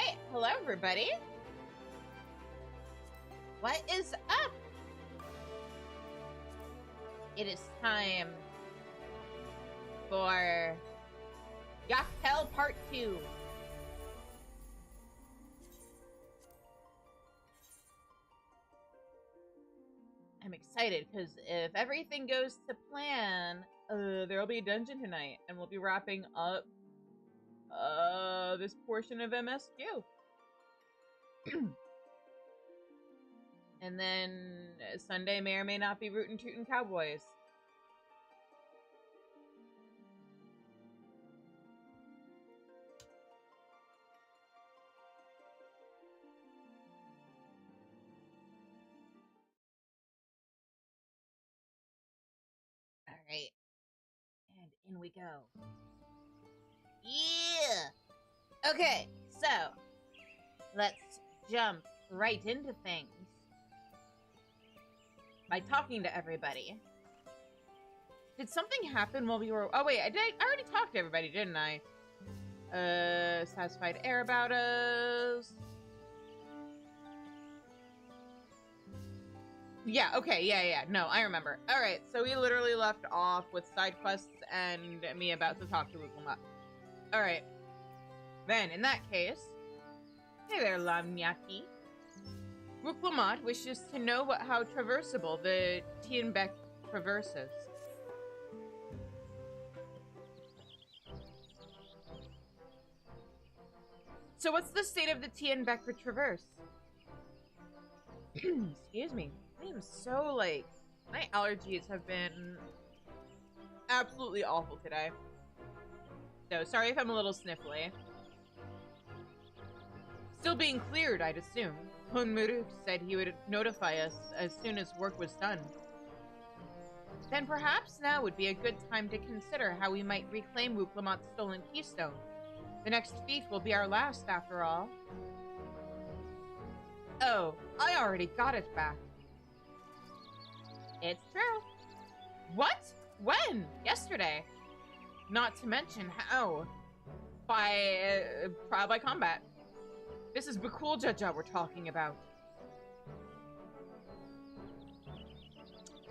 Alright, hello everybody. What is up? It is time for Dawntrail Part 2. I'm excited because if everything goes to plan, there'll be a dungeon tonight and we'll be wrapping up this portion of MSQ. And then Sunday may or may not be rootin' tootin' cowboys. Alright. And in we go. Yeah! Okay, so let's jump right into things by talking to everybody. Did something happen while we were... Oh, wait, I already talked to everybody, didn't I? Satisfied air about us. Yeah, okay, yeah. No, I remember. Alright, so we literally left off with side quests and me about to talk to Wuklama. Alright. Then, in that case... Hey there, Lamnyaki. Wuklamat wishes to know how traversable the Tienbeck Traverse is. So what's the state of the Tienbeck Traverse? Excuse me. I am so, like... My allergies have been absolutely awful today. So, sorry if I'm a little sniffly. Still being cleared, I'd assume. Hunmuruk said he would notify us as soon as work was done. Then perhaps now would be a good time to consider how we might reclaim Wuklamat's stolen keystone. The next thief will be our last, after all. Oh, I already got it back. It's true. What? When? Yesterday. Not to mention how. Trial by combat. This is Bakuljaja we're talking about.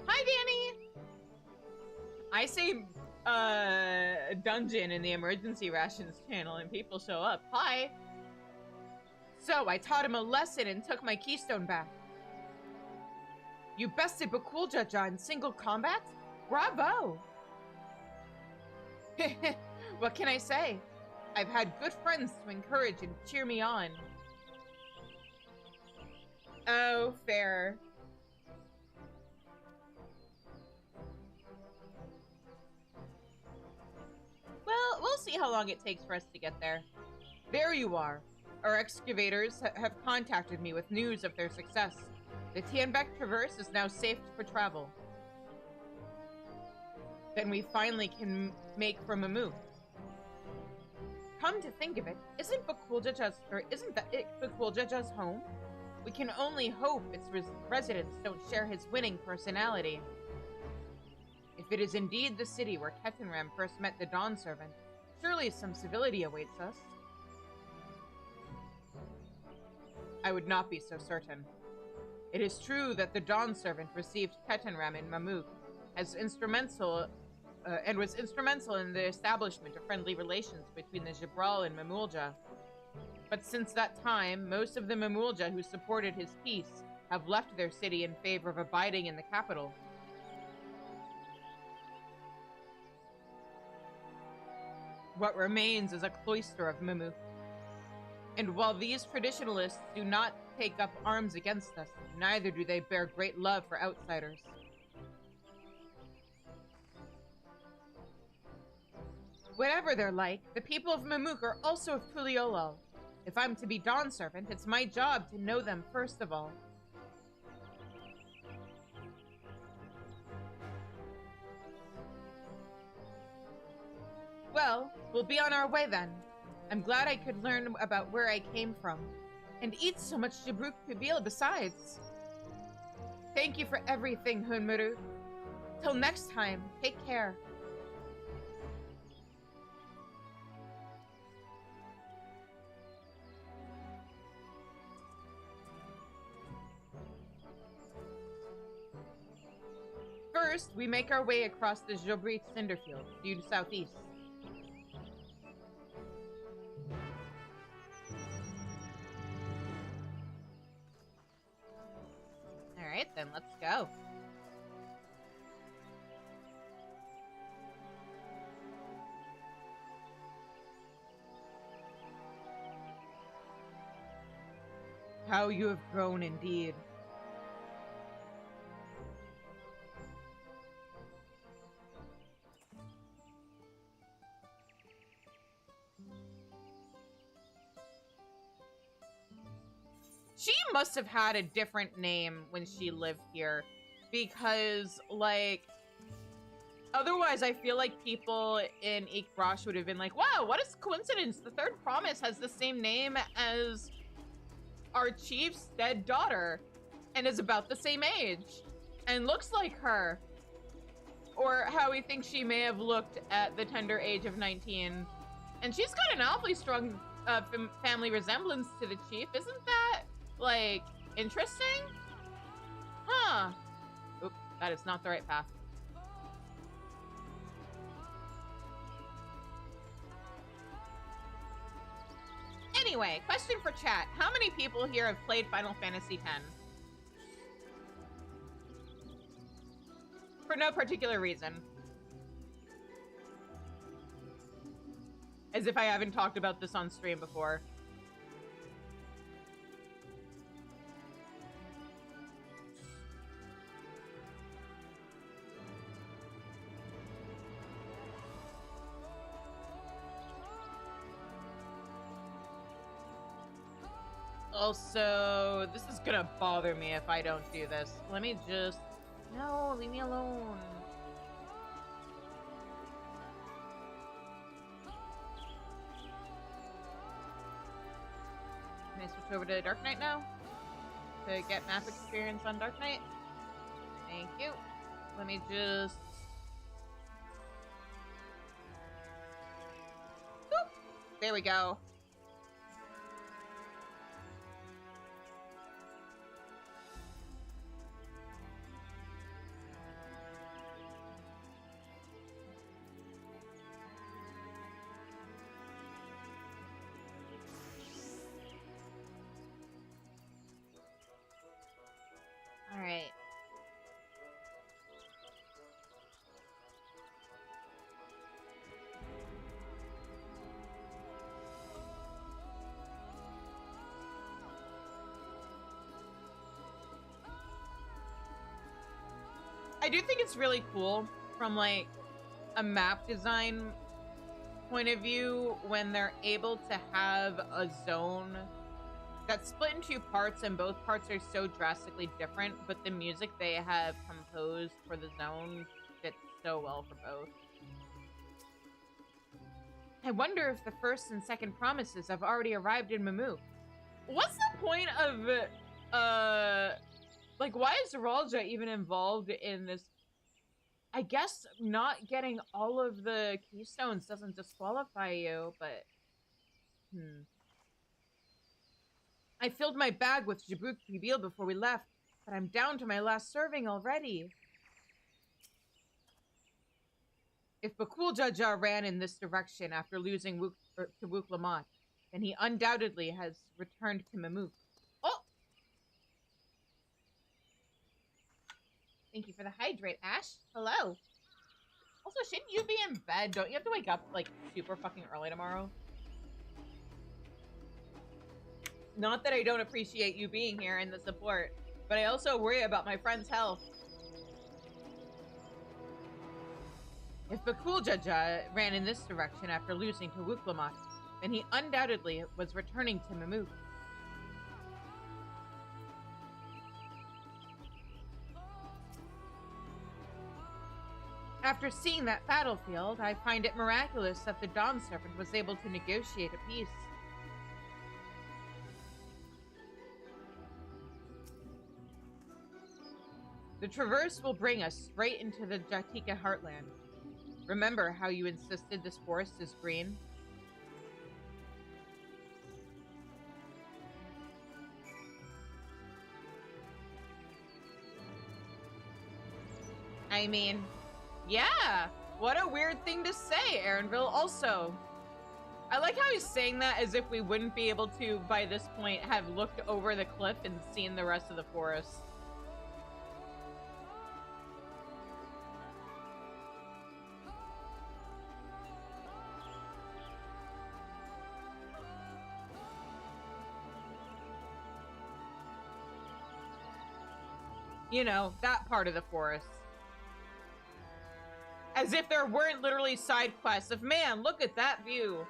Hi, Danny! I say, dungeon in the emergency rations channel and people show up. Hi! So, I taught him a lesson and took my keystone back. You bested Bakuljaja in single combat? Bravo! What can I say? I've had good friends to encourage and cheer me on. Oh, fair. Well, we'll see how long it takes for us to get there. There you are. Our excavators have contacted me with news of their success. The Tienbeck Traverse is now safe for travel. Then we finally can make for Mammoth. Come to think of it, isn't that Bakuljaja's home? We can only hope its residents don't share his winning personality. If it is indeed the city where Kettenram first met the Dawn Servant, surely some civility awaits us. I would not be so certain. It is true that the Dawn Servant received Kettenram in Mammoth as instrumental and was instrumental in the establishment of friendly relations between the Jibral and Mamulja. But since that time, most of the Mamulja who supported his peace have left their city in favor of abiding in the capital. What remains is a cloister of Mammoth. And while these traditionalists do not take up arms against us, neither do they bear great love for outsiders. Whatever they're like, the people of Mammoth are also of Puliolol. If I'm to be Dawn Servant, it's my job to know them first of all. Well, we'll be on our way then. I'm glad I could learn about where I came from. And eat so much Jabruk Pibil besides. Thank you for everything, Hunmuru. Till next time, take care. First, we make our way across the Jobrit Cinderfield, due southeast. Alright, then let's go. How you have grown indeed. She must have had a different name when she lived here, because, like, otherwise I feel like people in Ikbrash would have been like, wow, what a coincidence, the third promise has the same name as our chief's dead daughter, and is about the same age, and looks like her. Or how we think she may have looked at the tender age of 19. And she's got an awfully strong family resemblance to the chief. Isn't that, like, interesting? Huh. Oop, that is not the right path. Anyway, question for chat. How many people here have played Final Fantasy X? For no particular reason. As if I haven't talked about this on stream before. Also, this is gonna bother me if I don't do this. Let me just... No, leave me alone. Can I switch over to Dark Knight now? To get map experience on Dark Knight? Thank you. Let me just... Boop. There we go. Alright. I do think it's really cool from, like, a map design point of view when they're able to have a zone that's split in two parts, and both parts are so drastically different, but the music they have composed for the zone fits so well for both. I wonder if the first and second promises have already arrived in Mamuk. What's the point of, like, why is Zeralja even involved in this? I guess not getting all of the keystones doesn't disqualify you, but... I filled my bag with Jabruk Pibil before we left, but I'm down to my last serving already. If Bakul Jaja ran in this direction after losing to Wuk Lamont, then he undoubtedly has returned to Mamuk. Oh! Thank you for the hydrate, Ash. Hello. Also, shouldn't you be in bed? Don't you have to wake up, like, super fucking early tomorrow? Not that I don't appreciate you being here and the support, but I also worry about my friend's health. If Bakul Jaja ran in this direction after losing to Wuk Lamont, then he undoubtedly was returning to Mamuk. After seeing that battlefield, I find it miraculous that the Dawn Serpent was able to negotiate a peace. The traverse will bring us straight into the Jatika heartland. Remember how you insisted this forest is green? I mean, yeah. What a weird thing to say, Aaronville. Also, I like how he's saying that as if we wouldn't be able to, by this point, have looked over the cliff and seen the rest of the forest. You know, that part of the forest. As if there weren't literally side quests of, man, look at that view.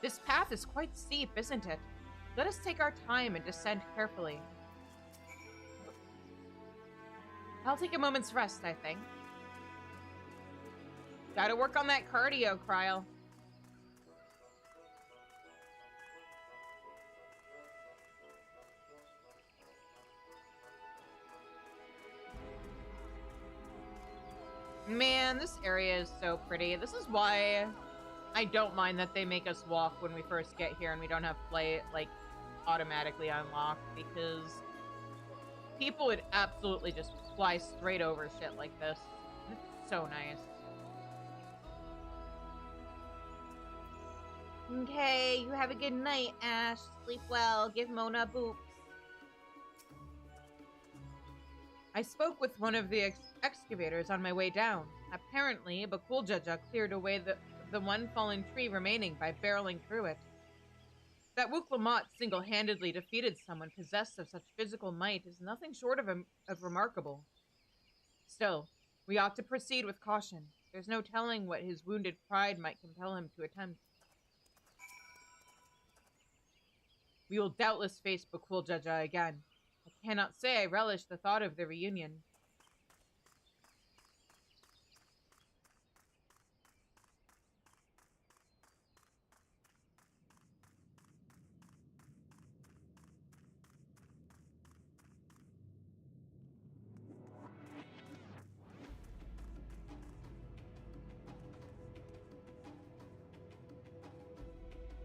This path is quite steep, isn't it? Let us take our time and descend carefully. I'll take a moment's rest, I think. Gotta work on that cardio, Cryle. Man, this area is so pretty. This is why I don't mind that they make us walk when we first get here and we don't have play, like, automatically unlocked, because people would absolutely just fly straight over shit like this. It's so nice. Okay, you have a good night, Ash. Sleep well. Give Mona boops. I spoke with one of the excavators on my way down. Apparently, Bakuljaja cleared away the one fallen tree remaining by barreling through it. That Wuklamot single-handedly defeated someone possessed of such physical might is nothing short of remarkable. Still, we ought to proceed with caution. There's no telling what his wounded pride might compel him to attempt. We will doubtless face Bakuljaja again. I cannot say I relish the thought of the reunion.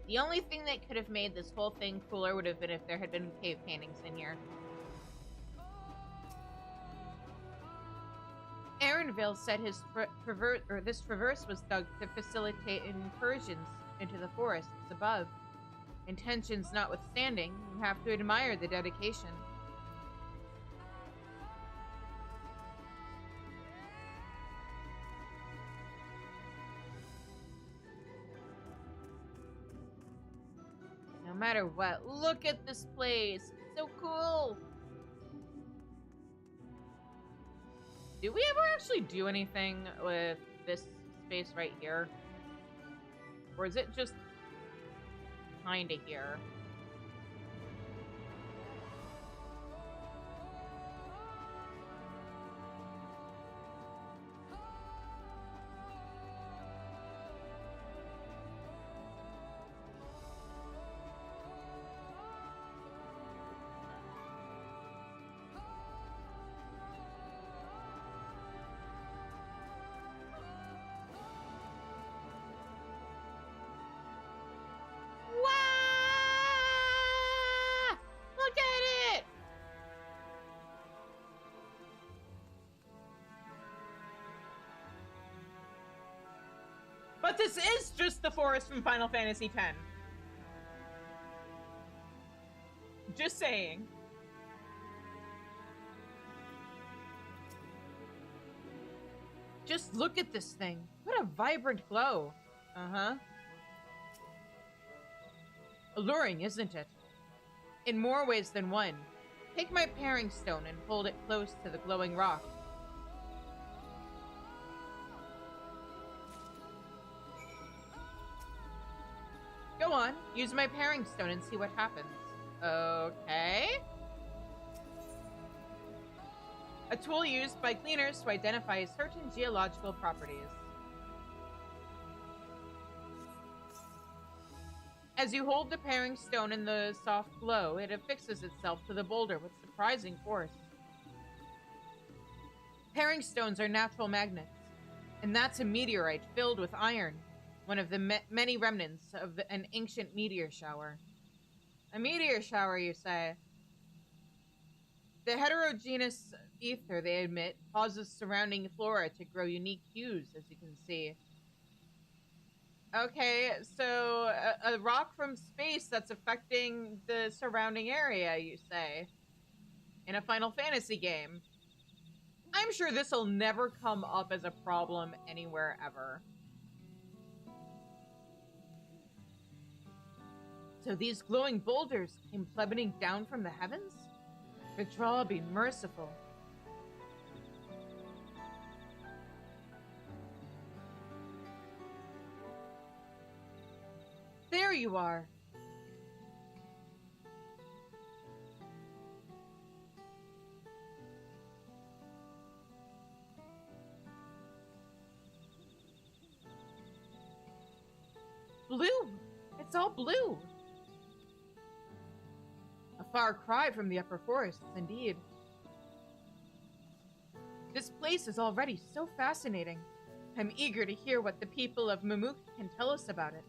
The only thing that could have made this whole thing cooler would have been if there had been cave paintings in here. Aaronville said this traverse was dug to facilitate incursions into the forests above. Intentions notwithstanding, you have to admire the dedication. No matter what, look at this place. It's so cool. Do we ever actually do anything with this space right here? Or is it just kinda here? But this is just the forest from Final Fantasy X. Just saying. Just look at this thing. What a vibrant glow. Uh-huh. Alluring, isn't it? In more ways than one. Take my paring stone and hold it close to the glowing rock. Go on, use my paring stone and see what happens. Okay. A tool used by cleaners to identify certain geological properties. As you hold the paring stone in the soft glow, it affixes itself to the boulder with surprising force. Paring stones are natural magnets, and that's a meteorite filled with iron. One of the many remnants of an ancient meteor shower. A meteor shower, you say? The heterogeneous ether they emit causes surrounding flora to grow unique hues, as you can see. Okay, so a rock from space that's affecting the surrounding area, you say, in a Final Fantasy game. I'm sure this will never come up as a problem anywhere ever. So these glowing boulders came plummeting down from the heavens? Vitra be merciful. There you are. Blue! It's all blue! A far cry from the upper forests, indeed. This place is already so fascinating. I'm eager to hear what the people of Mamuk can tell us about it.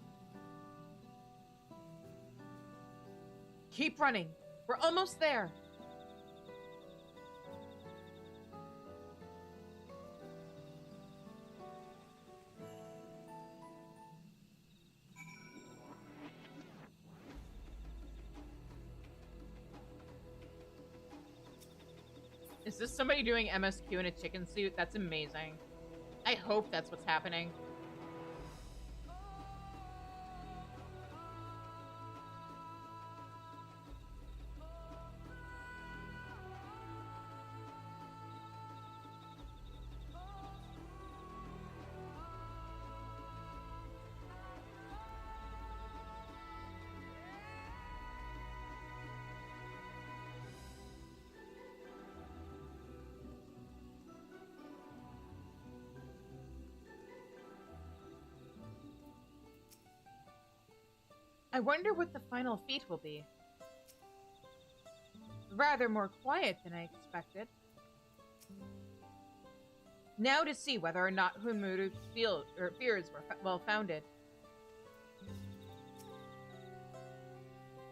Keep running. We're almost there. Is this somebody doing MSQ in a chicken suit? That's amazing. I hope that's what's happening. I wonder what the final feat will be. Rather more quiet than I expected. Now to see whether or not Hunmuruk's fears were well-founded.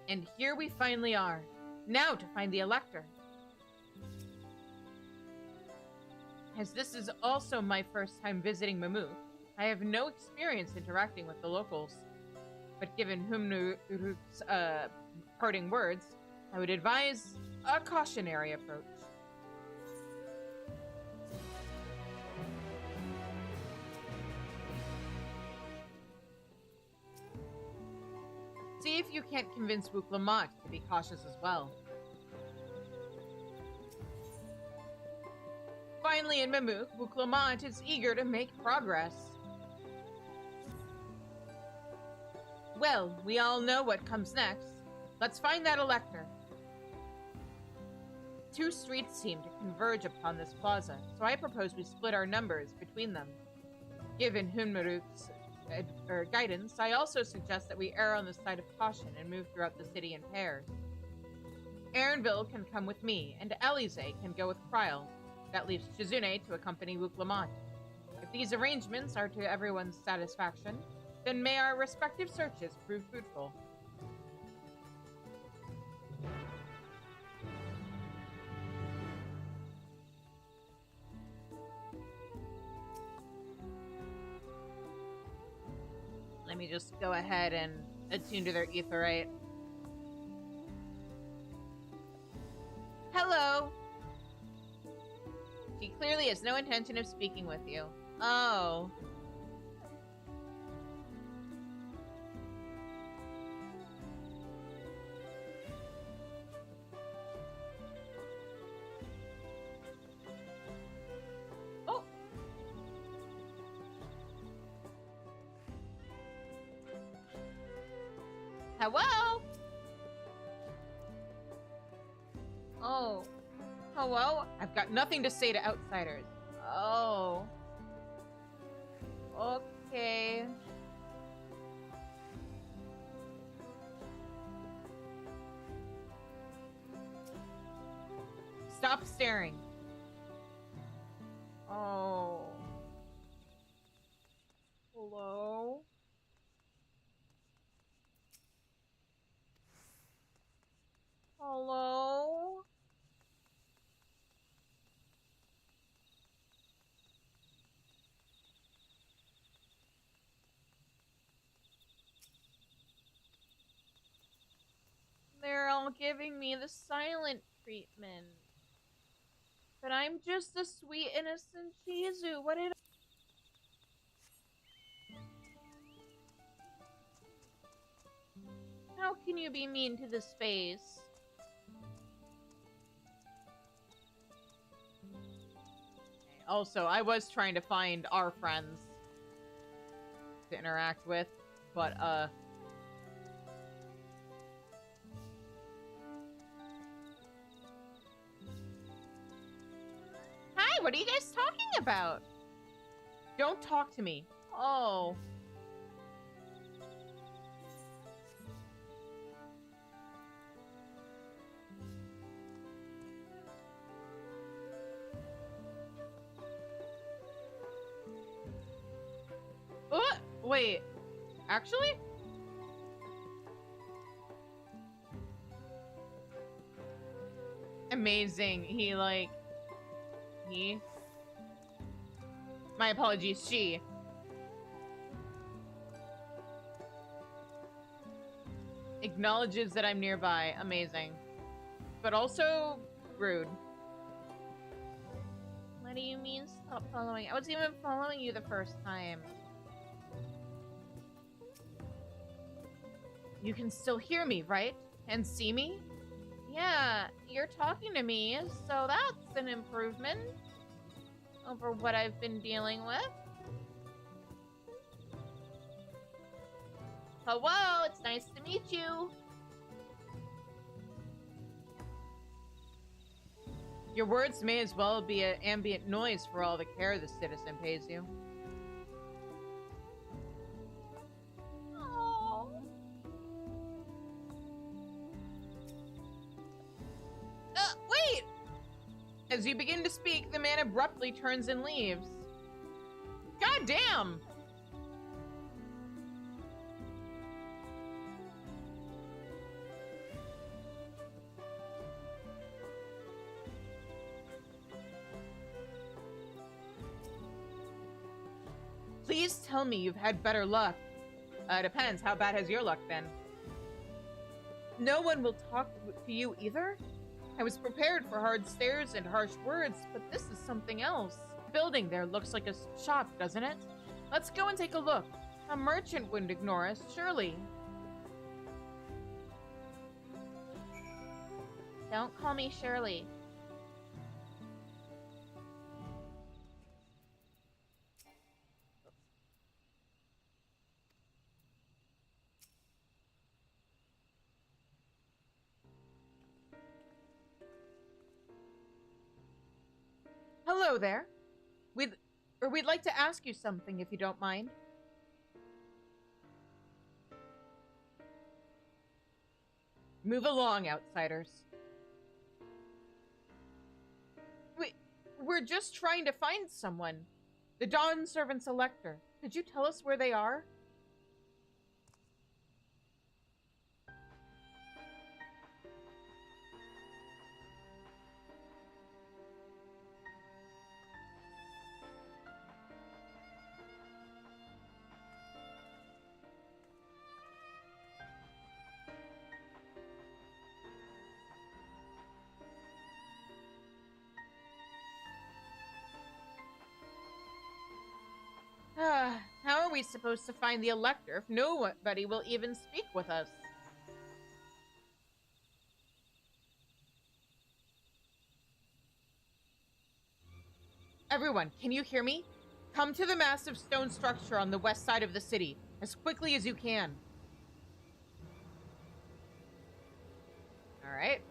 And here we finally are. Now to find the Elector. As this is also my first time visiting Mamuk, I have no experience interacting with the locals. But given Hunmuruk's parting words, I would advise a cautionary approach. See if you can't convince Wuk-Lamont to be cautious as well. Finally in Mamuk, Wuk-Lamont is eager to make progress. Well, we all know what comes next. Let's find that Elector. Two streets seem to converge upon this plaza, so I propose we split our numbers between them. Given Hunmuruk's guidance, I also suggest that we err on the side of caution and move throughout the city in pairs. Erinville can come with me, and Elise can go with Kryl. That leaves Shizune to accompany Wuk-Lamont. If these arrangements are to everyone's satisfaction, then may our respective searches prove fruitful. Let me just go ahead and attune to their aetheryte. Hello! She clearly has no intention of speaking with you. Oh. Hello? Oh. Hello? I've got nothing to say to outsiders. Oh. Okay. Stop staring. Oh. Hello? Hello? all giving me the silent treatment. But I'm just a sweet, innocent Chizu. What did How can you be mean to this face? Also, I was trying to find our friends to interact with, but, Hi, what are you guys talking about? Don't talk to me. Oh. Wait. Actually? Amazing. My apologies, she. Acknowledges that I'm nearby. Amazing. But also rude. What do you mean stop following? I wasn't even following you the first time. You can still hear me, right? And see me? Yeah, you're talking to me, so that's an improvement over what I've been dealing with. Hello, it's nice to meet you. Your words may as well be an ambient noise for all the care the citizen pays you. Oh. Wait! As you begin to speak, the man abruptly turns and leaves. God damn! Please tell me you've had better luck. Depends. How bad has your luck been? No one will talk to you either? I was prepared for hard stares and harsh words, but this is something else. The building there looks like a shop, doesn't it? Let's go and take a look. A merchant wouldn't ignore us, surely. Don't call me Shirley. Hello there. We'd like to ask you something if you don't mind. Move along, outsiders. We're just trying to find someone. The Dawn Servant's Elector. Could you tell us where they are? How are we supposed to find the Elector if nobody will even speak with us? Everyone, can you hear me? Come to the massive stone structure on the west side of the city, as quickly as you can. Alright.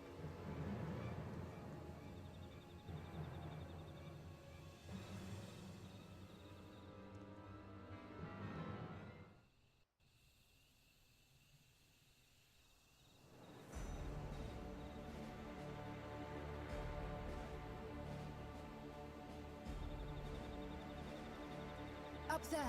Up there!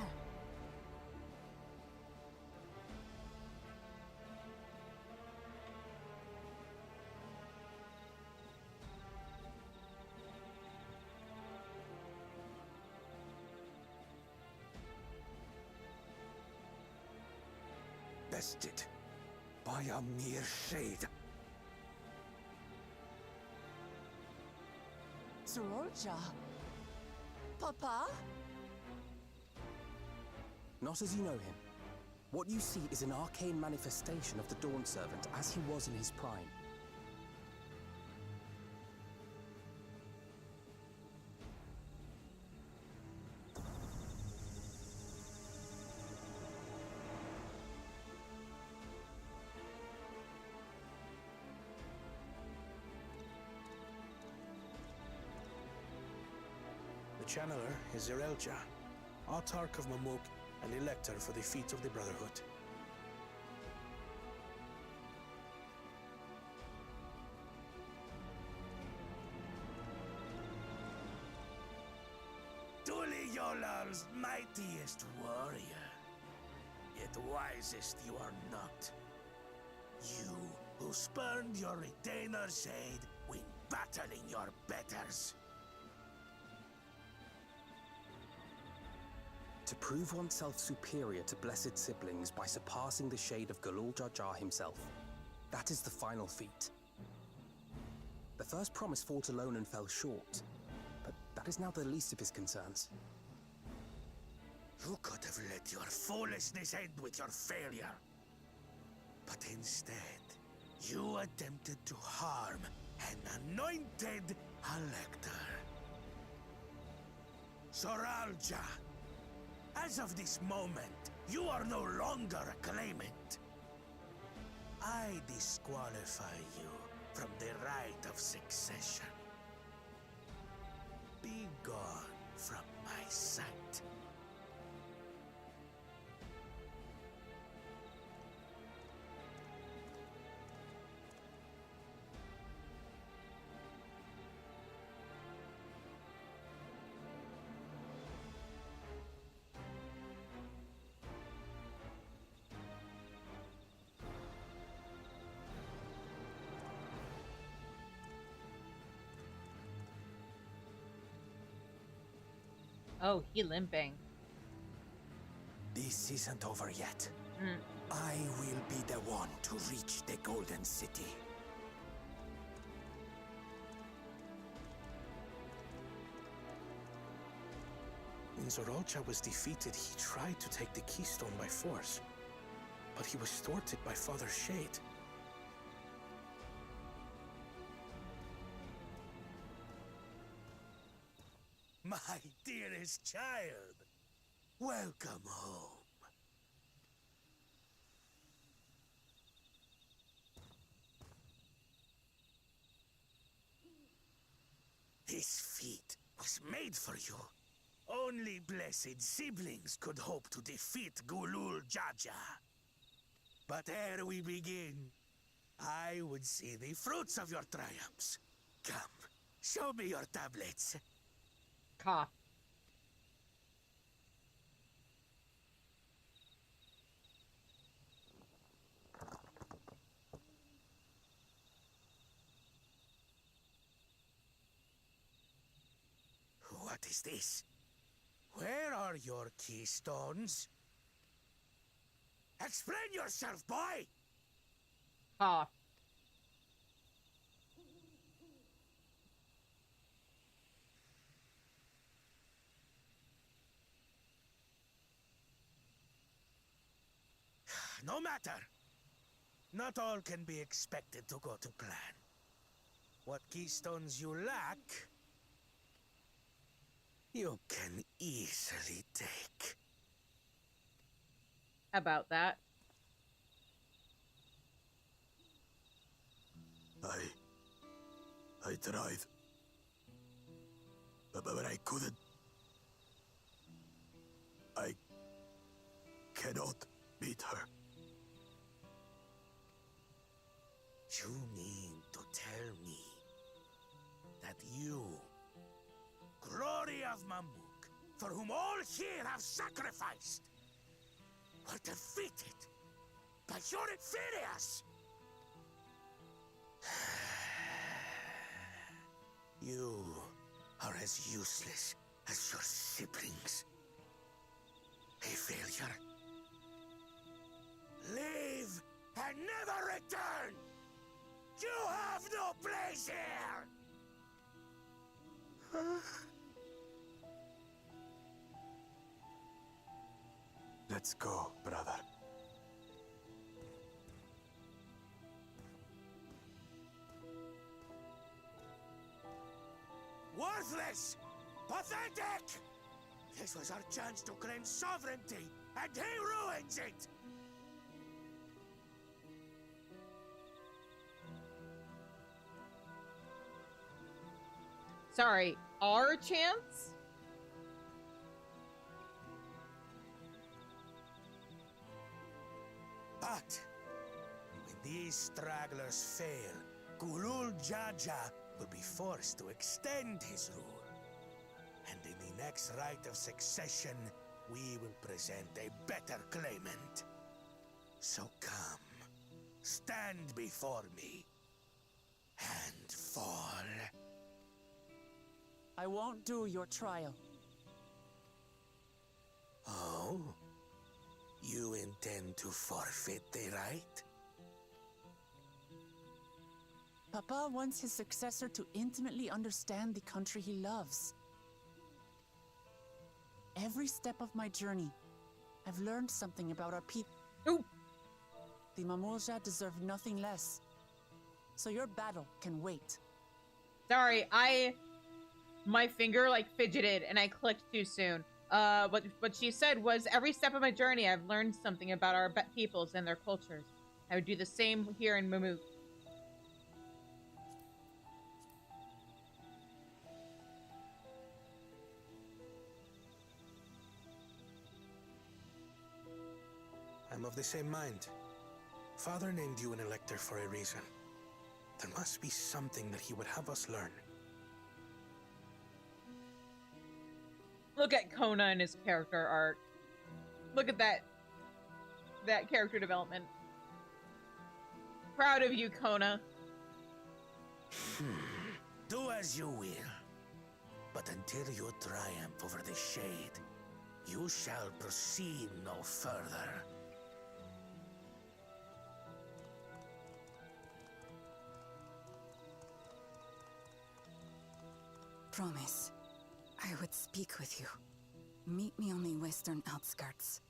Bested by a mere shade. Sorolja. Papa? Not as you know him. What you see is an arcane manifestation of the Dawn Servant as he was in his prime. The Channeler is Zerelja, Autarch of Mamuk and Elector for the feet of the Brotherhood. Tuliyola's mightiest warrior, yet wisest you are not. You, who spurned your Retainer's aid when battling your betters. To prove oneself superior to blessed siblings by surpassing the shade of Galul Jar Jar himself. That is the final feat. The first promise fought alone and fell short, but that is now the least of his concerns. You could have let your foolishness end with your failure. But instead, you attempted to harm an anointed elector. Soralja, as of this moment, you are no longer a claimant. I disqualify you from the right of succession. Be gone from my sight. Oh, he limping. This isn't over yet. Mm. I will be the one to reach the Golden City. When Sorolja was defeated, he tried to take the Keystone by force, but he was thwarted by Father Shade. My dearest child, welcome home. This feat was made for you. Only blessed siblings could hope to defeat Gulul Jaja. But ere we begin, I would see the fruits of your triumphs. Come, show me your tablets. Cough. What is this? Where are your keystones? Explain yourself, boy! Cough. No matter. Not all can be expected to go to plan. What keystones you lack, you can easily take. About that. I tried. But I couldn't. I cannot beat her. You mean to tell me that you, glory of Mamuk, for whom all here have sacrificed, were defeated by your inferiors? You are as useless as your siblings. A failure. Leave and never return! You have no place here! Let's go, brother. Worthless! Pathetic! This was our chance to claim sovereignty, and he ruins it! Sorry, our chance? But when these stragglers fail, Gulul Jaja will be forced to extend his rule. And in the next rite of succession, we will present a better claimant. So come, stand before me, and fall. I won't do your trial. Oh? You intend to forfeit the right? Papa wants his successor to intimately understand the country he loves. Every step of my journey, I've learned something about our people. Ooh. The Mamulja deserve nothing less. So your battle can wait. Sorry, my finger like fidgeted and I clicked too soon. What she said was, every step of my journey, I've learned something about our peoples and their cultures. I would do the same here in Mamuk. I'm of the same mind. Father named you an elector for a reason. There must be something that he would have us learn. Look at Kona and his character arc. Look at that character development. Proud of you, Kona. Do as you will. But until you triumph over the shade, you shall proceed no further. Promise, I would speak with you. Meet me on the western outskirts.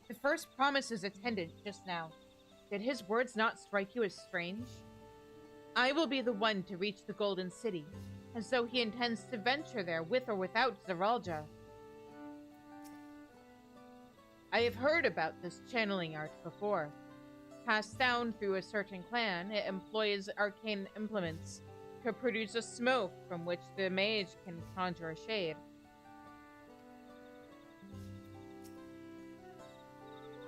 The first promise is attended just now. Did his words not strike you as strange? I will be the one to reach the Golden City, as though he intends to venture there with or without Zeralja. I have heard about this channeling art before. Passed down through a certain clan, it employs arcane implements to produce a smoke from which the mage can conjure a shade.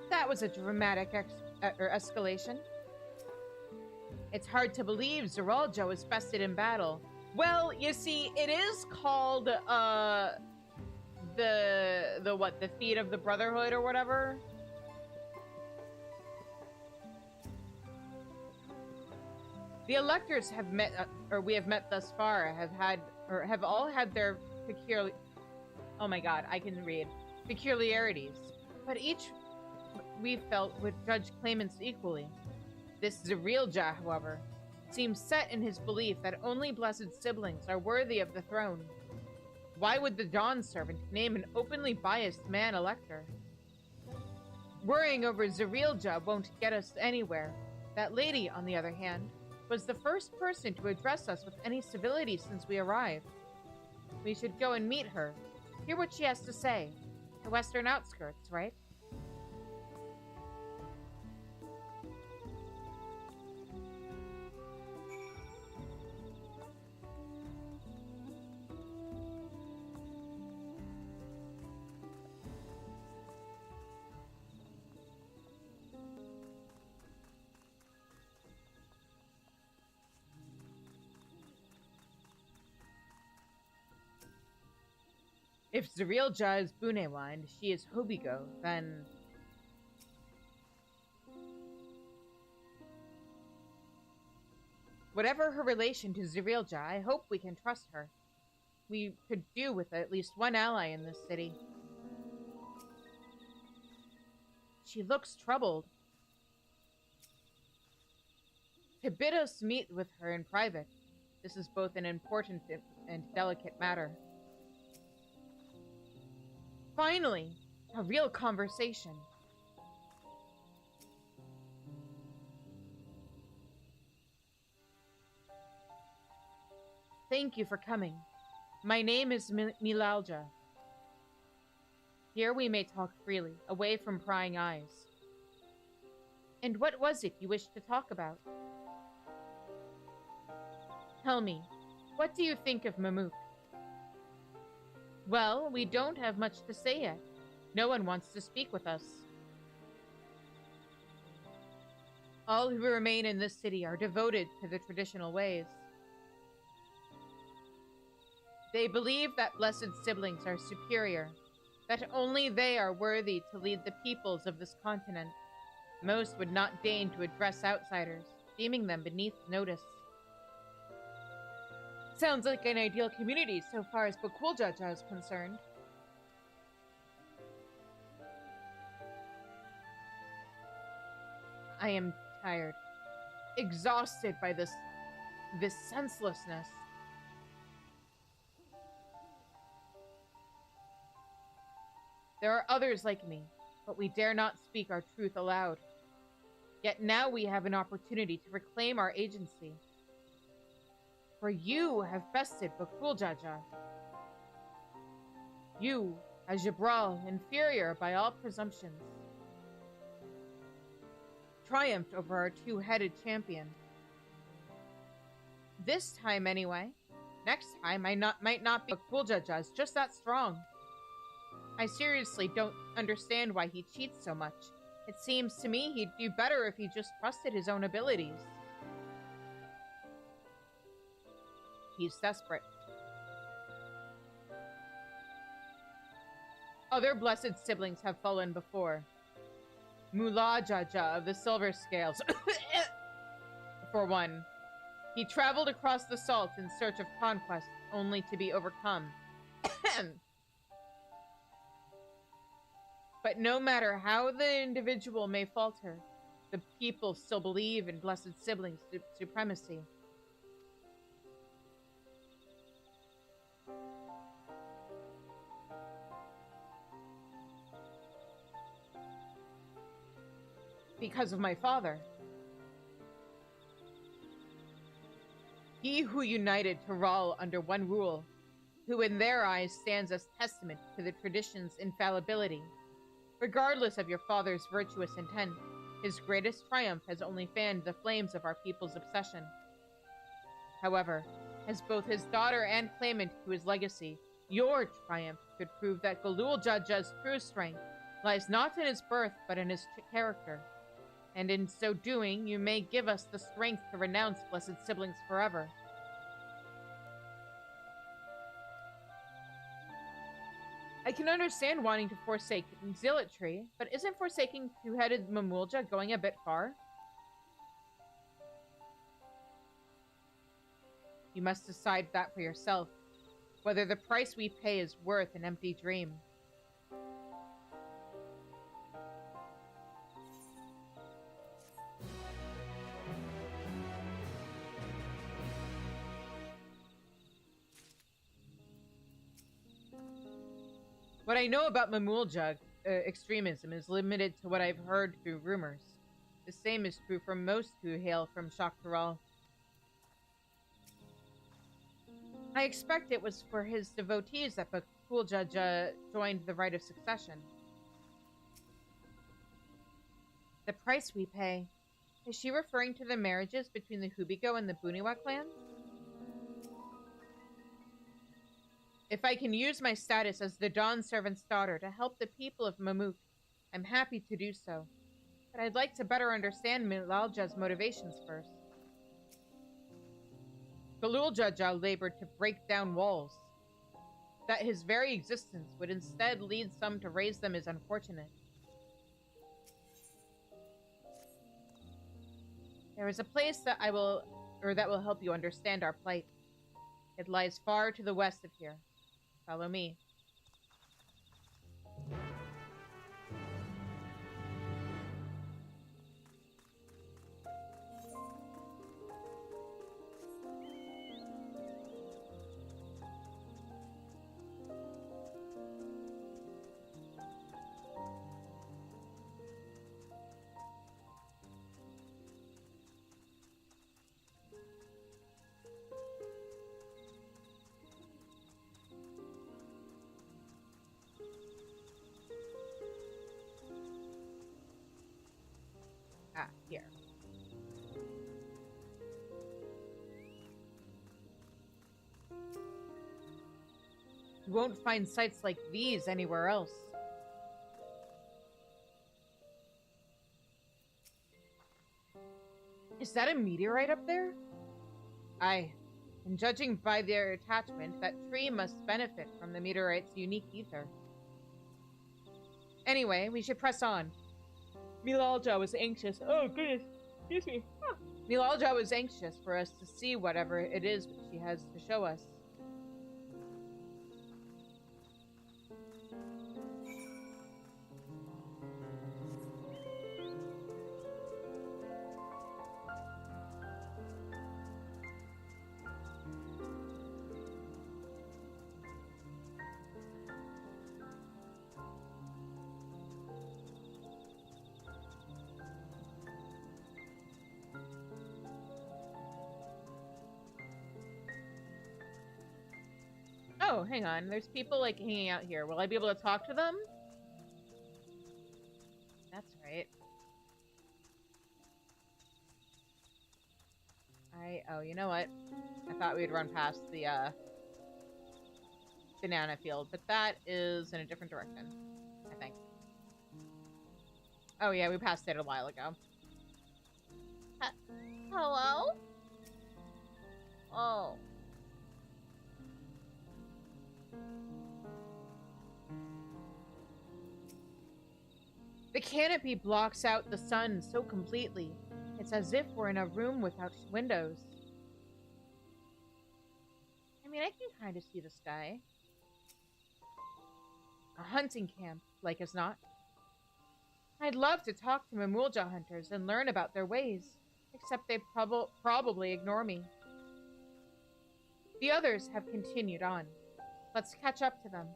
That was a dramatic escalation. It's hard to believe Zeralja was bested in battle. Well, you see, it is called the feat of the Brotherhood or whatever. The electors have met, or we have met thus far, have all had their oh my god, I can read, peculiarities, but each we felt would judge claimants equally. This Zeralja, however, seems set in his belief that only blessed siblings are worthy of the throne. Why would the Dawn Servant name an openly biased man elector? Worrying over Zeralja won't get us anywhere. That lady, on the other hand, was the first person to address us with any civility since we arrived. We should go and meet her, hear what she has to say. The western outskirts, right? If Zeralja is Bunewa and she is Hobigo, then... whatever her relation to Zeralja, I hope we can trust her. we could do with at least one ally in this city. She looks troubled. To bid us meet with her in private. This is both an important and delicate matter. Finally, a real conversation. Thank you for coming. My name is Milalja. Here we may talk freely, away from prying eyes. And what was it you wished to talk about? Tell me, what do you think of Mamook? Well, we don't have much to say yet. No one wants to speak with us. All who remain in this city are devoted to the traditional ways. They believe that blessed siblings are superior, that only they are worthy to lead the peoples of this continent. Most would not deign to address outsiders, deeming them beneath notice. Sounds like an ideal community so far as Bakuljaja is concerned. I am tired, exhausted by this senselessness. There are others like me, but we dare not speak our truth aloud. Yet now we have an opportunity to reclaim our agency. For you have bested Bakuljaja. You, a Jabral, inferior by all presumptions, triumphed over our two-headed champion. This time, anyway. Next time, might not be Bakuljaja's just that strong. I seriously don't understand why he cheats so much. It seems to me he'd do better if he just trusted his own abilities. He's desperate. Other blessed siblings have fallen before. Mullah Jaja of the Silver Scales. For one. He traveled across the salt in search of conquest, only to be overcome. But no matter how the individual may falter, the people still believe in blessed siblings' supremacy. Because of my father. He who united Taral under one rule, who in their eyes stands as testament to the tradition's infallibility. Regardless of your father's virtuous intent, his greatest triumph has only fanned the flames of our people's obsession. However, as both his daughter and claimant to his legacy, your triumph could prove that Galul Jaja's true strength lies not in his birth but in his character. And in so doing, you may give us the strength to renounce blessed siblings forever. I can understand wanting to forsake zealotry, but isn't forsaking two-headed Mamulja going a bit far? You must decide that for yourself, whether the price we pay is worth an empty dream. What I know about Mamulja extremism is limited to what I've heard through rumors. The same is true for most who hail from Shaktaral. I expect it was for his devotees that Bakuljaja joined the right of succession. The price we pay. Is she referring to the marriages between the Hubigo and the Buniwa clans? If I can use my status as the Dawn Servant's daughter to help the people of Mamook, I'm happy to do so. But I'd like to better understand Milalja's motivations first. Galul Jaja labored to break down walls. That his very existence would instead lead some to raise them is unfortunate. There is a place that will help you understand our plight. It lies far to the west of here. Follow me. Ah, here. You won't find sites like these anywhere else. Is that a meteorite up there? Aye. And judging by their attachment, that tree must benefit from the meteorite's unique ether. Anyway, we should press on. Milalja was anxious. Oh, goodness. Excuse me. Huh. Milalja was anxious for us to see whatever it is she has to show us. Oh, hang on. There's people, like, hanging out here. Will I be able to talk to them? That's right. Oh, you know what? I thought we'd run past the, banana field, but that is in a different direction, I think. Oh, yeah, we passed it a while ago. Hello? Oh. The canopy blocks out the sun so completely. It's as if we're in a room without windows. I mean, I can kind of see the sky. A hunting camp, like as not. I'd love to talk to Mamulja hunters and learn about their ways, except they probably ignore me. The others have continued on. Let's catch up to them.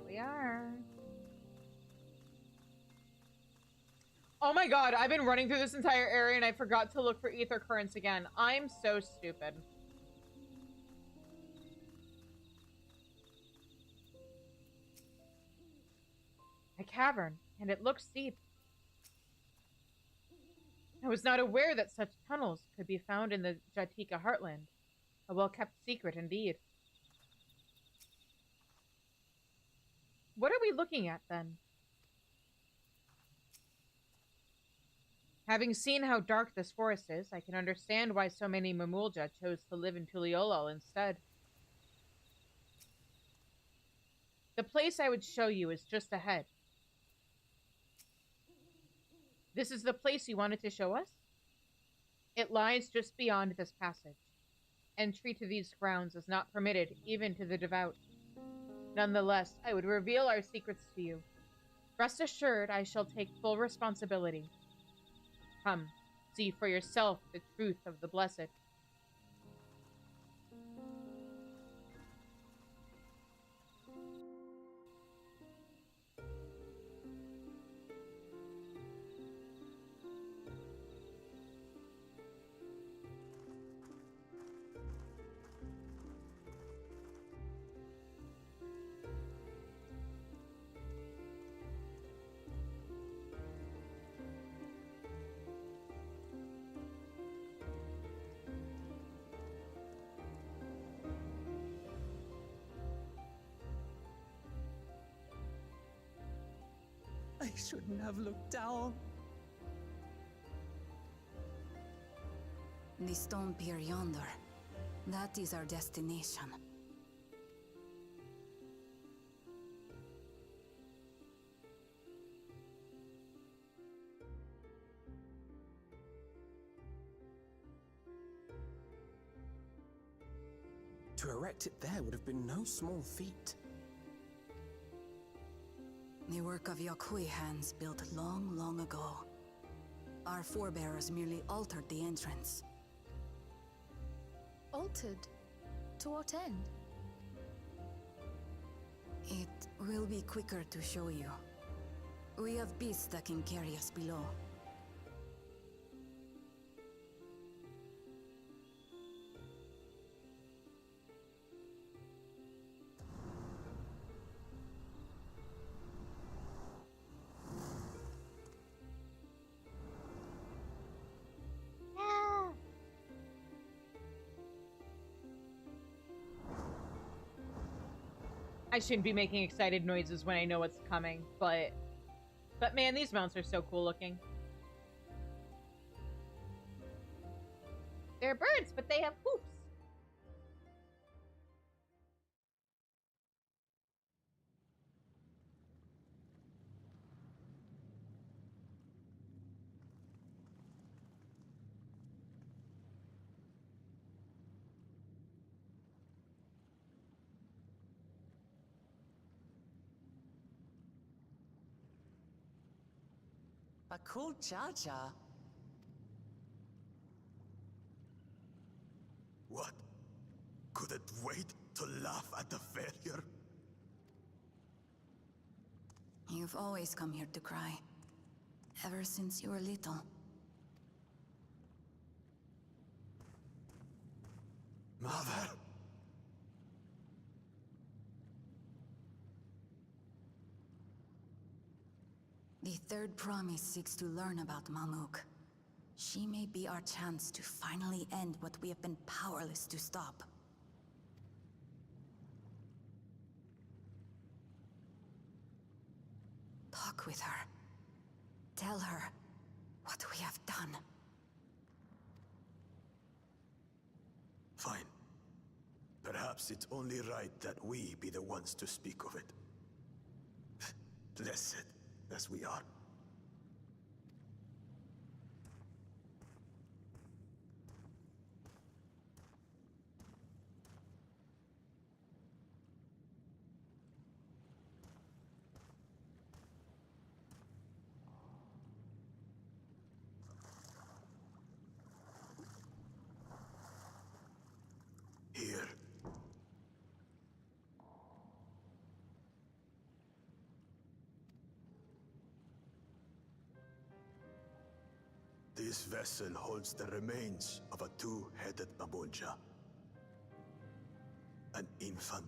We are. Oh my god, I've been running through this entire area and I forgot to look for ether currents again. I'm so stupid. A cavern, and it looks deep. I was not aware that such tunnels could be found in the Jatika heartland. A well-kept secret indeed. What are we looking at, then? Having seen how dark this forest is, I can understand why so many Mamulja chose to live in Tuliolol instead. The place I would show you is just ahead. This is the place you wanted to show us? It lies just beyond this passage. Entry to these grounds is not permitted, even to the devout. Nonetheless, I would reveal our secrets to you. Rest assured, I shall take full responsibility. Come, see for yourself the truth of the blessed. shouldn't have looked down. The stone pier yonder. That is our destination. To erect it there would have been no small feat. The work of Yakui hands built long, long ago. Our forebears merely altered the entrance. Altered? To what end? It will be quicker to show you. We have beasts that can carry us below. I shouldn't be making excited noises when I know what's coming, but man, these mounts are so cool looking. They're birds, but they have hoops. A cool Jaja. What? Couldn't wait to laugh at the failure? You've always come here to cry. Ever since you were little. Mother! The third promise seeks to learn about Mamuk. She may be our chance to finally end what we have been powerless to stop. Talk with her. Tell her what we have done. Fine. Perhaps it's only right that we be the ones to speak of it. Blessed as we are. Here. This vessel holds the remains of a two-headed Mabolja. An infant.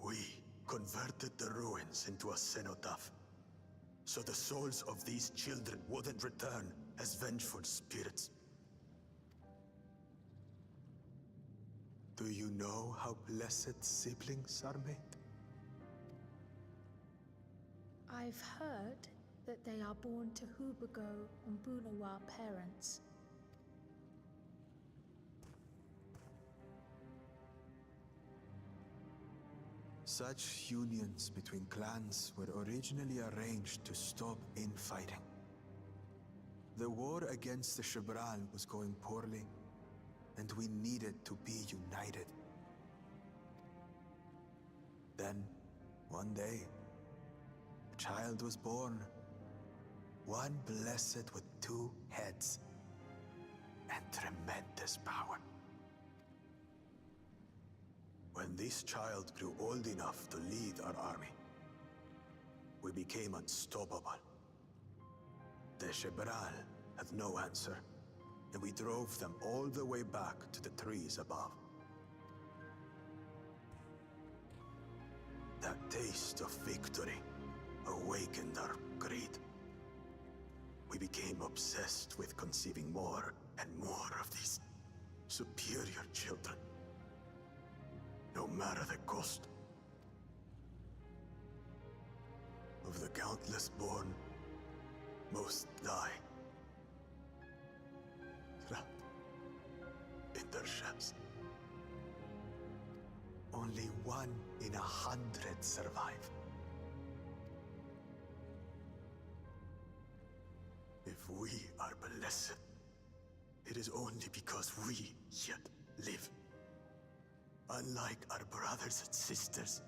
We converted the ruins into a cenotaph, so the souls of these children wouldn't return as vengeful spirits. Do you know how blessed siblings are made? I've heard that they are born to Hubago and Bunawa parents. Such unions between clans were originally arranged to stop infighting. The war against the Shibral was going poorly, and we needed to be united. Then, one day, a child was born. One blessed with two heads and tremendous power. When this child grew old enough to lead our army, we became unstoppable. The Shibral had no answer, and we drove them all the way back to the trees above. That taste of victory awakened our greed. We became obsessed with conceiving more and more of these superior children, no matter the cost. Of the countless born, most die, trapped in their shells. Only 1 in 100 survive. If we are blessed, it is only because we yet live. Unlike our brothers and sisters,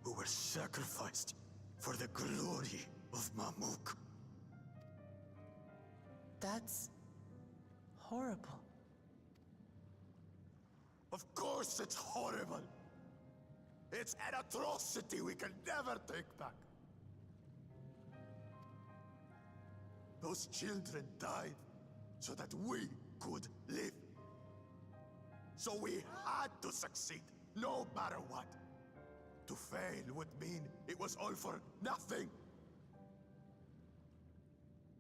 who were sacrificed for the glory of Mamuk. That's horrible. Of course it's horrible. It's an atrocity we can never take back. Those children died so that we could live. So we had to succeed, no matter what. To fail would mean it was all for nothing.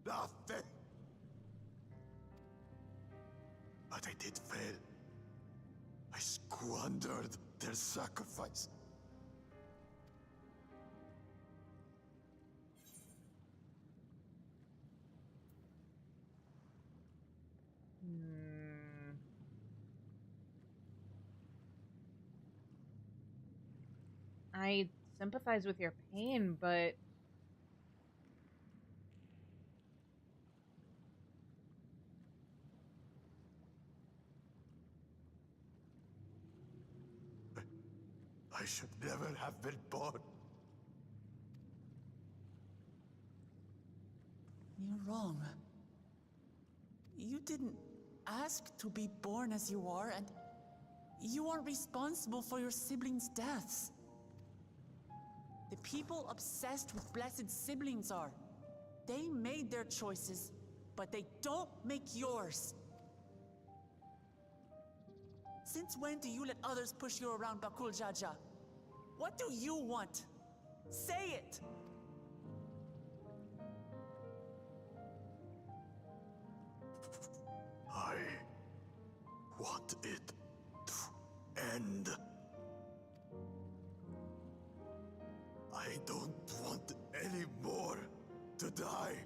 Nothing. But I did fail. I squandered their sacrifice. I sympathize with your pain, but I should never have been born. You're wrong. You didn't ask to be born as you are, and you aren't responsible for your siblings' deaths. The people obsessed with blessed siblings are. They made their choices, but they don't make yours. Since when do you let others push you around, Bakul Jaja? What do you want? Say it! I want it to end. I don't want any more to die.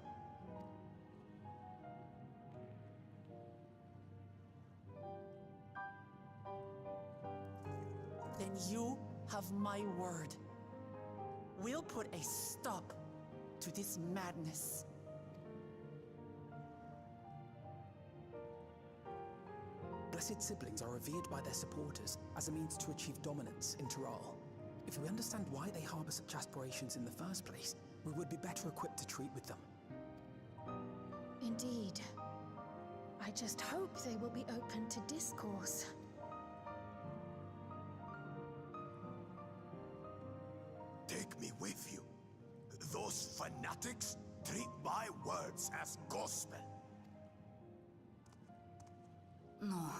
Then you have my word. We'll put a stop to this madness. Blessed siblings are revered by their supporters as a means to achieve dominance in Tyral. If we understand why they harbor such aspirations in the first place, we would be better equipped to treat with them. Indeed. I just hope they will be open to discourse. Take me with you. Those fanatics treat my words as gospel. No.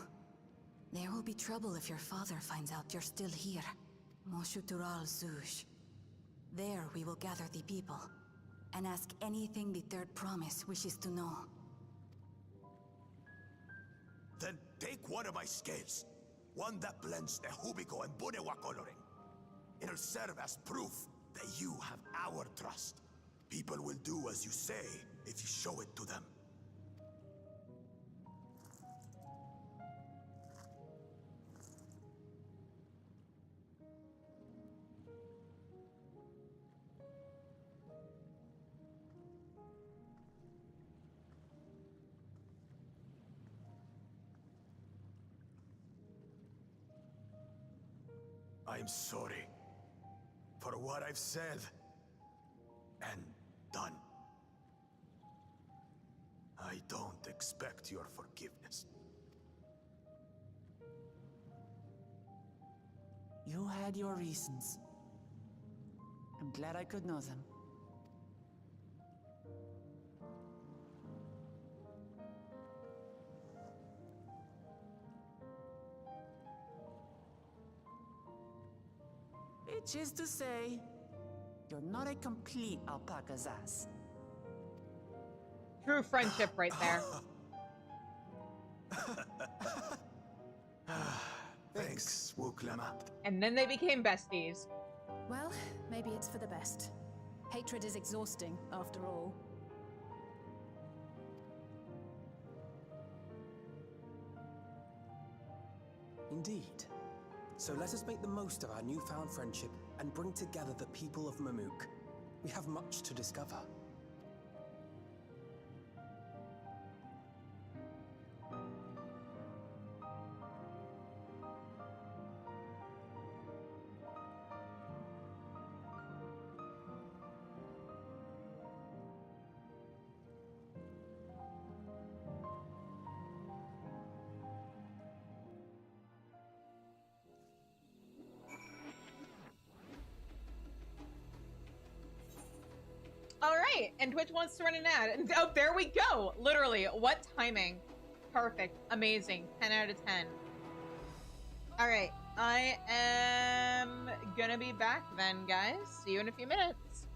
There will be trouble if your father finds out you're still here. Moshutural Zush. There we will gather the people, and ask anything the Third Promise wishes to know. Then take one of my scales. One that blends the Hubico and Bunewa coloring. It'll serve as proof that you have our trust. People will do as you say if you show it to them. I'm sorry for what I've said and done. I don't expect your forgiveness. You had your reasons. I'm glad I could know them. Which is to say, You're not a complete alpaca's ass. True friendship right there. Thanks, Wuklama. And then they became besties. Well, maybe it's for the best. Hatred is exhausting, after all. Indeed. So let us make the most of our newfound friendship and bring together the people of Mamook. We have much to discover. All right, and Twitch wants to run an ad. And oh, there we go. Literally, what timing? Perfect, amazing, 10 out of 10. All right, I am gonna be back then, guys. See you in a few minutes.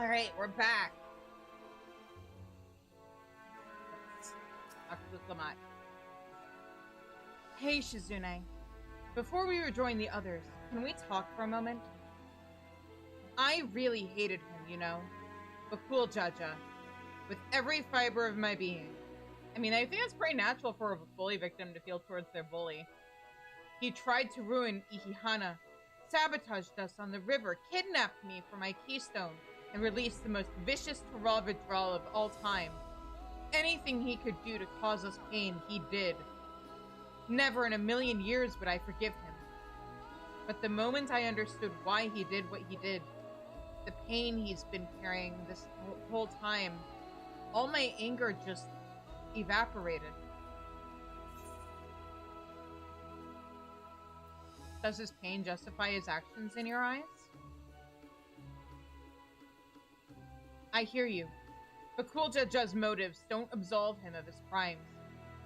Alright, we're back. Talk with Lamat. Hey, Shizune. Before we rejoin the others, can we talk for a moment? I really hated him, you know. But cool, Jaja. With every fiber of my being. I mean, I think it's pretty natural for a bully victim to feel towards their bully. He tried to ruin Ihihana, sabotaged us on the river, kidnapped me for my keystone, and released the most vicious Terral withdrawal of all time. Anything he could do to cause us pain, he did. Never in a million years would I forgive him. But the moment I understood why he did what he did, the pain he's been carrying this whole time, all my anger just evaporated. Does his pain justify his actions in your eyes? I hear you. But Cool Jaja's motives don't absolve him of his crimes.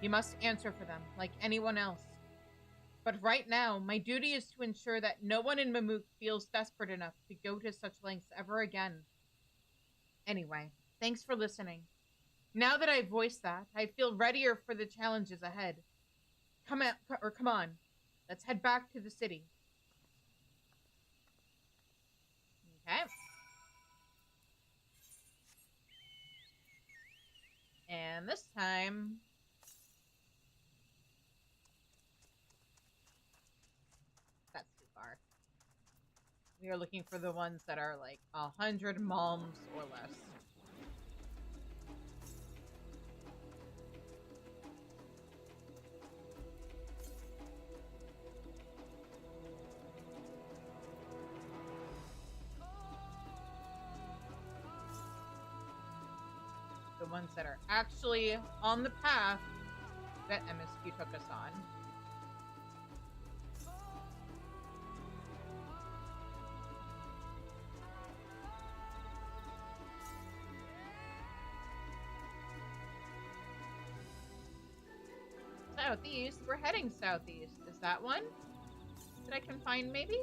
He must answer for them, like anyone else. But right now, my duty is to ensure that no one in Mamook feels desperate enough to go to such lengths ever again. Anyway, thanks for listening. Now that I've voiced that, I feel readier for the challenges ahead. Come on. Let's head back to the city. Okay. And this time... that's too far. We are looking for the ones that are like 100 malms or less. The ones that are actually on the path that MSQ took us on. Southeast? We're heading southeast. Is that one that I can find, maybe?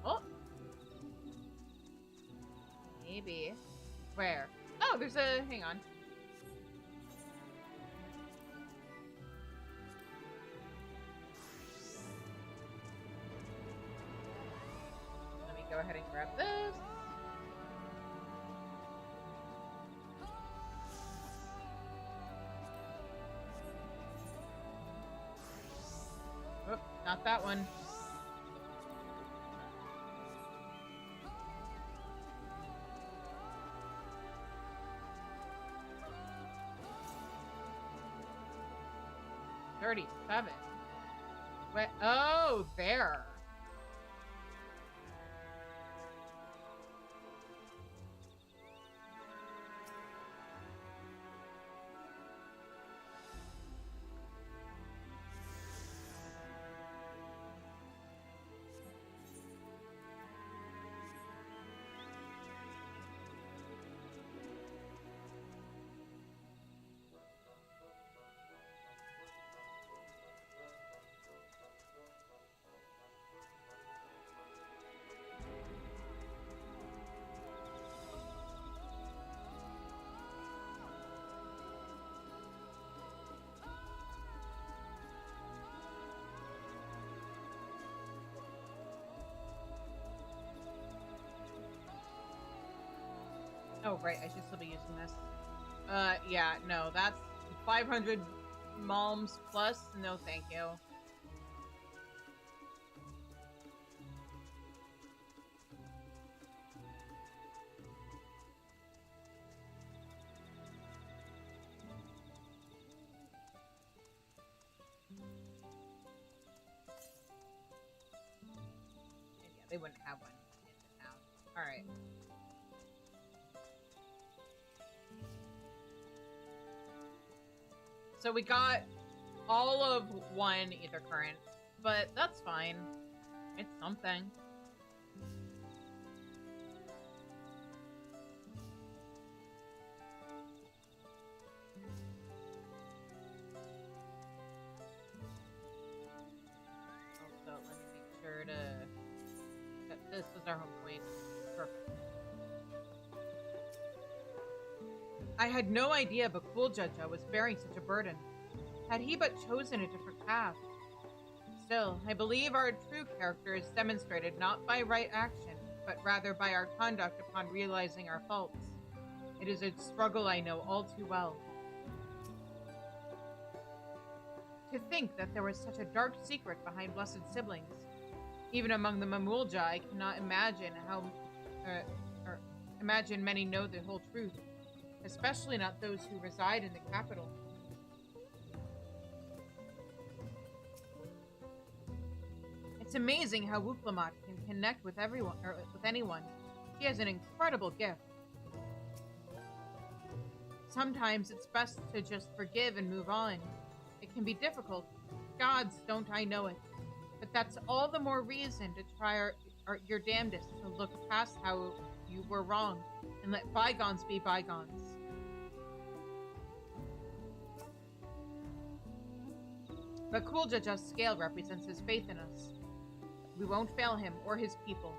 Oh. Maybe. Where? Oh, there's a... hang on. Let me go ahead and grab this. Oh, not that one. $37. What? Oh, there. Oh, right, I should still be using this. Yeah, no, that's 500 malms plus. No, thank you. And yeah, they wouldn't have one in the town. Alright. So we got all of one ether current, but that's fine. It's something. Also, let me make sure to... this is our home point. Perfect. I had no idea Bakuljaja was bearing such a burden. Had he but chosen a different path. Still, I believe our true character is demonstrated not by right action, but rather by our conduct upon realizing our faults. It is a struggle I know all too well. To think that there was such a dark secret behind blessed siblings. Even among the Mamulja, I cannot imagine imagine many know the whole truth, especially not those who reside in the capital. It's amazing how Wuklamat can connect with everyone or with anyone. He has an incredible gift. Sometimes it's best to just forgive and move on. It can be difficult. Gods, don't I know it. But that's all the more reason to try your damnedest to look past how you were wrong and let bygones be bygones. But Kuljaja's scale represents his faith in us. We won't fail him or his people.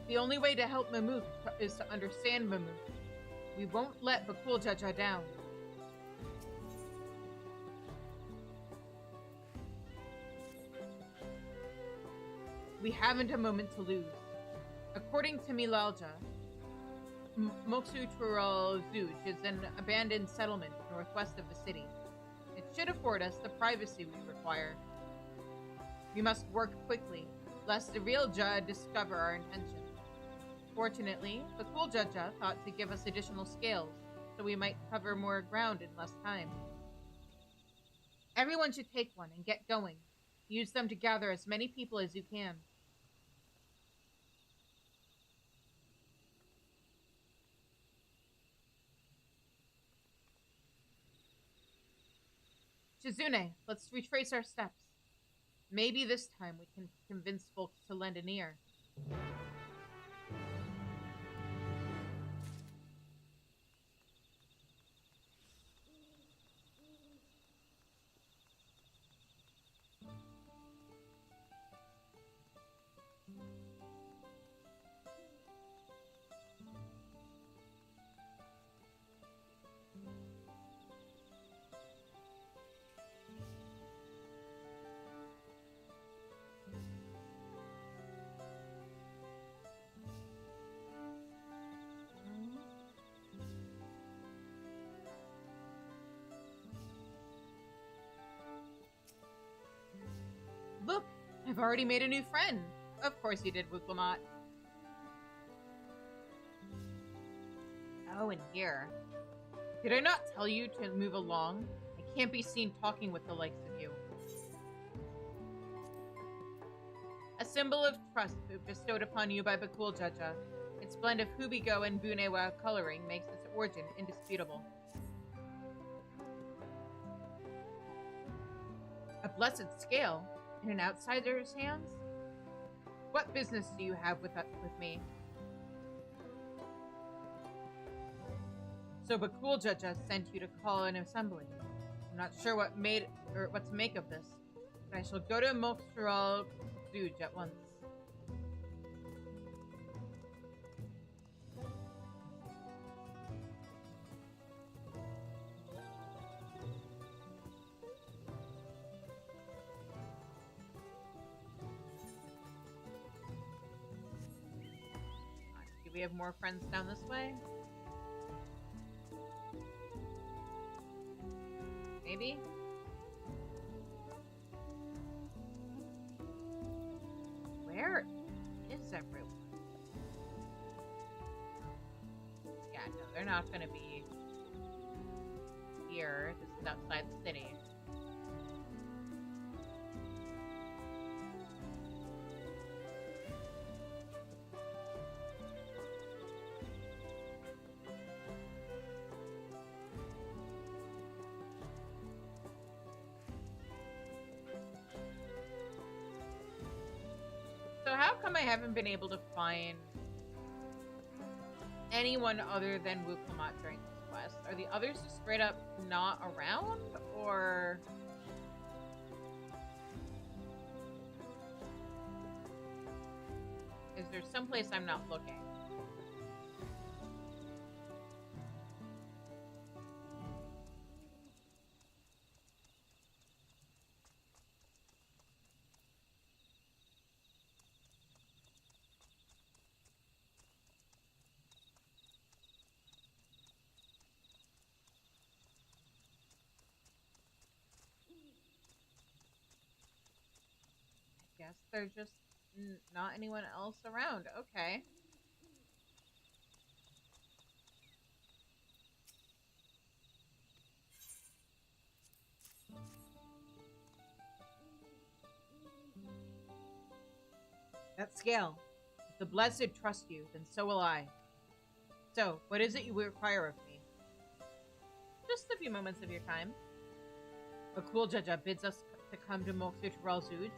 The only way to help Mamuk is to understand Mamuk. We won't let Bakuljaja down. We haven't a moment to lose. According to Milalja, Moksutural Zuj is an abandoned settlement northwest of the city. It should afford us the privacy we require. We must work quickly, lest the real Jah discover our intentions. Fortunately, the Kuljaja thought to give us additional scales, so we might cover more ground in less time. Everyone should take one and get going. Use them to gather as many people as you can. Shizune, let's retrace our steps. Maybe this time we can convince folks to lend an ear. Look, I've already made a new friend. Of course you did, Wuklamat. Oh, and here. Did I not tell you to move along? I can't be seen talking with the likes of you. A symbol of trust bestowed upon you by Bakuljaja. Its blend of Hubigo and Bunewa coloring makes its origin indisputable. A blessed scale? In an outsider's hands? What business do you have with me? So Bakuljaja sent you to call an assembly. I'm not sure what to make of this, but I shall go to Mokstral Zuj at once. Do we have more friends down this way? Maybe? Where is everyone? Yeah, no, they're not gonna be here. This is outside the city. So how come I haven't been able to find anyone other than Wuklamat during this quest? Are the others just straight up not around? Or Is there someplace I'm not looking? Guess there's just not anyone else around. Okay. That scale. If the blessed trust you, then so will I. So, what is it you require of me? Just a few moments of your time. A cool Jaja bids us to come to Moksut Ralzuj.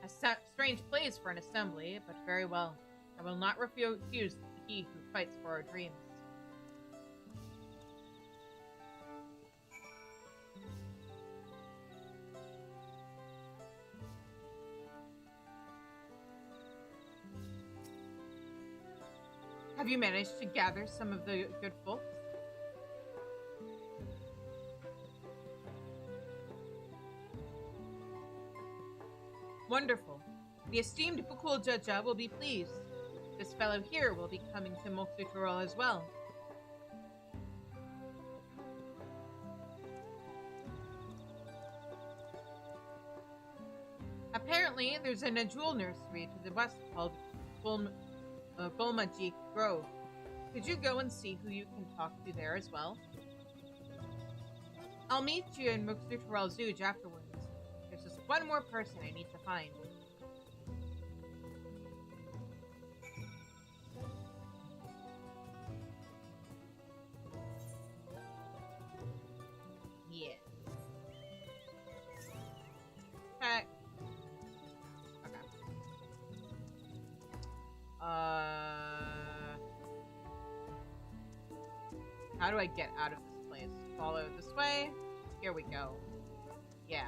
A strange place for an assembly, but very well. I will not refuse he who fights for our dreams. Have you managed to gather some of the good folks? Wonderful. The esteemed Bukul Jaja will be pleased. This fellow here will be coming to Moksutural as well. Apparently, there's a Najul nursery to the west called Golmajik Grove. Could you go and see who you can talk to there as well? I'll meet you in Moksutural Zuj afterwards. There's just one more person I need to find. Yeah. Okay. How do I get out of this place? Follow this way? Here we go. Yeah.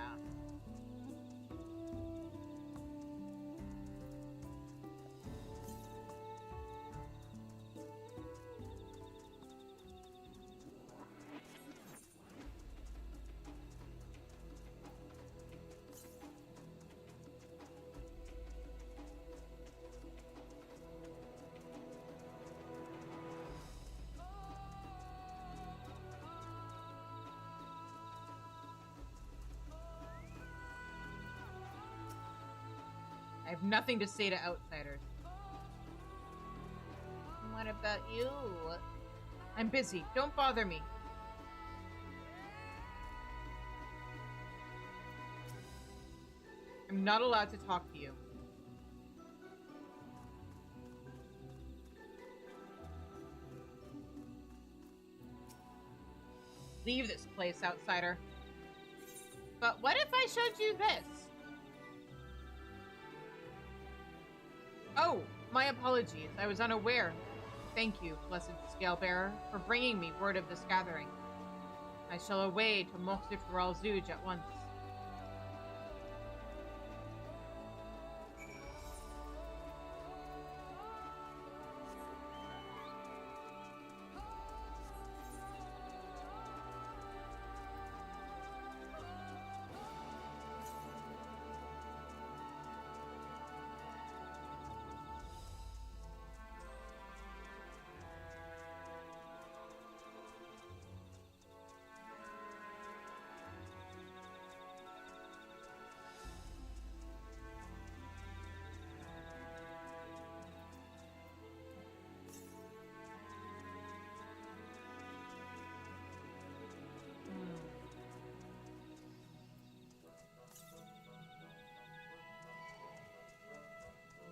I have nothing to say to outsiders. What about you? I'm busy. Don't bother me. I'm not allowed to talk to you. Leave this place, outsider. But what if I showed you this? Oh, my apologies. I was unaware. Thank you, blessed Scalebearer, for bringing me word of this gathering. I shall away to Moksut Ralzuj at once.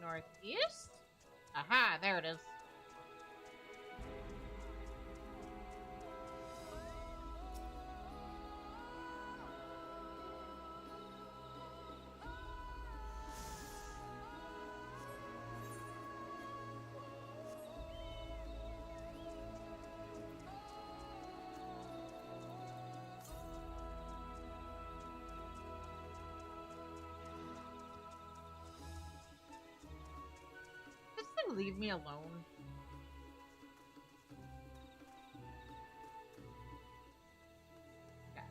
Northeast? Aha, there it is. you leave me alone? Okay.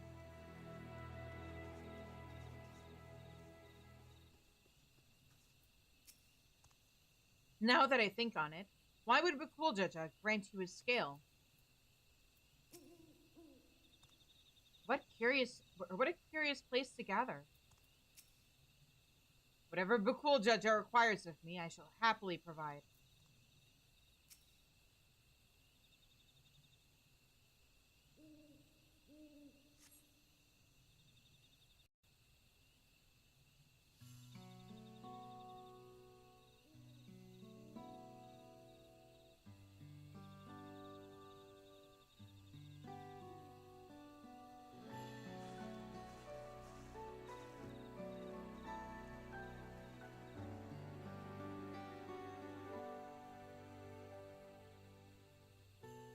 Now that I think on it, why would Bakuljaja grant you his scale? What a curious place to gather. Whatever Bakuljaja requires of me, I shall happily provide.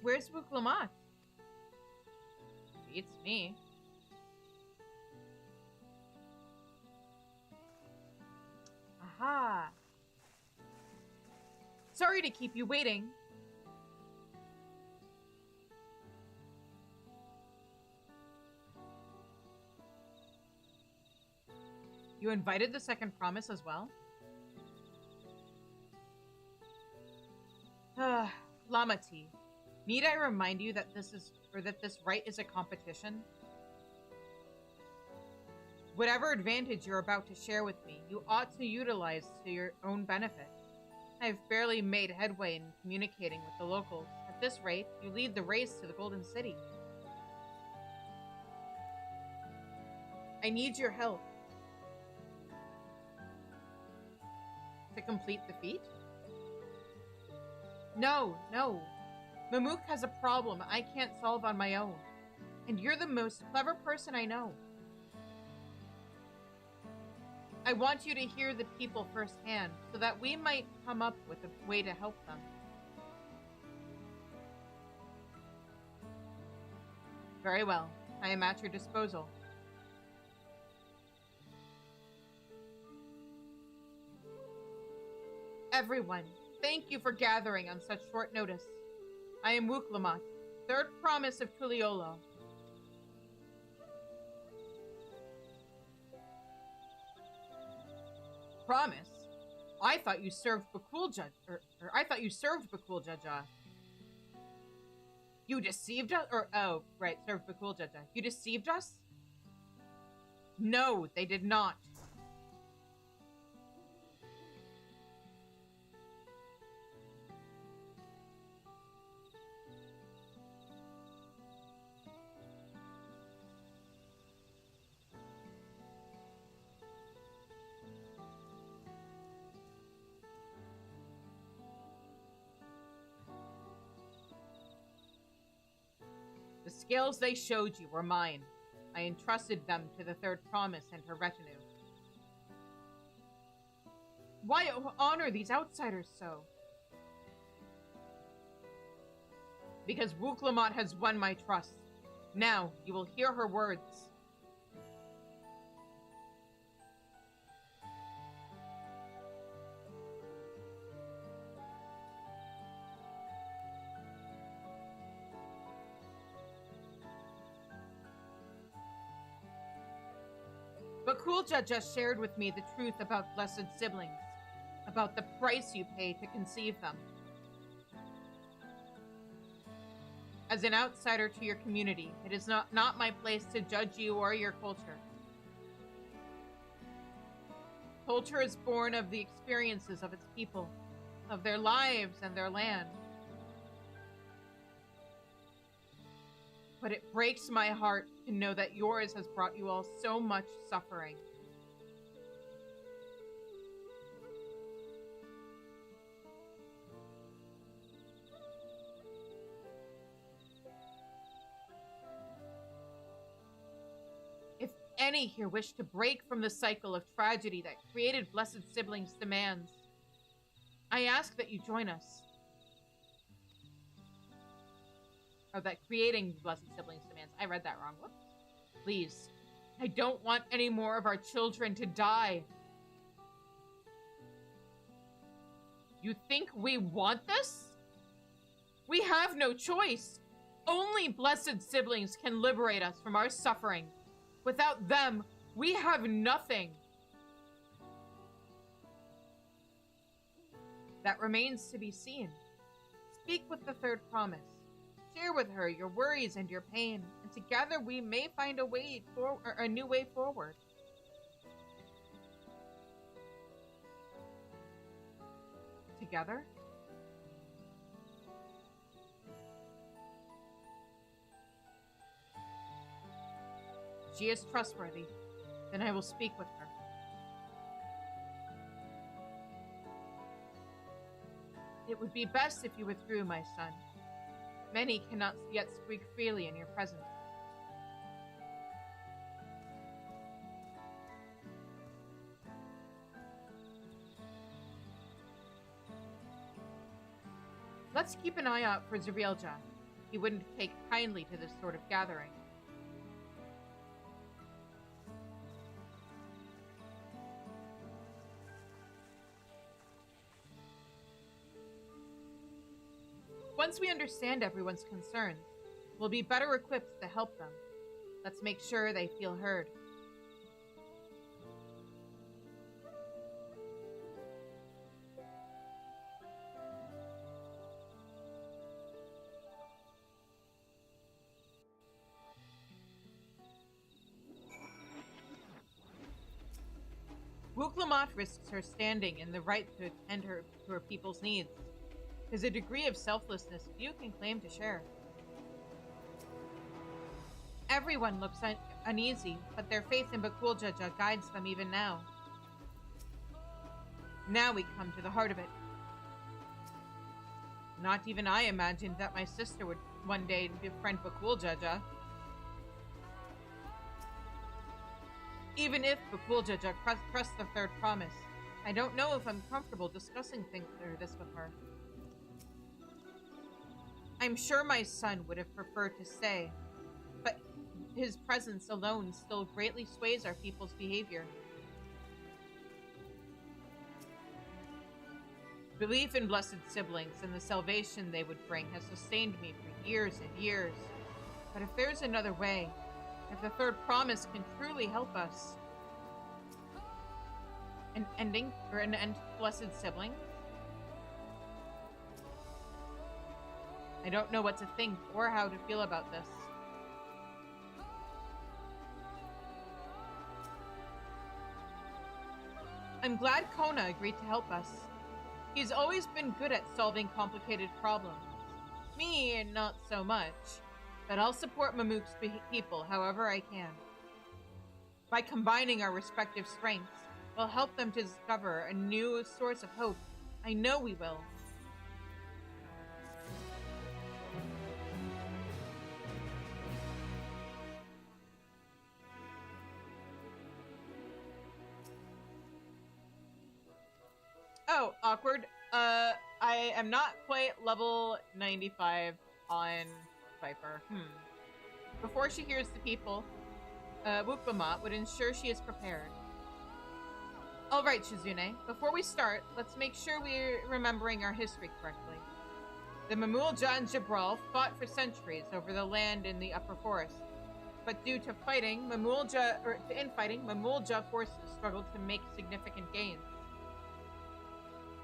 Where's Wuklamat? Beats me. Aha. Sorry to keep you waiting. You invited the second promise as well? Lamati, need I remind you that this rite is a competition? Whatever advantage you're about to share with me, you ought to utilize to your own benefit. I've barely made headway in communicating with the locals. At this rate, you lead the race to the Golden City. I need your help. To complete the feat? No. Mamook has a problem I can't solve on my own. And you're the most clever person I know. I want you to hear the people firsthand, so that we might come up with a way to help them. Very well. I am at your disposal. Everyone, thank you for gathering on such short notice. I am Wuklamat, third promise of Tuliolo. Promise? I thought you served Bakuljaja, or I thought you served Bakuljaja. You deceived us? Oh, right, served Bakuljaja. You deceived us? No, they did not. The scales they showed you were mine. I entrusted them to the third promise and her retinue. Why honor these outsiders so? Because Wuklamat has won my trust. Now, you will hear her words. Bakulja just shared with me the truth about blessed siblings, about the price you pay to conceive them. As an outsider to your community, it is not my place to judge you or your culture. Culture is born of the experiences of its people, of their lives and their land. But it breaks my heart to know that yours has brought you all so much suffering. If any here wish to break from the cycle of tragedy that created Blessed Siblings' demands, I ask that you join us. Or that creating Blessed Siblings demands. I read that wrong. Whoops. Please. I don't want any more of our children to die. You think we want this? We have no choice. Only blessed siblings can liberate us from our suffering. Without them, we have nothing. That remains to be seen. Speak with the third promise. Share with her your worries and your pain, and together we may find a new way forward. Together? She is trustworthy. Then I will speak with her. It would be best if you withdrew, my son. Many cannot yet speak freely in your presence. Let's keep an eye out for Zarielja. He wouldn't take kindly to this sort of gathering. Once we understand everyone's concerns, we'll be better equipped to help them. Let's make sure they feel heard. Wuklamat risks her standing and the right to attend to her people's needs. There's a degree of selflessness few can claim to share. Everyone looks uneasy, but their faith in Bakuljaja guides them even now. Now we come to the heart of it. Not even I imagined that my sister would one day befriend Bakuljaja. Even if Bakuljaja pressed the third promise, I don't know if I'm comfortable discussing things like this with her. I'm sure my son would have preferred to stay, but his presence alone still greatly sways our people's behavior. Belief in blessed siblings and the salvation they would bring has sustained me for years and years. But if there's another way, if the third promise can truly help us, an end to blessed siblings, I don't know what to think or how to feel about this. I'm glad Kona agreed to help us. He's always been good at solving complicated problems. Me, not so much. But I'll support Mamuk's people however I can. By combining our respective strengths, we'll help them to discover a new source of hope. I know we will. Oh, awkward. I am not quite level 95 on Viper. Before she hears the people, Wuklamat would ensure she is prepared. Alright, Shizune, before we start, let's make sure we're remembering our history correctly. The Mamulja and Jabral fought for centuries over the land in the upper forest. But due to infighting, Mamulja forces struggled to make significant gains.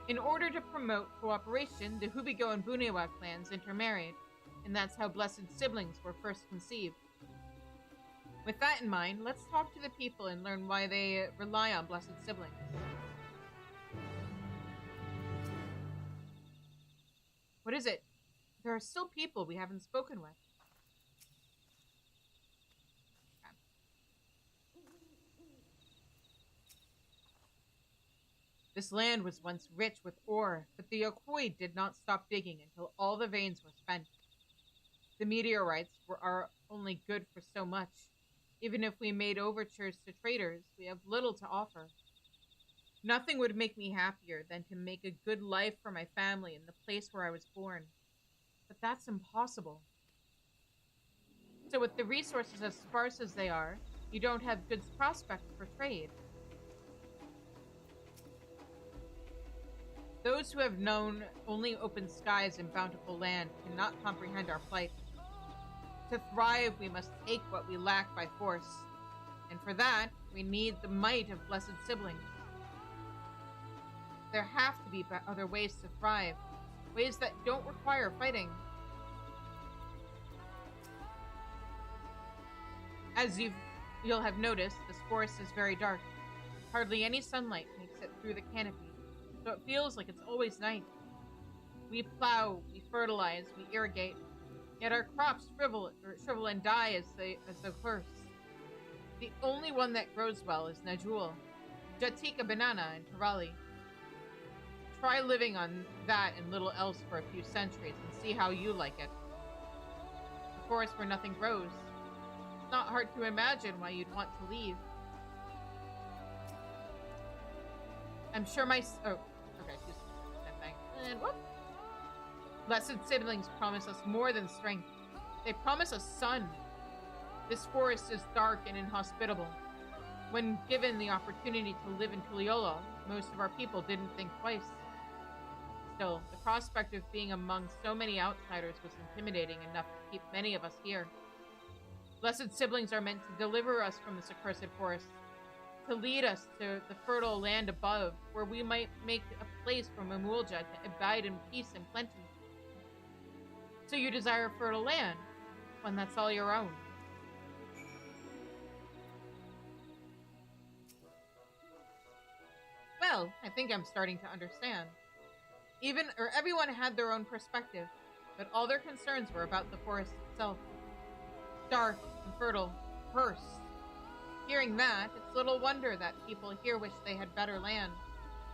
In order to promote cooperation, the Hubigo and Bunewa clans intermarried, and that's how blessed siblings were first conceived. With that in mind, let's talk to the people and learn why they rely on blessed siblings. What is it? There are still people we haven't spoken with. This land was once rich with ore, but the Yokoi did not stop digging until all the veins were spent. The meteorites are only good for so much. Even if we made overtures to traders, we have little to offer. Nothing would make me happier than to make a good life for my family in the place where I was born. But that's impossible. So with the resources as sparse as they are, you don't have good prospects for trade. Those who have known only open skies and bountiful land cannot comprehend our plight. To thrive, we must take what we lack by force, and for that, we need the might of blessed siblings. There have to be other ways to thrive, ways that don't require fighting. As you'll have noticed, this forest is very dark. Hardly any sunlight makes it through the canopy, so it feels like it's always night. We plow, we fertilize, we irrigate, yet our crops shrivel and die as they curse. The only one that grows well is Najul, Jatika banana, and Tarali. Try living on that and little else for a few centuries and see how you like it. A forest where nothing grows. It's not hard to imagine why you'd want to leave. I'm sure my... Oh, okay, just that thing. And whoop! Blessed siblings promise us more than strength. They promise us sun. This forest is dark and inhospitable. When given the opportunity to live in Tuliolo, most of our people didn't think twice. Still, the prospect of being among so many outsiders was intimidating enough to keep many of us here. Blessed siblings are meant to deliver us from this accursed forest, to lead us to the fertile land above, where we might make a place for Mamulja to abide in peace and plenty. So you desire fertile land, one that's all your own. Well, I think I'm starting to understand. Everyone had their own perspective, but all their concerns were about the forest itself. Dark and fertile, cursed. Hearing that, it's little wonder that people here wish they had better land,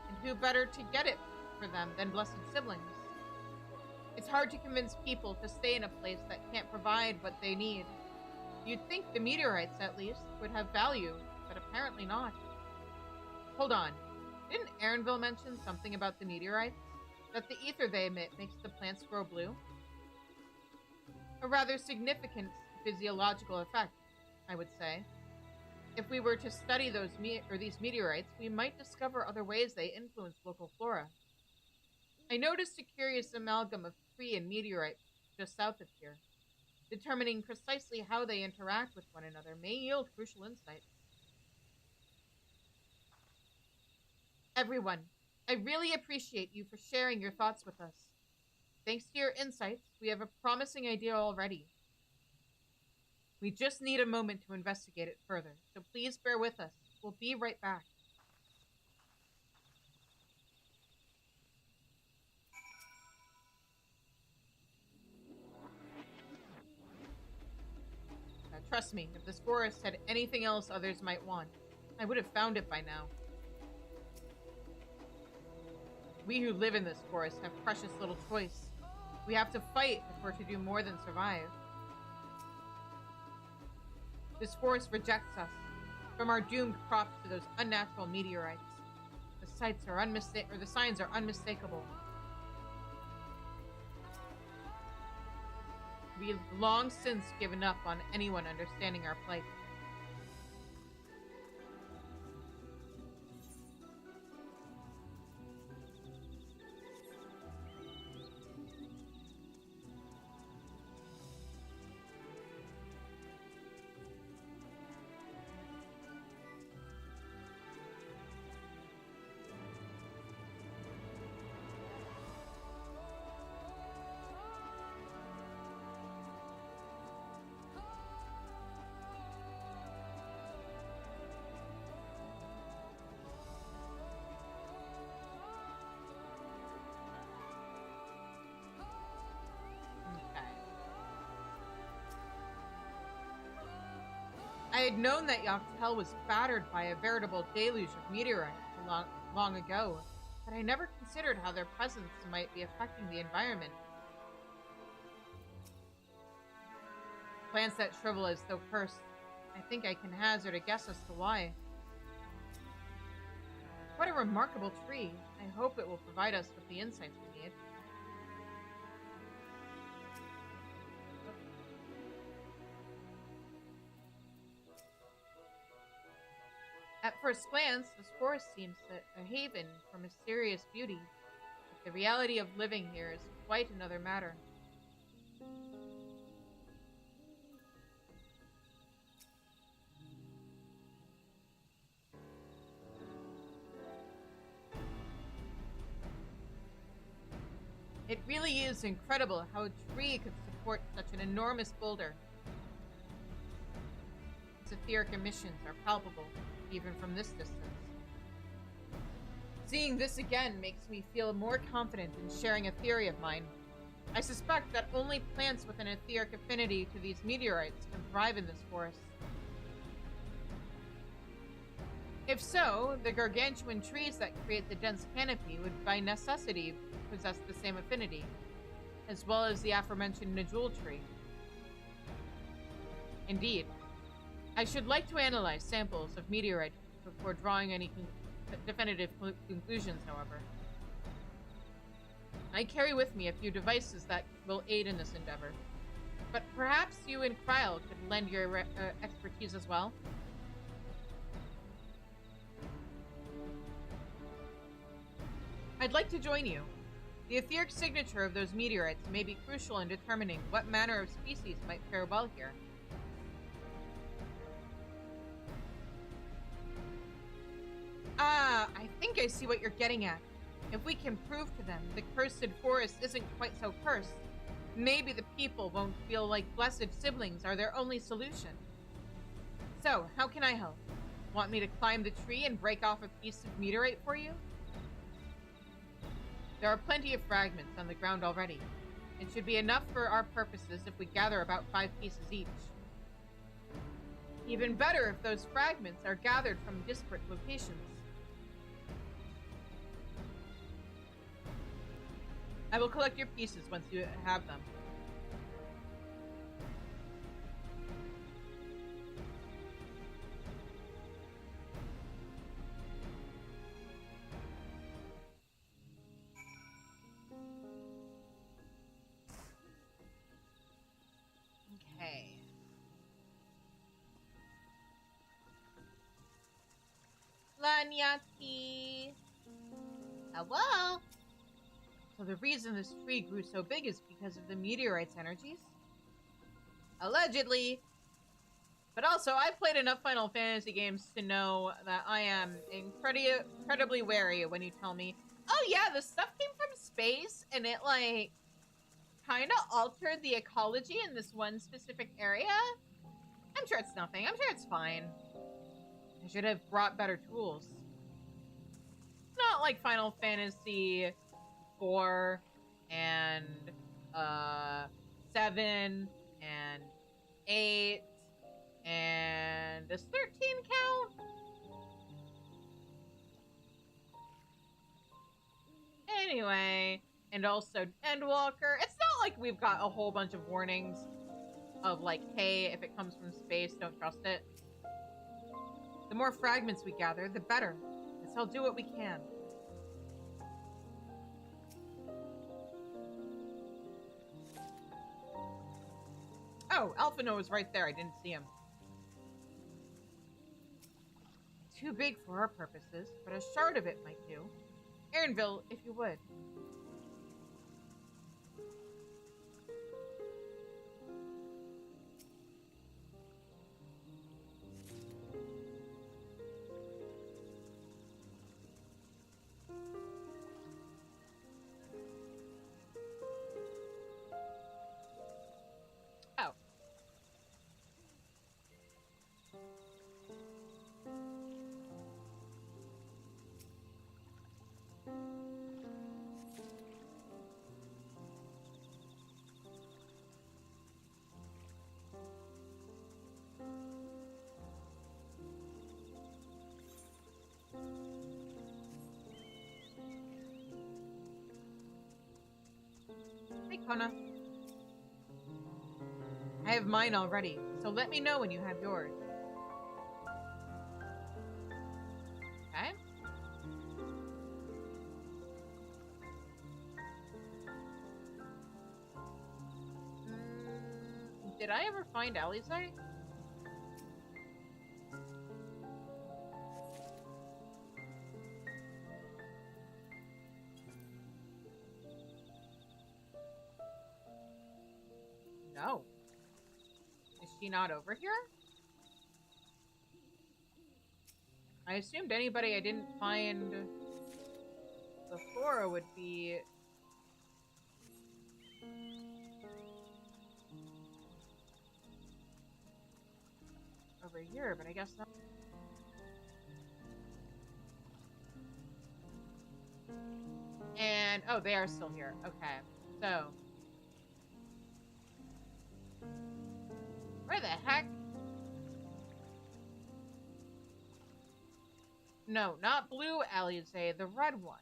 and who better to get it for them than blessed siblings? It's hard to convince people to stay in a place that can't provide what they need. You'd think the meteorites, at least, would have value, but apparently not. Hold on. Didn't Aaronville mention something about the meteorites? That the ether they emit makes the plants grow blue? A rather significant physiological effect, I would say. If we were to study these meteorites, we might discover other ways they influence local flora. I noticed a curious amalgam of tree and meteorite just south of here. Determining precisely how they interact with one another may yield crucial insights. Everyone, I really appreciate you for sharing your thoughts with us. Thanks to your insights, we have a promising idea already. We just need a moment to investigate it further, so please bear with us. We'll be right back. Now, trust me, if this forest had anything else others might want, I would have found it by now. We who live in this forest have precious little choice. We have to fight if we're to do more than survive. This forest rejects us, from our doomed crops to those unnatural meteorites. The signs are unmistakable. We've long since given up on anyone understanding our plight. I had known that Yachtel was battered by a veritable deluge of meteorites long ago, but I never considered how their presence might be affecting the environment. Plants that shrivel as though cursed. I think I can hazard a guess as to why. What a remarkable tree. I hope it will provide us with the insights we need. At first glance, this forest seems a haven for mysterious beauty. The reality of living here is quite another matter. It really is incredible how a tree could support such an enormous boulder. Its etheric emissions are palpable, even from this distance. Seeing this again makes me feel more confident in sharing a theory of mine. I suspect that only plants with an etheric affinity to these meteorites can thrive in this forest. If so, the gargantuan trees that create the dense canopy would by necessity possess the same affinity, as well as the aforementioned Najul tree. Indeed. I should like to analyze samples of meteorite before drawing any definitive conclusions, however. I carry with me a few devices that will aid in this endeavor, but perhaps you and Kryl could lend your expertise as well? I'd like to join you. The etheric signature of those meteorites may be crucial in determining what manner of species might fare well here. Ah, I think I see what you're getting at. If we can prove to them the cursed forest isn't quite so cursed, maybe the people won't feel like blessed siblings are their only solution. So, how can I help? Want me to climb the tree and break off a piece of meteorite for you? There are plenty of fragments on the ground already. It should be enough for our purposes if we gather about 5 pieces each. Even better if those fragments are gathered from disparate locations. I will collect your pieces once you have them. Okay. Lanyaki. Hello? So the reason this tree grew so big is because of the meteorite's energies? Allegedly. But also, I've played enough Final Fantasy games to know that I am incredibly wary when you tell me, oh yeah, the stuff came from space and it, like, kind of altered the ecology in this one specific area. I'm sure it's nothing. I'm sure it's fine. I should have brought better tools. It's not like Final Fantasy 4 and 7 and 8 and does 13 count? Anyway, and also Endwalker. It's not like we've got a whole bunch of warnings of like, hey, if it comes from space, don't trust it. The more fragments we gather, the better. Let's all do what we can. Oh, Alphino was right there. I didn't see him. Too big for our purposes, but a shard of it might do. Erinville, if you would. Oh. Hey, Kona. I have mine already, so let me know when you have yours. Okay? Did I ever find Alizé? he not over here? I assumed anybody I didn't find before would be... over here, but I guess not. And, oh, they are still here. Okay, so... where the heck? No, not blue Alice, the red one.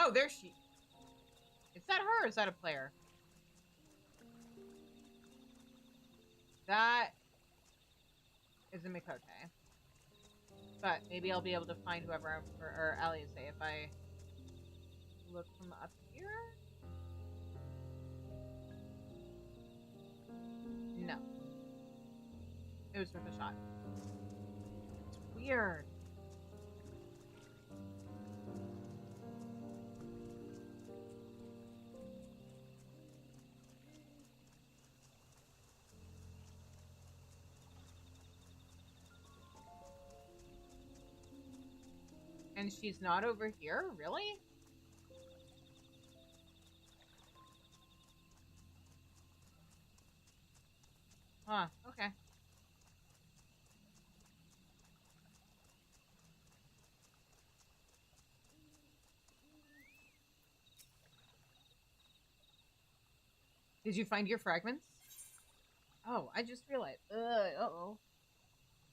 Oh, there she... is that her or is that a player? That is a Mikote. But maybe I'll be able to find whoever I'm... or Alice if I look from up here? No. It was worth a shot. It's weird. And she's not over here? Really? Huh, okay. Did you find your fragments? Oh, I just realized. Uh-oh.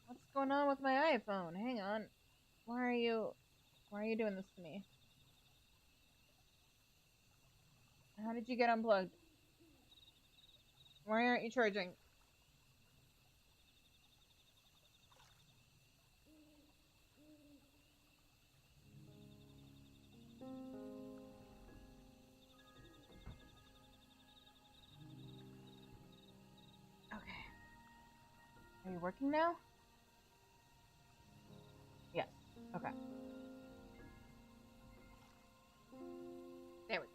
What's going on with my iPhone? Hang on. Why are you doing this to me? How did you get unplugged? Why aren't you charging? Okay. Are you working now? Yes. Okay. There we go.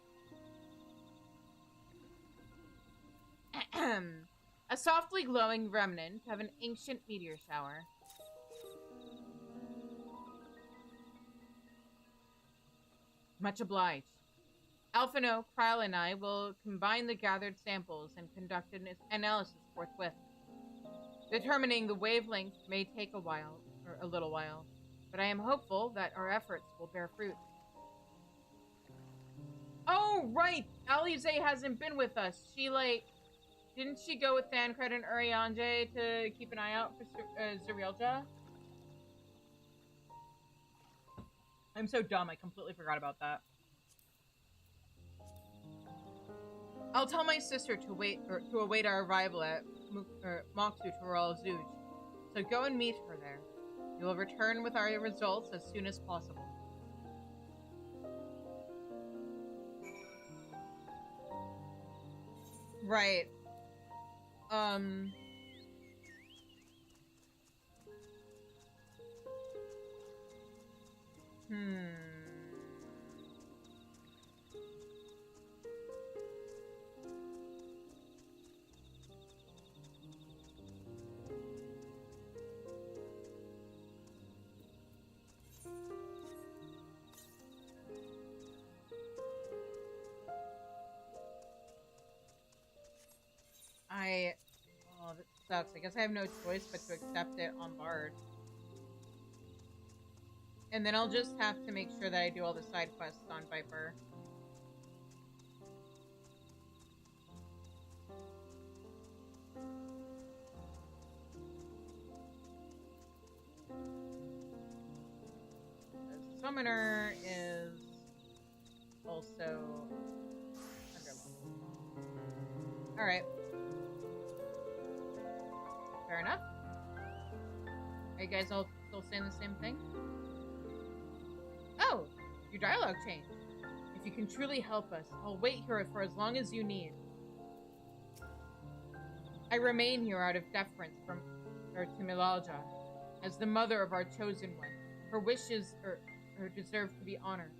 A softly glowing remnant of an ancient meteor shower. Much obliged. Alphino, Kryle, and I will combine the gathered samples and conduct an analysis forthwith. Determining the wavelength may take a while, or a little while, but I am hopeful that our efforts will bear fruit. Oh, right! Alize hasn't been with us. She, like... didn't she go with Thancred and Urianger to keep an eye out for Zurielja? I'm so dumb, I completely forgot about that. I'll tell my sister to await our arrival at Moksu Tural Zuj. So go and meet her there. You will return with our results as soon as possible. Right. Oh, that sucks. I guess I have no choice but to accept it on Bard. And then I'll just have to make sure that I do all the side quests on Viper. The summoner is also underleveled. Alright. Fair enough. Are you guys all still saying the same thing? Oh, your dialogue changed. If you can truly help us, I'll wait here for as long as you need. I remain here out of deference to Milalja, as the mother of our chosen one. Her wishes deserve to be honored.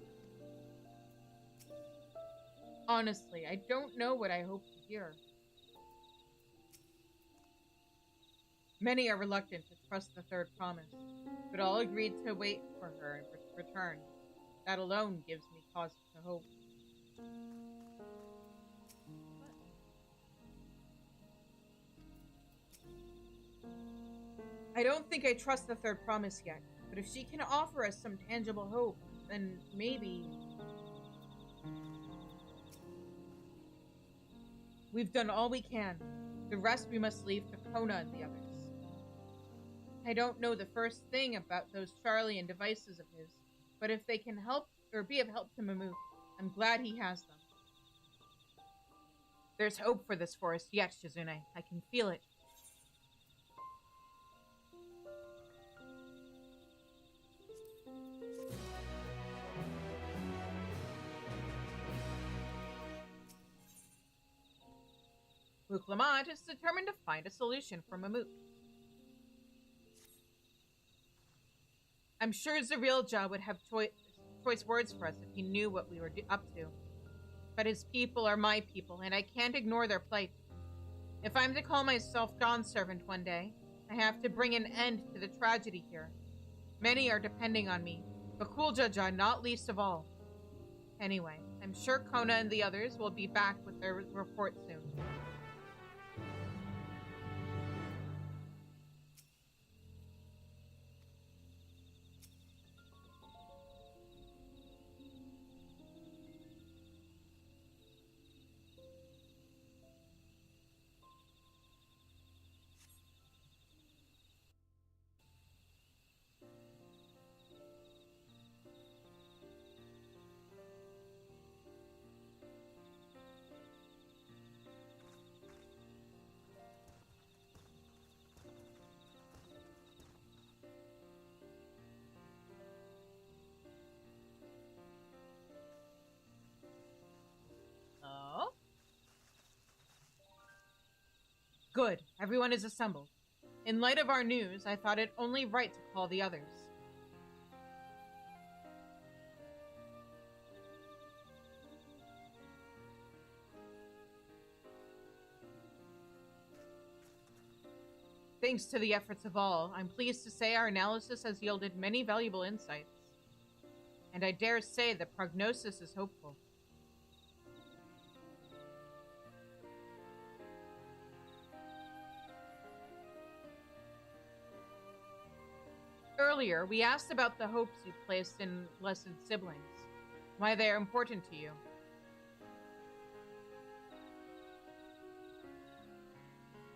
Honestly, I don't know what I hope to hear. Many are reluctant to trust the third promise, but all agreed to wait for her return. That alone gives me cause to hope. I don't think I trust the third promise yet, but if she can offer us some tangible hope, then maybe... We've done all we can. The rest we must leave to Kona and the others. I don't know the first thing about those Charlian devices of his, but if they can help or be of help to Mamuk, I'm glad he has them. There's hope for this forest yet, Shizune. I can feel it. Luke Lamont is determined to find a solution for Mamuk. I'm sure Zarielja would have choice words for us if he knew what we were up to. But his people are my people, and I can't ignore their plight. If I'm to call myself Dawn's servant one day, I have to bring an end to the tragedy here. Many are depending on me, but Kuljaja not least of all. Anyway, I'm sure Kona and the others will be back with their report soon. Good. Everyone is assembled. In light of our news, I thought it only right to call the others. Thanks to the efforts of all, I'm pleased to say our analysis has yielded many valuable insights. And I dare say the prognosis is hopeful. Earlier, we asked about the hopes you placed in blessed siblings, why they are important to you.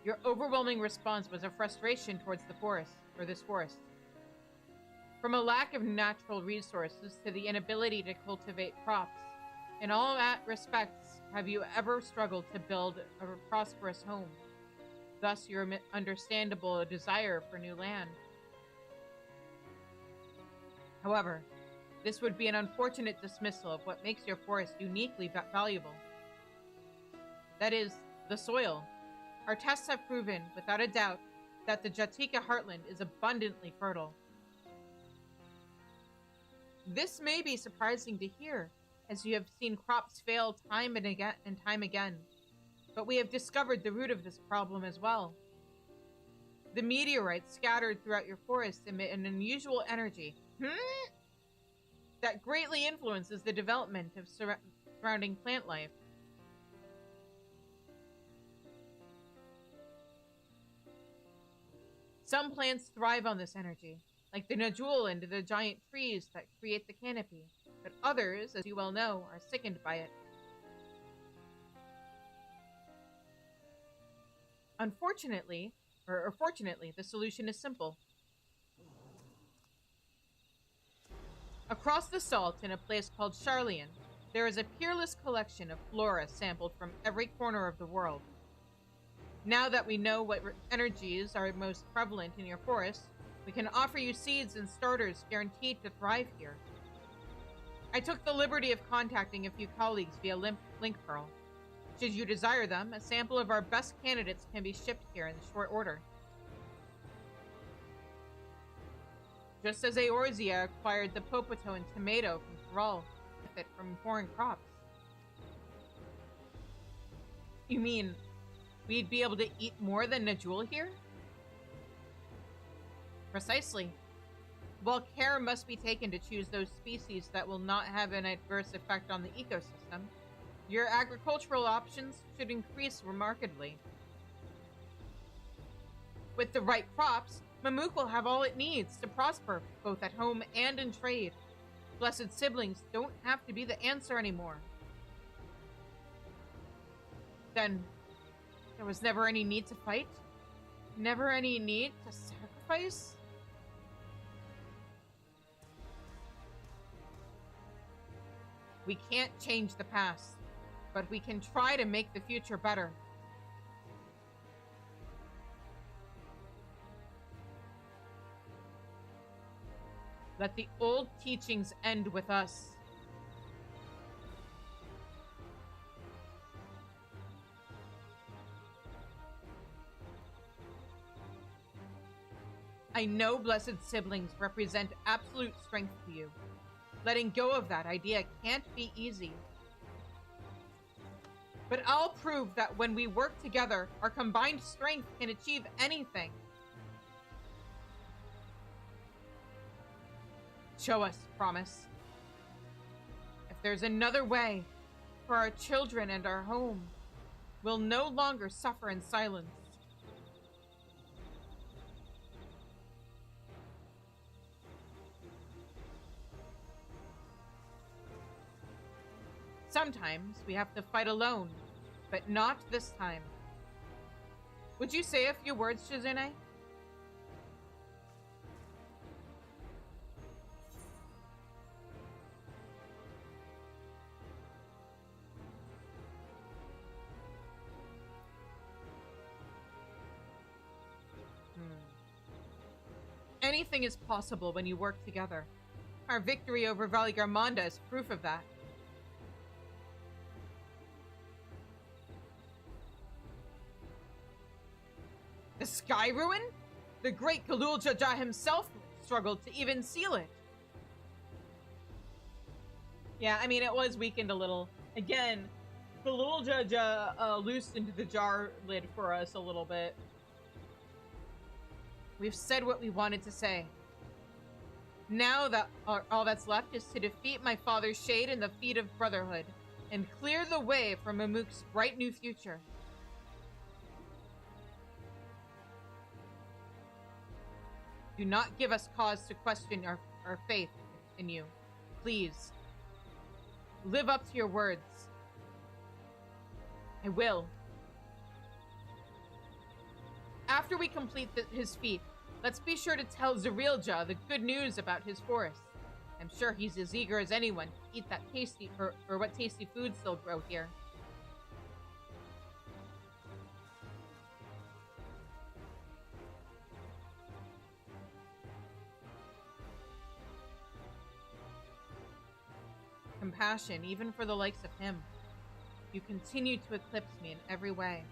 Your overwhelming response was a frustration towards the forest, or this forest. From a lack of natural resources to the inability to cultivate crops, in all respects, have you ever struggled to build a prosperous home? Thus, your understandable desire for new land. However, this would be an unfortunate dismissal of what makes your forest uniquely valuable. That is, the soil. Our tests have proven, without a doubt, that the Jatika heartland is abundantly fertile. This may be surprising to hear, as you have seen crops fail time and time again, but we have discovered the root of this problem as well. The meteorites scattered throughout your forest emit an unusual energy that greatly influences the development of surrounding plant life. Some plants thrive on this energy, like the Najul and the giant trees that create the canopy, but others, as you well know, are sickened by it. Unfortunately, or fortunately, the solution is simple. Across the salt, in a place called Charlian, there is a peerless collection of flora sampled from every corner of the world. Now that we know what energies are most prevalent in your forest, we can offer you seeds and starters guaranteed to thrive here. I took the liberty of contacting a few colleagues via Link Pearl. Should you desire them, a sample of our best candidates can be shipped here in short order. Just as Eorzea acquired the popoto and tomato from Thrall, benefit from foreign crops. You mean we'd be able to eat more than Najul here? Precisely. While care must be taken to choose those species that will not have an adverse effect on the ecosystem, your agricultural options should increase remarkably. With the right crops, Mamook will have all it needs to prosper, both at home and in trade. Blessed siblings don't have to be the answer anymore. Then, there was never any need to fight? Never any need to sacrifice? We can't change the past, but we can try to make the future better. Let the old teachings end with us. I know blessed siblings represent absolute strength to you. Letting go of that idea can't be easy. But I'll prove that when we work together, our combined strength can achieve anything. Show us, promise. If there's another way, for our children and our home, we'll no longer suffer in silence. Sometimes we have to fight alone, but not this time. Would you say a few words, Shizune? Anything is possible when you work together. Our victory over Valigarmonda is proof of that. The Sky Ruin? The great Galul Jaja himself struggled to even seal it. Yeah, I mean, it was weakened a little. Again, Galul Jaja loosened the jar lid for us a little bit. We've said what we wanted to say. Now that all that's left is to defeat my father's shade in the feet of Brotherhood and clear the way for Mamook's bright new future. Do not give us cause to question our faith in you. Please. Live up to your words. I will. After we complete his feat, let's be sure to tell Zerilja the good news about his forest. I'm sure he's as eager as anyone to eat that tasty, or what tasty foods still grow here. Compassion, even for the likes of him. You continue to eclipse me in every way.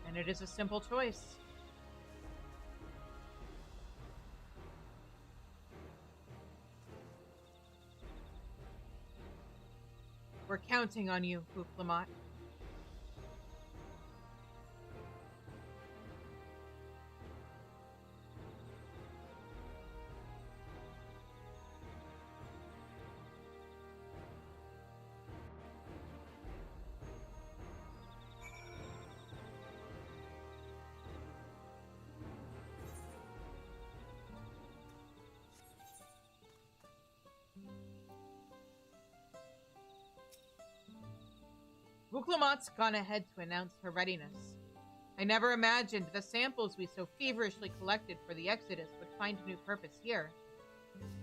And it is a simple choice. We're counting on you, Huklamat. Huklamat's gone ahead to announce her readiness. I never imagined the samples we so feverishly collected for the Exodus would find new purpose here.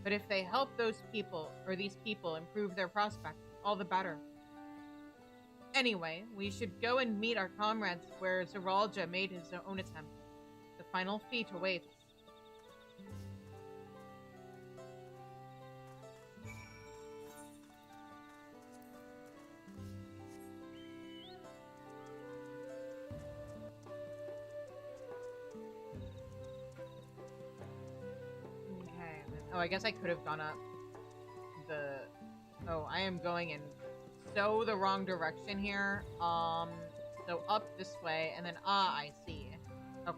But if they help those people, or these people, improve their prospects, all the better. Anyway, we should go and meet our comrades where Zerilja made his own attempt. The final feat awaits. Oh, I guess I could have gone up the... Oh, I am going in so the wrong direction here. So up this way, and then, I see. Okay.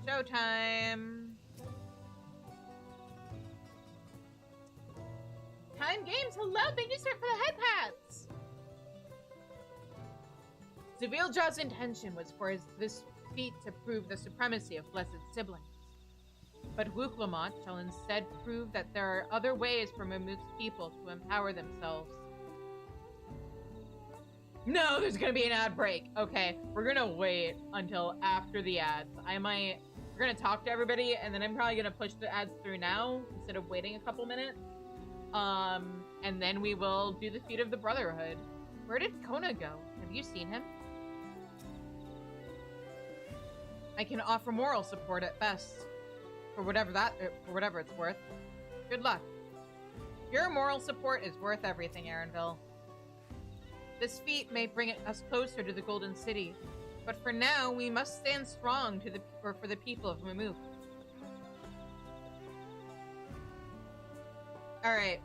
Showtime! Time Games, hello! Thank you, sir, for the head pats! Zaviljaw's intention was for this feat to prove the supremacy of blessed siblings. But Wuklamont shall instead prove that there are other ways for Mamuk's people to empower themselves. No, there's gonna be an ad break. Okay, we're gonna wait until after the ads. We're gonna talk to everybody, and then I'm probably gonna push the ads through now instead of waiting a couple minutes. And then we will do the feat of the Brotherhood. Where did Kona go? Have you seen him? I can offer moral support at best, for whatever it's worth. Good luck. Your moral support is worth everything, Erenville. This feat may bring us closer to the Golden City, but for now, we must stand strong for the people of Mamuk. Alright.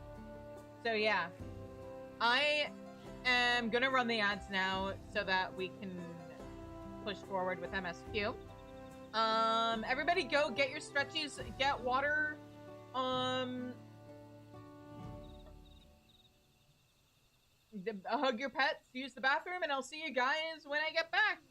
So yeah. I am gonna run the ads now so that we can push forward with MSQ. Everybody go get your stretchies, get water, hug your pets, use the bathroom, and I'll see you guys when I get back.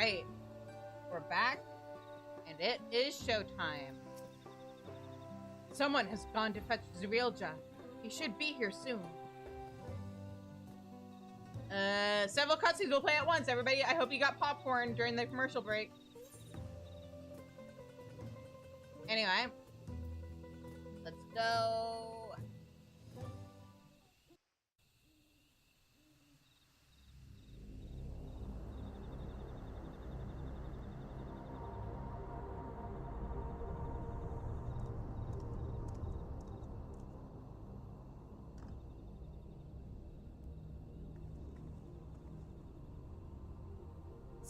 right. We're back, and it is showtime. Someone has gone to fetch Zurielja. He should be here soon. Several cutscenes will play at once, everybody. I hope you got popcorn during the commercial break. Anyway, let's go.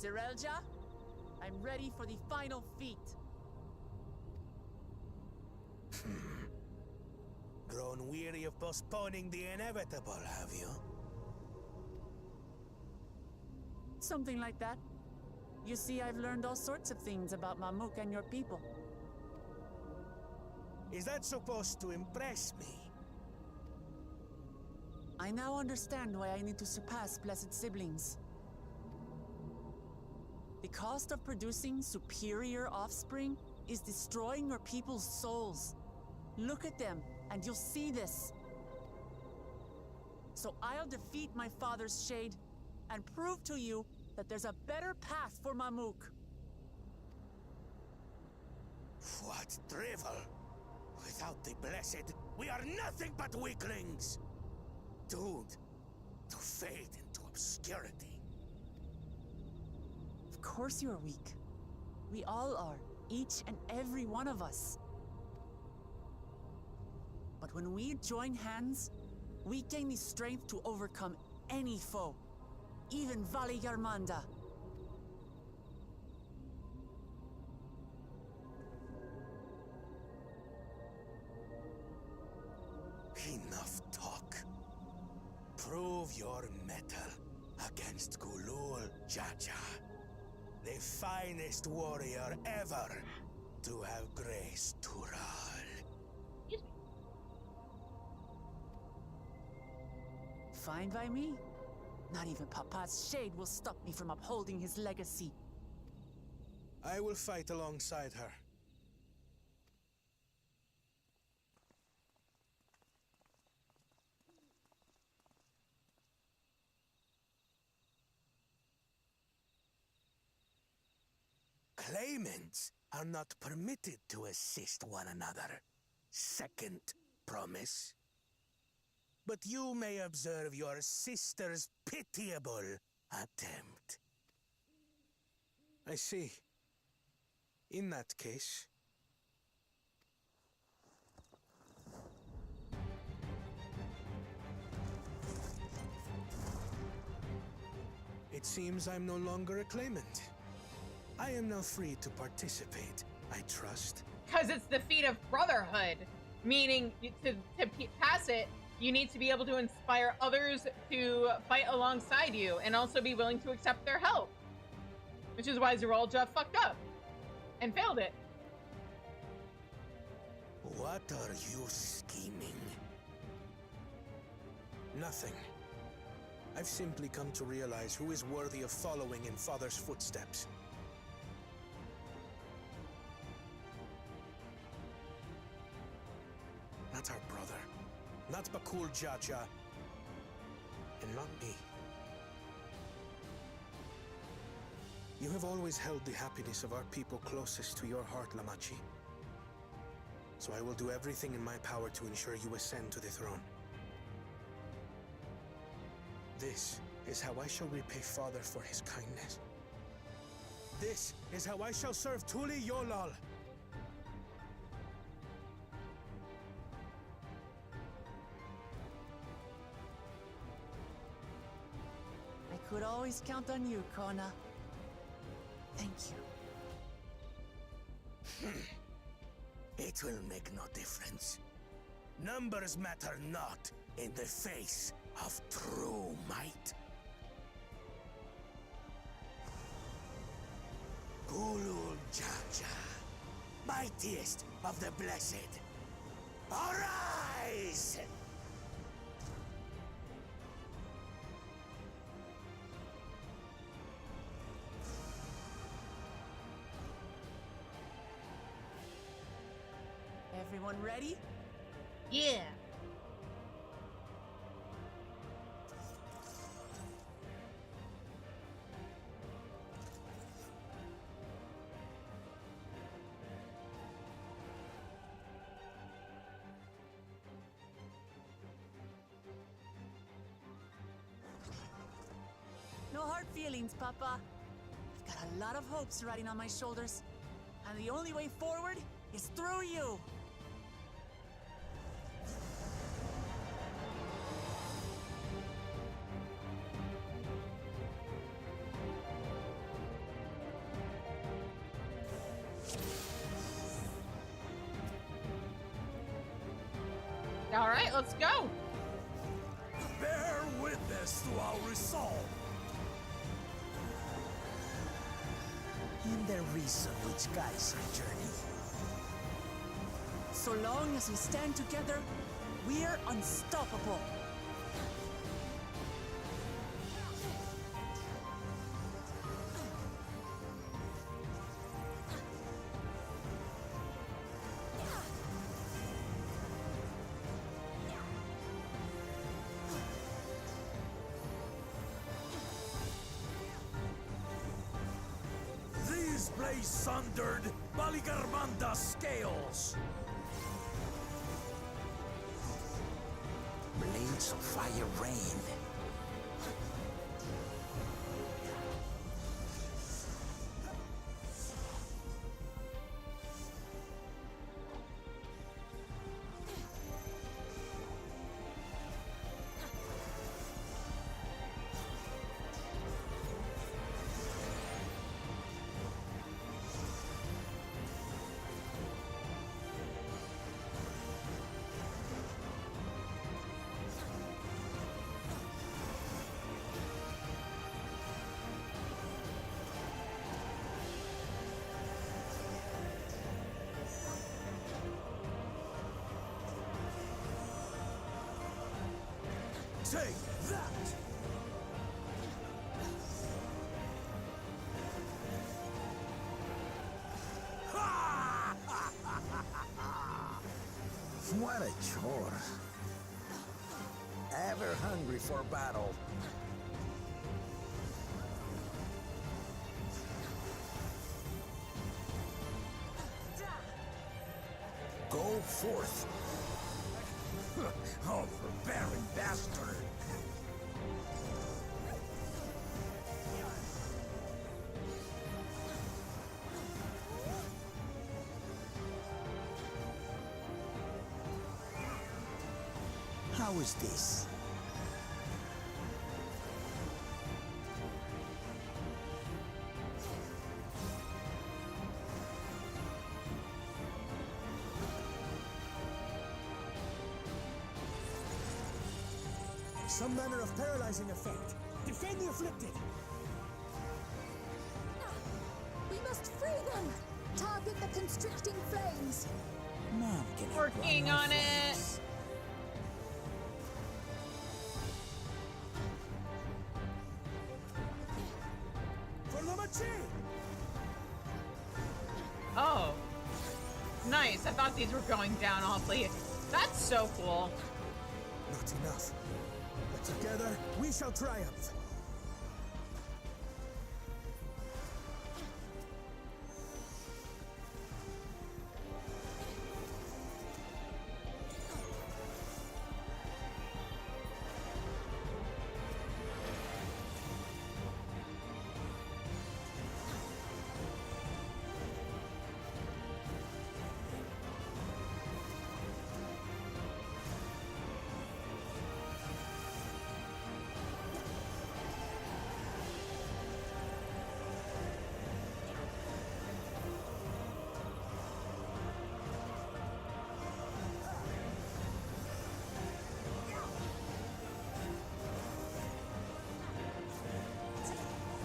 Zurielja, I'm ready for the final feat. Grown weary of postponing the inevitable, have you? Something like that. You see, I've learned all sorts of things about Mamuk and your people. Is that supposed to impress me? I now understand why I need to surpass blessed siblings. The cost of producing superior offspring is destroying your people's souls. Look at them, and you'll see this. So I'll defeat my father's shade, and prove to you that there's a better path for Mamuk. What drivel! Without the blessed, we are nothing but weaklings! Doomed to fade into obscurity. Of course you're weak. We all are, each and every one of us. But when we join hands, we gain the strength to overcome any foe, even Vali Garmanda. Enough talk. Prove your mettle against Gulul Jaja, the finest warrior ever to have graced Tural. Fine by me. Not even Papa's shade will stop me from upholding his legacy. I will fight alongside her. Claimants are not permitted to assist one another. Second promise. But you may observe your sister's pitiable attempt. I see. In that case... It seems I'm no longer a claimant. I am now free to participate, I trust. Because it's the feat of brotherhood. Meaning, to pass it, you need to be able to inspire others to fight alongside you and also be willing to accept their help. Which is why Zurielja fucked up and failed it. What are you scheming? Nothing. I've simply come to realize who is worthy of following in Father's footsteps. Not our brother. Not Bakul Jaja. And not me. You have always held the happiness of our people closest to your heart, Lamachi. So I will do everything in my power to ensure you ascend to the throne. This is how I shall repay Father for his kindness. This is how I shall serve Tuli Yolal. I could always count on you, Kona. Thank you. It will make no difference. Numbers matter not in the face of true might. Gulul Jaja, mightiest of the blessed, arise! Everyone ready? Yeah. No hard feelings, Papa. I've got a lot of hopes riding on my shoulders, and the only way forward is through you. All right, let's go. Bear witness to our resolve. And the reason which guides our journey. So long as we stand together, we're unstoppable. These blades sundered Baligarmanda's scales. Blades of fire rain. Take that! What a chore. Ever hungry for battle. Go forth. Overbearing bastard. How is this? Some manner of paralyzing effect. Defend the afflicted! We must free them! Target the constricting flames! Man can Working on it. For the Machi! Oh. Nice. I thought these were going down awfully. That's so cool. Not enough. But together, we shall triumph.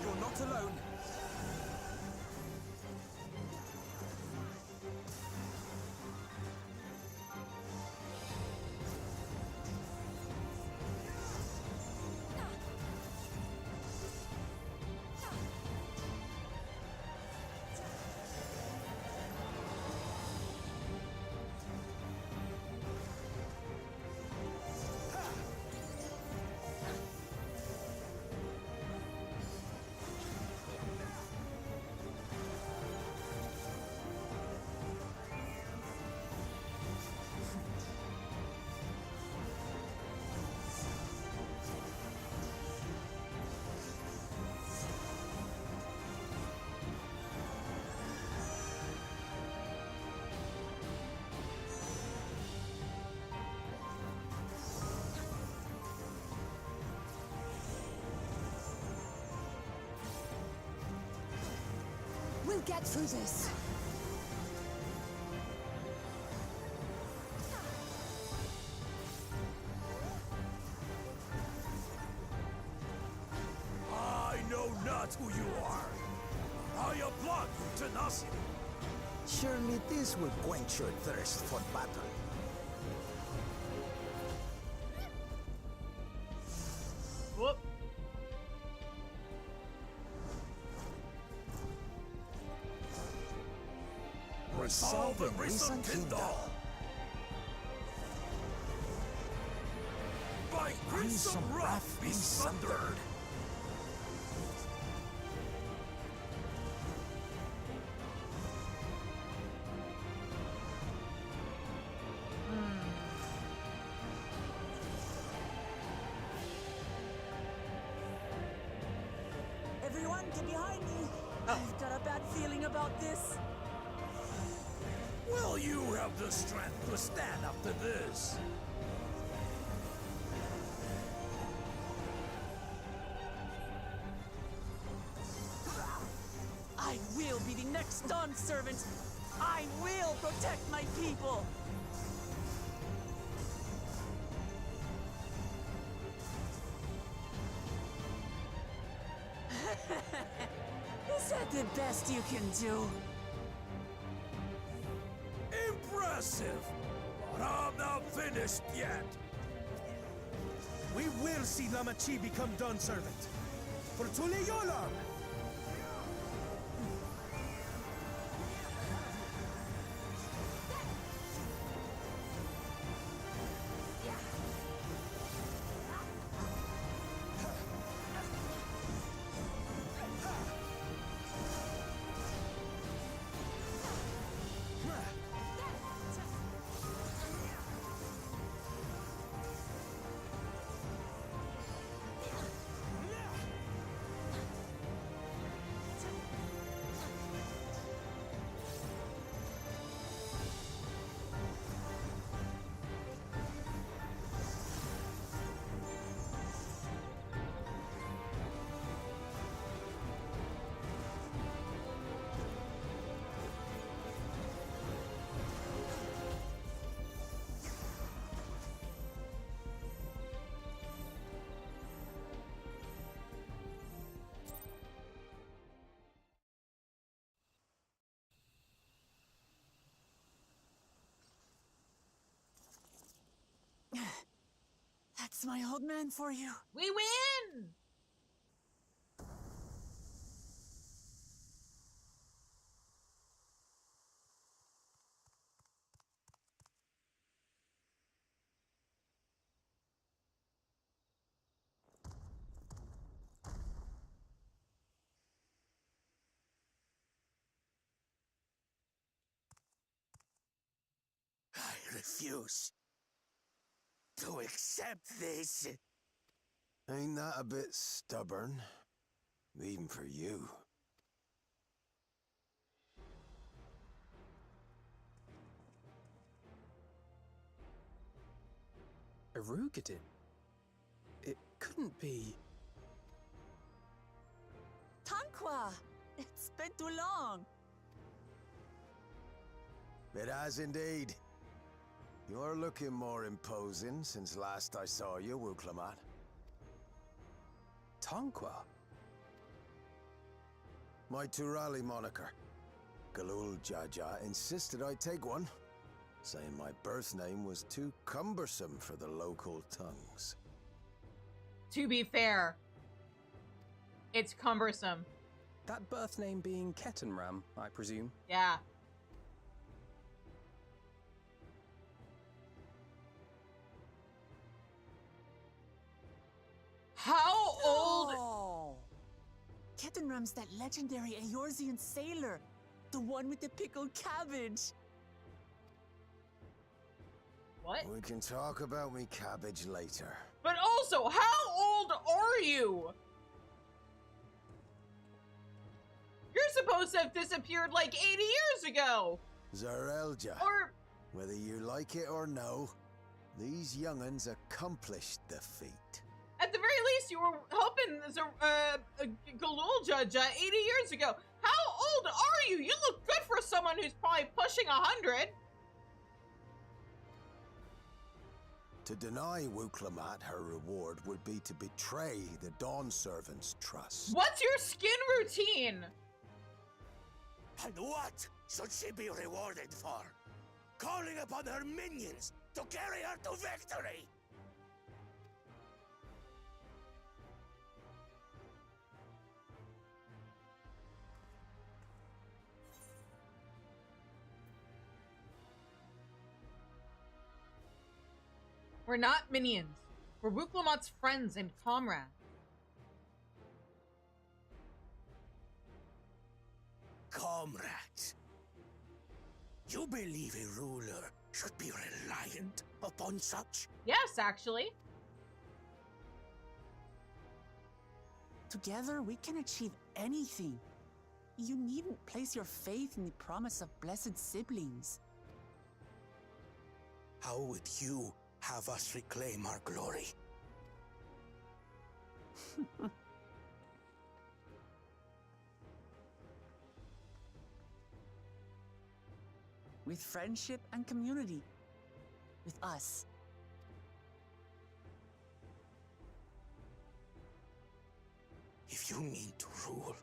You're not alone. get through this. I know not who you are. I applaud your tenacity. Surely this will quench your thirst for battle. Whoop. Resolve the risen Kindle. By crimson wrath be sundered. Everyone, get behind me. I've got a bad feeling about this. Will you have the strength to stand up to this? I will be the next Dawn servant. I will protect my people. Is that the best you can do? Impressive! But I'm not finished yet. We will see Lamachi become Dawn servant. For Tuleyolam! That's my old man for you. We win! I refuse to accept this. Ain't that a bit stubborn? Even for you. Erugadin? It couldn't be... Tanqua! It's been too long. It has indeed. You're looking more imposing since last I saw you, Wuklamat. Tanqua? My Turali moniker. Galul Jaja insisted I take one, saying my birth name was too cumbersome for the local tongues. To be fair, it's cumbersome. That birth name being Kettenram, I presume. Yeah. How old? Oh! Kettenram's that legendary Eorzean sailor. The one with the pickled cabbage. What? We can talk about me cabbage later. But also, how old are you? You're supposed to have disappeared like 80 years ago! Zarelja, Or... whether you like it or no, these young'uns accomplished the feat. At the very least, you were helping Galulja 80 years ago. How old are you? You look good for someone who's probably pushing 100. To deny Wuklamat her reward would be to betray the Dawn Servant's trust. What's your skin routine? And what should she be rewarded for? Calling upon her minions to carry her to victory! We're not minions. We're Wuklamat's friends and comrades. Comrades, you believe a ruler should be reliant upon such? Yes, actually. Together, we can achieve anything. You needn't place your faith in the promise of blessed siblings. How would you have us reclaim our glory? With friendship and community. With us. If you mean to rule,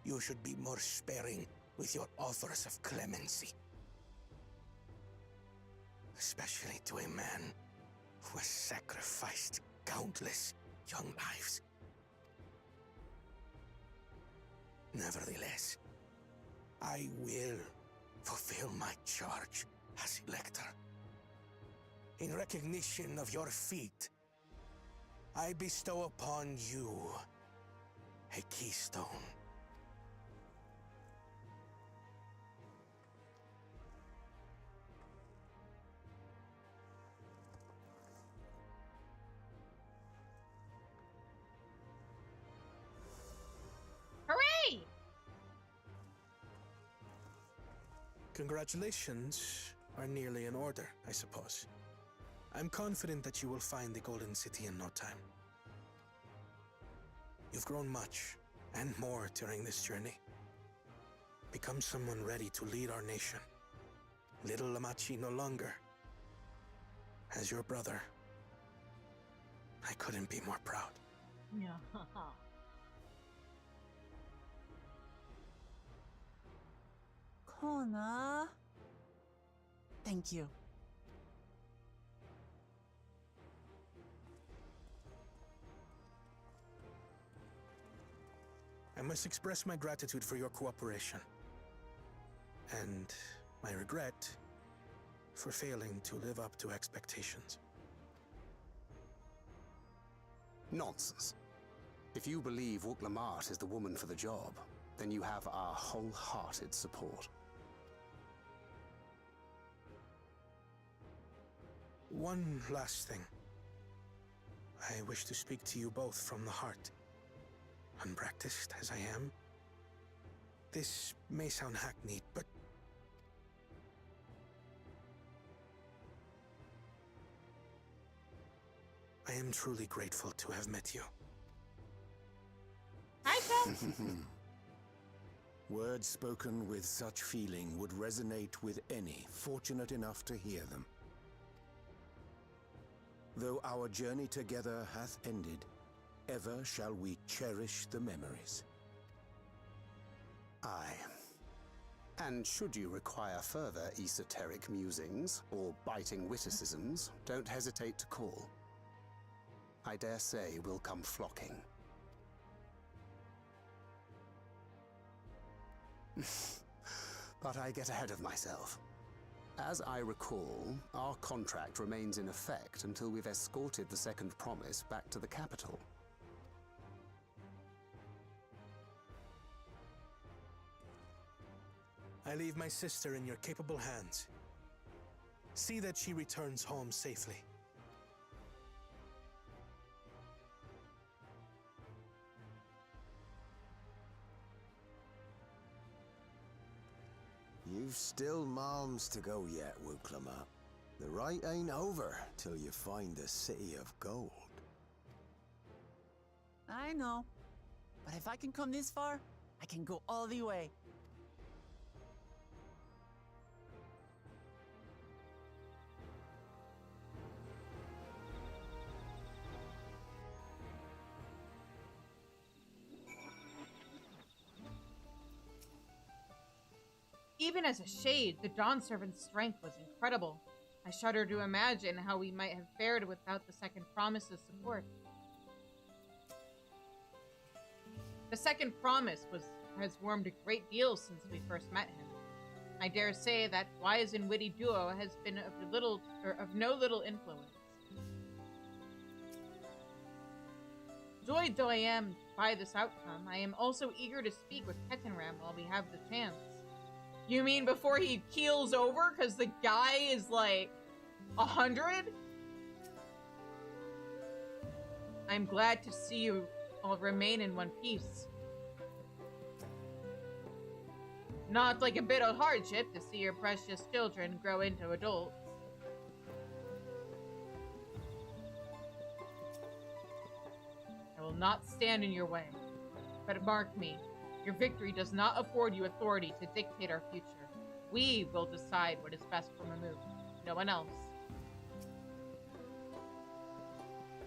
you should be more sparing with your offers of clemency. Especially to a man who has sacrificed countless young lives. Nevertheless, I will fulfill my charge as Elector. In recognition of your feat, I bestow upon you a keystone. Hooray! Congratulations are nearly in order, I suppose. I'm confident that you will find the Golden City in no time. You've grown much, and more during this journey. Become someone ready to lead our nation. Little Lamachi no longer. As your brother, I couldn't be more proud. Yeah. Kona. Thank you. I must express my gratitude for your cooperation. And my regret for failing to live up to expectations. Nonsense. If you believe Wuklamat is the woman for the job, then you have our wholehearted support. One last thing. I wish to speak to you both from the heart. Unpracticed as I am, this may sound hackneyed, but I am truly grateful to have met you. Hi, Seth. Words spoken with such feeling would resonate with any fortunate enough to hear them. Though our journey together hath ended, ever shall we cherish the memories. Aye. And should you require further esoteric musings or biting witticisms, don't hesitate to call. I dare say we'll come flocking. But I get ahead of myself. As I recall, our contract remains in effect until we've escorted the second promise back to the capital. I leave my sister in your capable hands. See that she returns home safely. You've still malms to go yet, Wuklamat. The rite ain't over till you find the City of Gold. I know. But if I can come this far, I can go all the way. Even as a shade, the Dawn Servant's strength was incredible. I shudder to imagine how we might have fared without the Second Promise's support. The Second Promise has warmed a great deal since we first met him. I dare say that wise and witty duo has been of no little influence. Joyed though I am by this outcome, I am also eager to speak with Ketenram while we have the chance. You mean before he keels over because the guy is like 100? I'm glad to see you all remain in one piece. Not like a bit of hardship to see your precious children grow into adults. I will not stand in your way, but mark me. Your victory does not afford you authority to dictate our future. We will decide what is best for Mamuk, no one else.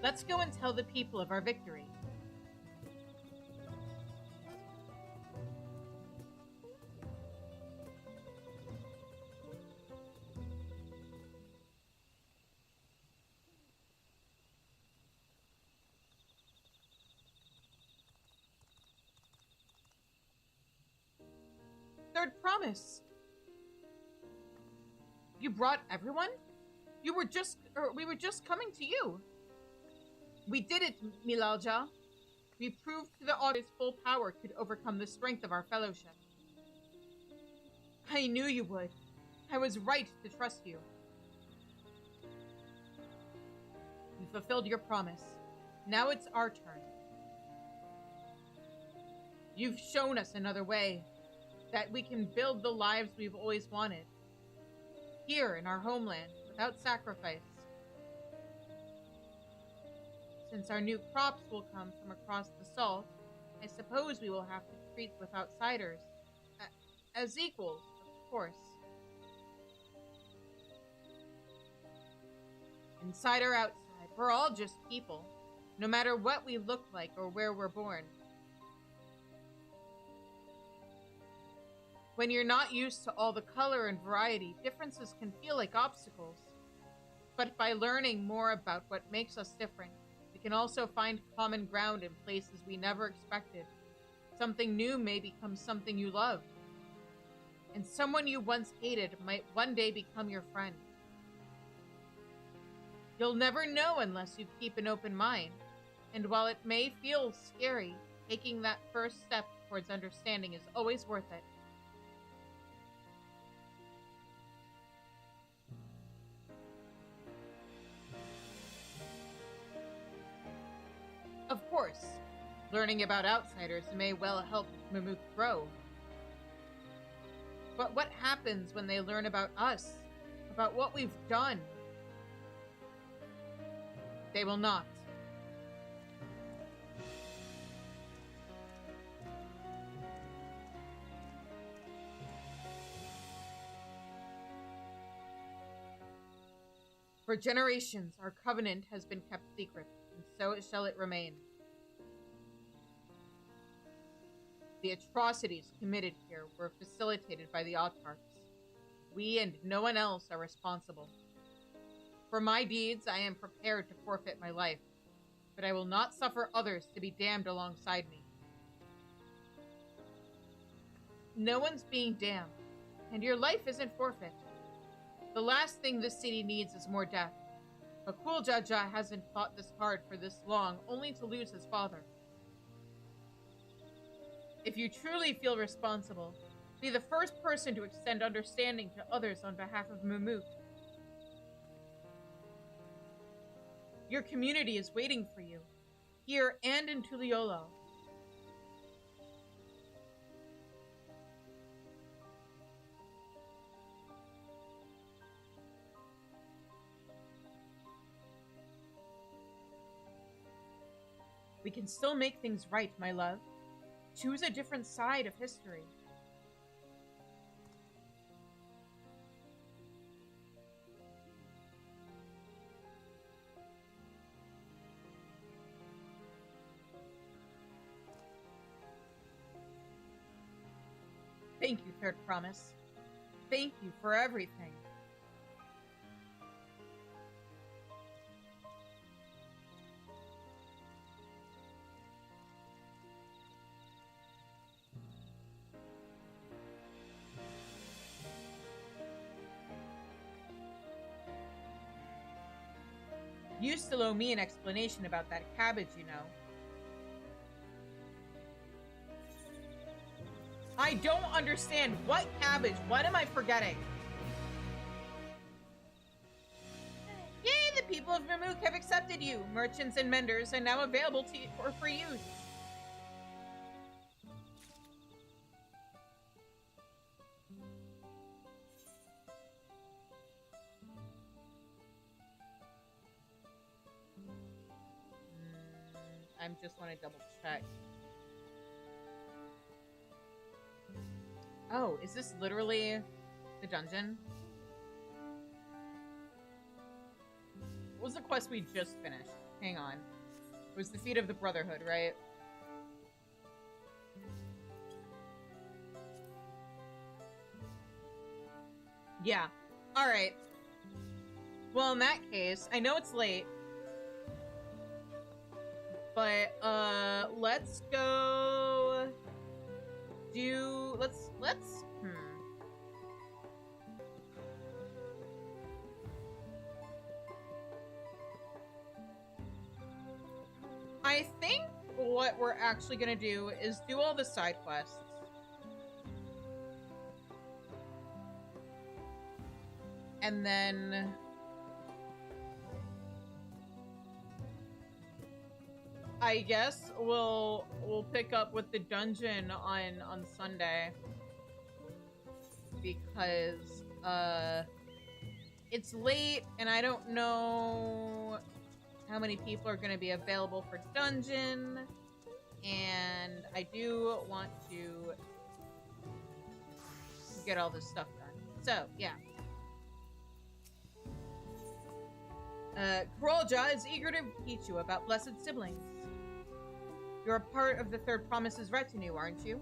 Let's go and tell the people of our victory. Third promise. You brought everyone? We were just coming to you. We did it, Milalja. We proved to the Augur's full power could overcome the strength of our fellowship. I knew you would. I was right to trust you. You fulfilled your promise. Now it's our turn. You've shown us another way, that we can build the lives we've always wanted. Here in our homeland, without sacrifice. Since our new crops will come from across the salt, I suppose we will have to treat with outsiders as equals, of course. Inside or outside, we're all just people, no matter what we look like or where we're born. When you're not used to all the color and variety, differences can feel like obstacles. But by learning more about what makes us different, we can also find common ground in places we never expected. Something new may become something you love. And someone you once hated might one day become your friend. You'll never know unless you keep an open mind. And while it may feel scary, taking that first step towards understanding is always worth it. Of course, learning about outsiders may well help Mamuk grow. But what happens when they learn about us? About what we've done? They will not. For generations, our covenant has been kept secret, and so shall it remain. The atrocities committed here were facilitated by the Autarchs. We and no one else are responsible. For my deeds, I am prepared to forfeit my life, but I will not suffer others to be damned alongside me. No one's being damned, and your life isn't forfeit. The last thing this city needs is more death. But Kuljaja hasn't fought this hard for this long, only to lose his father. If you truly feel responsible, be the first person to extend understanding to others on behalf of Mamuk. Your community is waiting for you, here and in Tuliolo. We can still make things right, my love. Choose a different side of history. Thank you, Third Promise. Thank you for everything. You still owe me an explanation about that cabbage, you know. I don't understand. What cabbage? What am I forgetting? Yay, the people of Mamook have accepted you. Merchants and menders are now available to you for use. I just want to double check. Oh, is this literally the dungeon? What was the quest we just finished? Hang on. It was the Feet of the Brotherhood, right? Yeah. Alright. Well, in that case, I know it's late. But, let's go do, I think what we're actually gonna do is do all the side quests. And then I guess we'll pick up with the dungeon on Sunday, because it's late and I don't know how many people are going to be available for dungeon, and I do want to get all this stuff done. So yeah. Korolja is eager to teach you about blessed siblings. You're a part of the Third Promise's retinue, aren't you?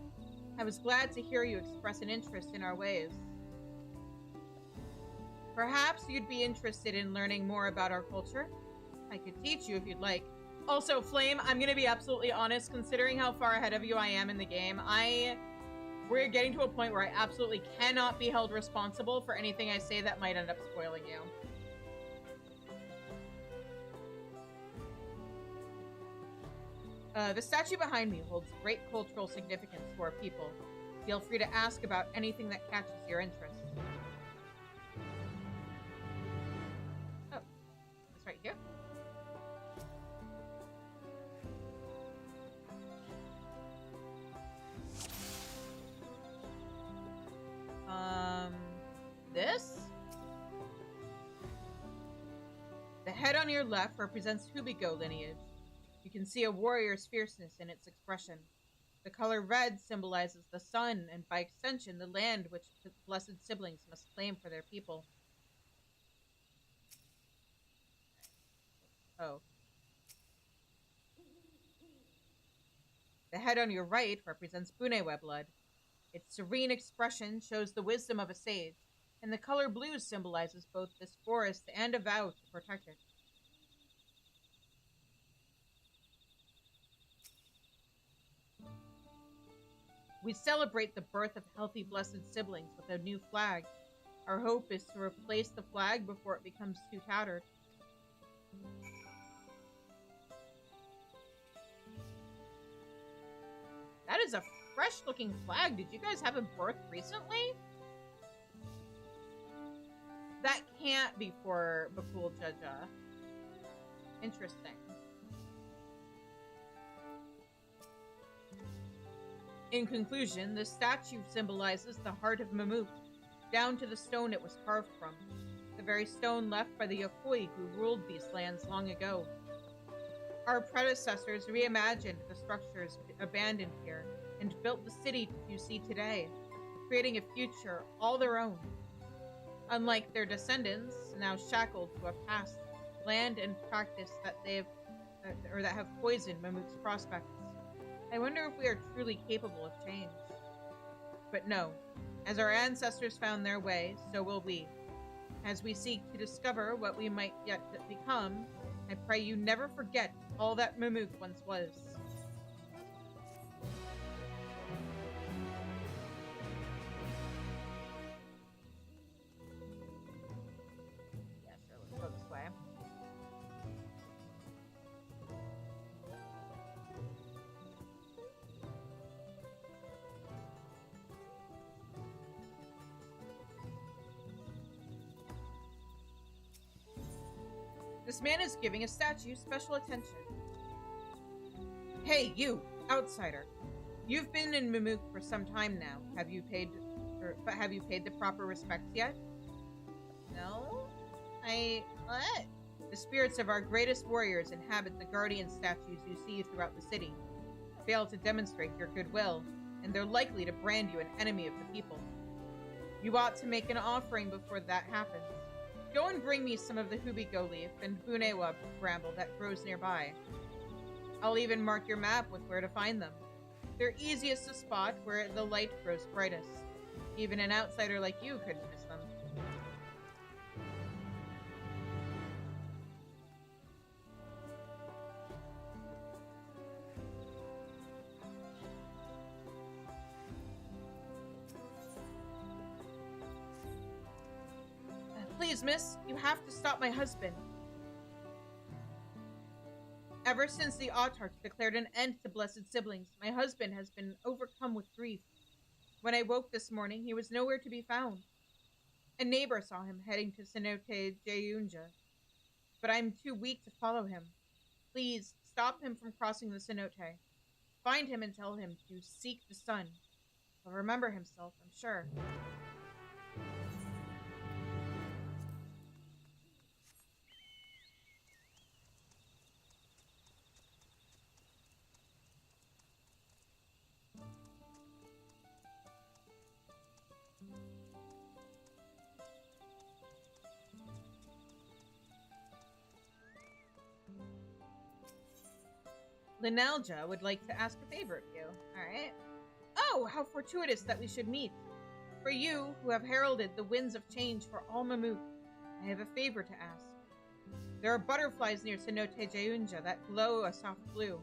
I was glad to hear you express an interest in our ways. Perhaps you'd be interested in learning more about our culture? I could teach you if you'd like. Also, Flame, I'm gonna be absolutely honest, considering how far ahead of you I am in the game, we're getting to a point where I absolutely cannot be held responsible for anything I say that might end up spoiling you. The statue behind me holds great cultural significance to our people. Feel free to ask about anything that catches your interest. Oh, it's right here. This? The head on your left represents Hubigo lineage. You can see a warrior's fierceness in its expression. The color red symbolizes the sun and, by extension, the land which the blessed siblings must claim for their people. Oh. The head on your right represents Bunewe blood. Its serene expression shows the wisdom of a sage, and the color blue symbolizes both this forest and a vow to protect it. We celebrate the birth of healthy, blessed siblings with a new flag. Our hope is to replace the flag before it becomes too tattered. That is a fresh-looking flag. Did you guys have a birth recently? That can't be for Bakul Jaja. Interesting. In conclusion, the statue symbolizes the heart of Mamook, down to the stone it was carved from, the very stone left by the Yokoi who ruled these lands long ago. Our predecessors reimagined the structures abandoned here, and built the city you see today, creating a future all their own. Unlike their descendants, now shackled to a past, land and practice that that have poisoned Mamuk's prospects. I wonder if we are truly capable of change. But no, as our ancestors found their way, so will we. As we seek to discover what we might yet become, I pray you never forget all that Mamuk once was. Yeah, sure, let's go this way. This man is giving a statue special attention. Hey, you, outsider. You've been in Mamuk for some time now. Have you paid the proper respects yet? No? What? The spirits of our greatest warriors inhabit the guardian statues you see throughout the city. Fail to demonstrate your goodwill, and they're likely to brand you an enemy of the people. You ought to make an offering before that happens. Go and bring me some of the Hubigo leaf and Bunewa bramble that grows nearby. I'll even mark your map with where to find them. They're easiest to spot where the light grows brightest. Even an outsider like you couldn't miss them. Please, miss, you have to stop my husband. Ever since the Autarch declared an end to blessed siblings, my husband has been overcome with grief. When I woke this morning, he was nowhere to be found. A neighbor saw him heading to Cenote Jeyunja, but I'm too weak to follow him. Please, stop him from crossing the Cenote. Find him and tell him to seek the sun. He'll remember himself, I'm sure. Linalja would like to ask a favor of you. Alright. Oh, how fortuitous that we should meet. For you, who have heralded the winds of change for all Mamuk, I have a favor to ask. There are butterflies near Cenote Jeyunja that glow a soft blue.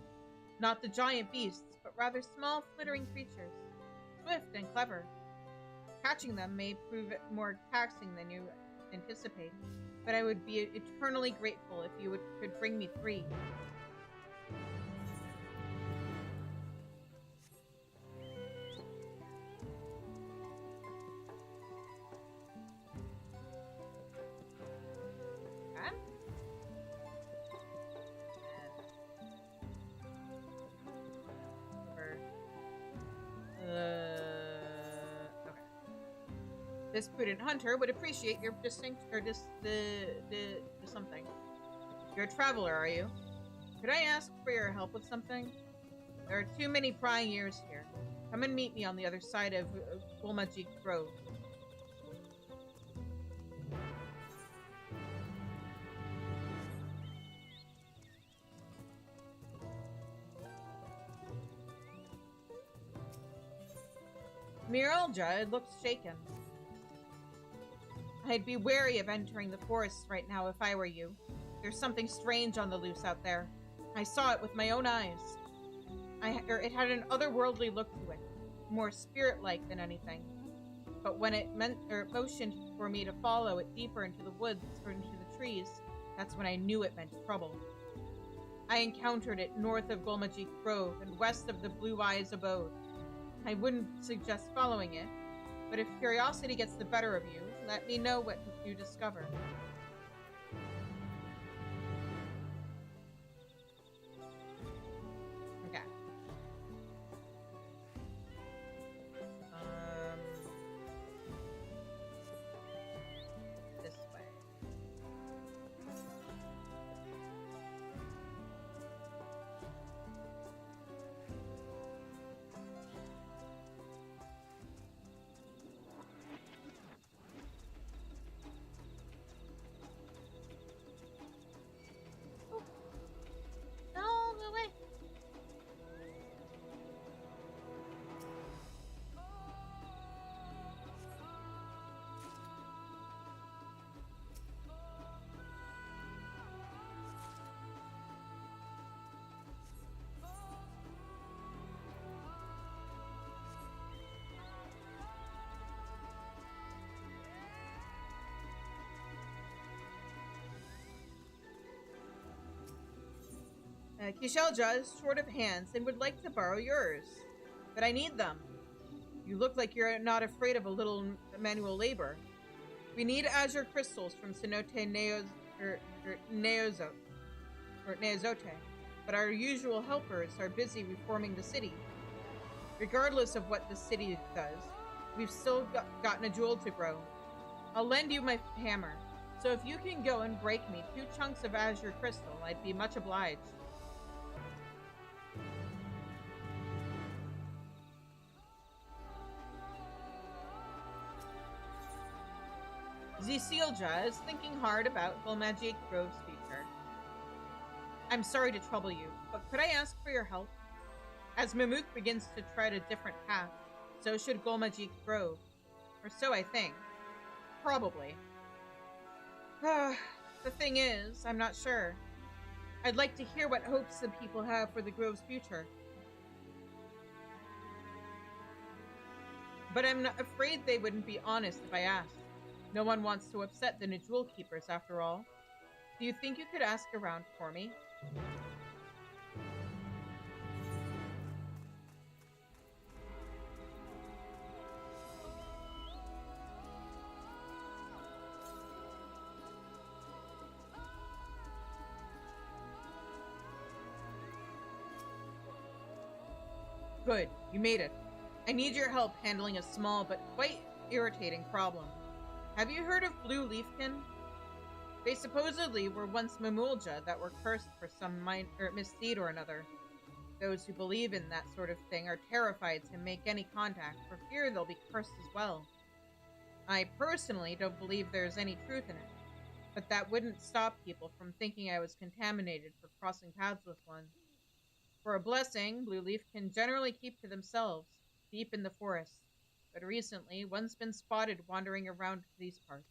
Not the giant beasts, but rather small, flittering creatures. Swift and clever. Catching them may prove more taxing than you anticipate, but I would be eternally grateful if you could bring me 3. Okay. This prudent hunter would appreciate your the something. You're a traveler, are you? Could I ask for your help with something? There are too many prying ears here. Come and meet me on the other side of Gulmajik Grove. Miralja looked shaken. I'd be wary of entering the forests right now if I were you. There's something strange on the loose out there. I saw it with my own eyes. It had an otherworldly look to it, more spirit-like than anything. But when it motioned for me to follow it deeper into the woods or into the trees, that's when I knew it meant trouble. I encountered it north of Gulmajik Grove and west of the Blue Eyes abode. I wouldn't suggest following it, but if curiosity gets the better of you, let me know what you discover. Okay. This way. Kishelja is short of hands and would like to borrow yours. But I need them. You look like you're not afraid of a little manual labor. We need azure crystals from Cenote Neozote, but our usual helpers are busy reforming the city. Regardless of what the city does, we've still gotten a jewel to grow. I'll lend you my hammer, so if you can go and break me 2 chunks of azure crystal, I'd be much obliged. Zecilja is thinking hard about Gulmagic Grove's future. I'm sorry to trouble you, but could I ask for your help? As Mamook begins to tread a different path, so should Gulmagic Grove. Or so I think. Probably. The thing is, I'm not sure. I'd like to hear what hopes the people have for the Grove's future. But I'm not afraid they wouldn't be honest if I asked. No one wants to upset the Jewel Keepers, after all. Do you think you could ask around for me? Good, you made it. I need your help handling a small but quite irritating problem. Have you heard of Blue Leafkin? They supposedly were once Mamulja that were cursed for some misdeed or another. Those who believe in that sort of thing are terrified to make any contact for fear they'll be cursed as well. I personally don't believe there's any truth in it, but that wouldn't stop people from thinking I was contaminated for crossing paths with one. For a blessing, Blue Leaf can generally keep to themselves, deep in the forest, but recently one's been spotted wandering around these parts.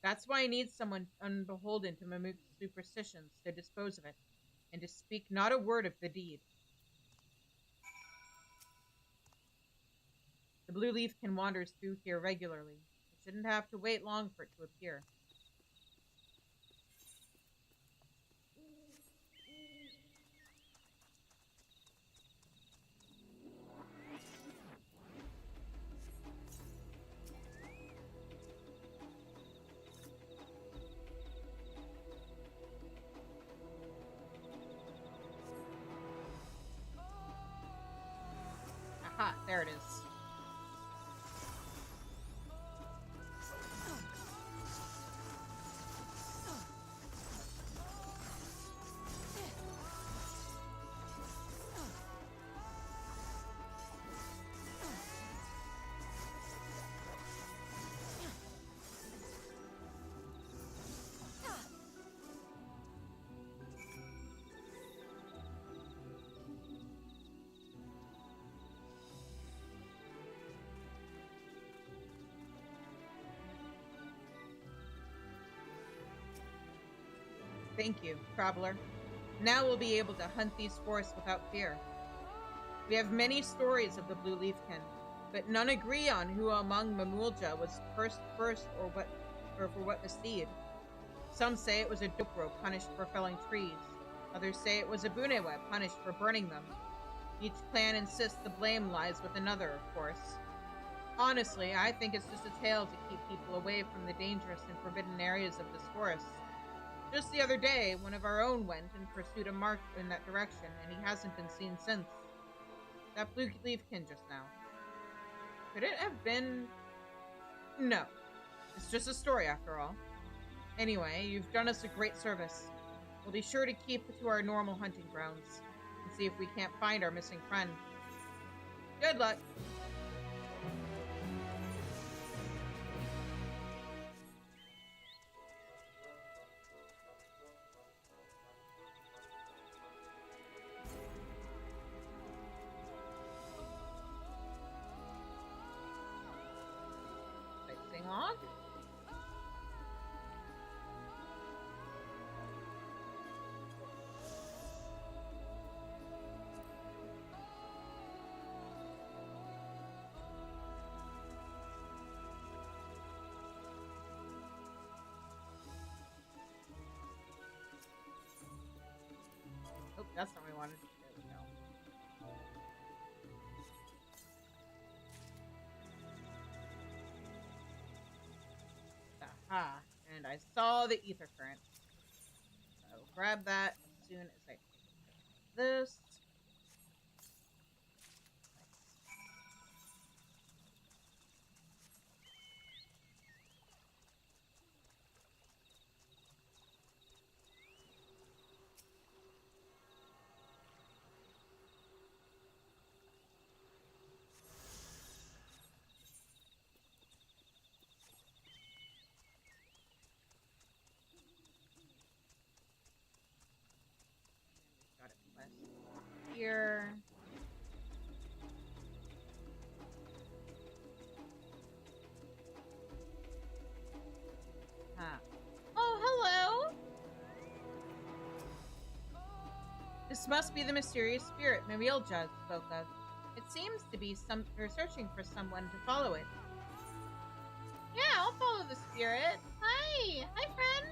That's why I need someone unbeholden to Mamook's superstitions to dispose of it, and to speak not a word of the deed. The Blue Leafkin wanders through here regularly. I shouldn't have to wait long for it to appear. Aha, there it is. Thank you, traveler. Now we'll be able to hunt these forests without fear. We have many stories of the Blue Leafkin, but none agree on who among Mamulja was cursed first or for what misdeed. Some say it was a Dobro punished for felling trees. Others say it was a Bunewe punished for burning them. Each clan insists the blame lies with another, of course. Honestly, I think it's just a tale to keep people away from the dangerous and forbidden areas of this forest. Just the other day, one of our own went and pursued a mark in that direction, and he hasn't been seen since. That Blue Leafkin just now. Could it have been... No. It's just a story, after all. Anyway, you've done us a great service. We'll be sure to keep to our normal hunting grounds, and see if we can't find our missing friend. Good luck! On. Oh, That's not what we wanted. There we go. Aha. And I saw the ether current. So grab that as soon as I take this. Got it placed here. Huh. Oh, hello! This must be the mysterious spirit Marielja spoke of. It seems to be they're searching for someone to follow it. Yeah, I'll follow the spirit. Hi! Hi, friend!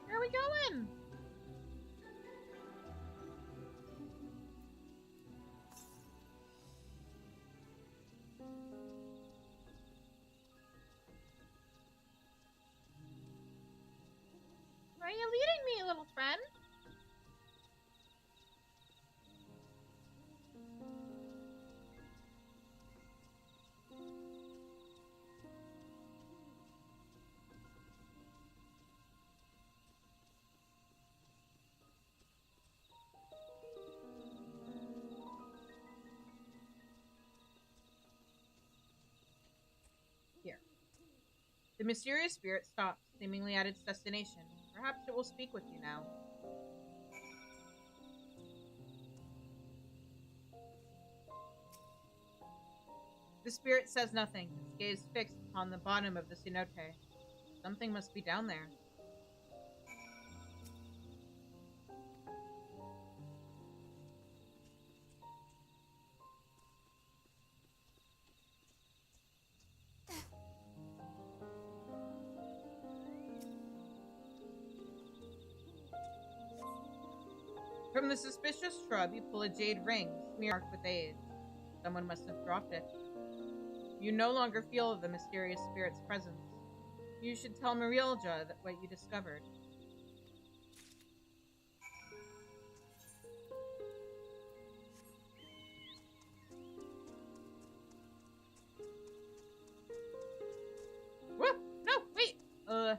Where are we going? Where are you leading me, little friend? Here. The mysterious spirit stopped, seemingly at its destination. Perhaps it will speak with you now. The spirit says nothing, its gaze fixed upon the bottom of the cenote. Something must be down there. From the suspicious shrub, you pull a jade ring, smeared with age. Someone must have dropped it. You no longer feel the mysterious spirit's presence. You should tell Marielja what you discovered. Whoa! No! Wait! Okay.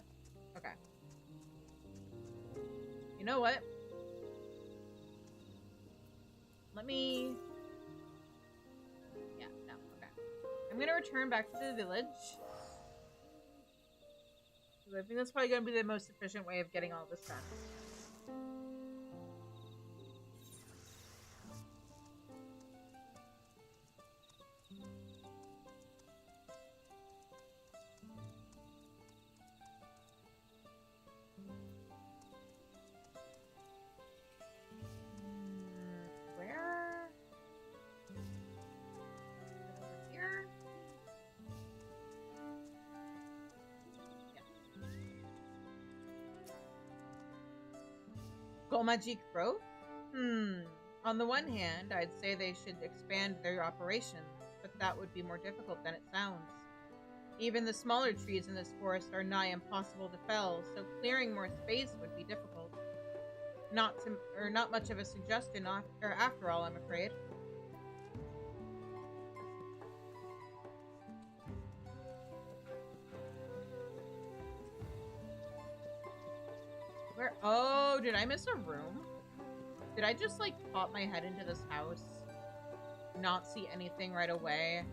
You know what? Let me... Yeah, no, okay. I'm gonna return back to the village. I think that's probably gonna be the most efficient way of getting all this done. Where? Over here? Golmajik Grove? On the one hand, I'd say they should expand their operations, but that would be more difficult than it sounds. Even the smaller trees in this forest are nigh impossible to fell, so clearing more space would be difficult. Not much of a suggestion after all, I'm afraid. Where? Oh, did I miss a room? Did I just, like, pop my head into this house? Not see anything right away?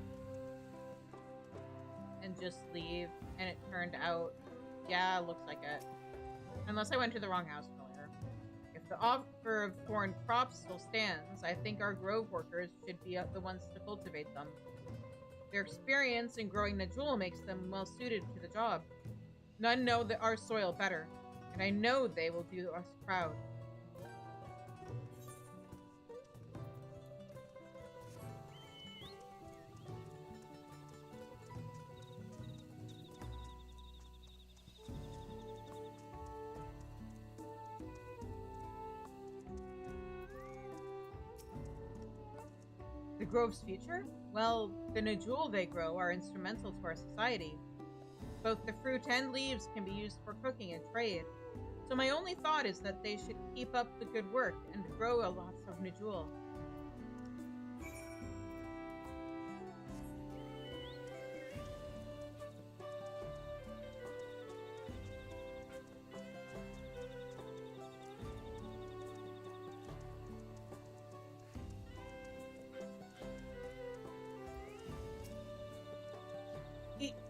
And just leave? And it turned out... Yeah, looks like it. Unless I went to the wrong house earlier. If the offer of foreign crops still stands, I think our grove workers should be the ones to cultivate them. Their experience in growing Najul makes them well suited to the job. None know our soil better, and I know they will do us proud. Grove's future? Well, the Nejul they grow are instrumental to our society. Both the fruit and leaves can be used for cooking and trade. So my only thought is that they should keep up the good work and grow a lot of Nejul.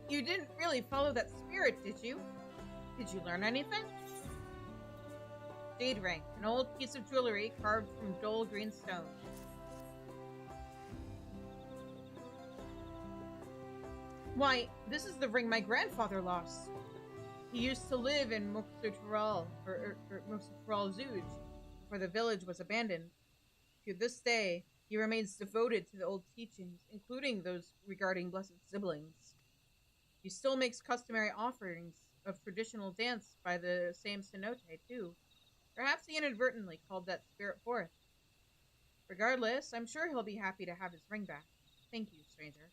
You didn't really follow that spirit, did you? Did you learn anything? Jade ring, an old piece of jewelry carved from dull green stone. Why, this is the ring my grandfather lost. He used to live in Moksutural Zuj, before the village was abandoned. To this day, he remains devoted to the old teachings, including those regarding blessed siblings. He still makes customary offerings of traditional dance by the same cenote, too. Perhaps he inadvertently called that spirit forth. Regardless, I'm sure he'll be happy to have his ring back. Thank you, stranger.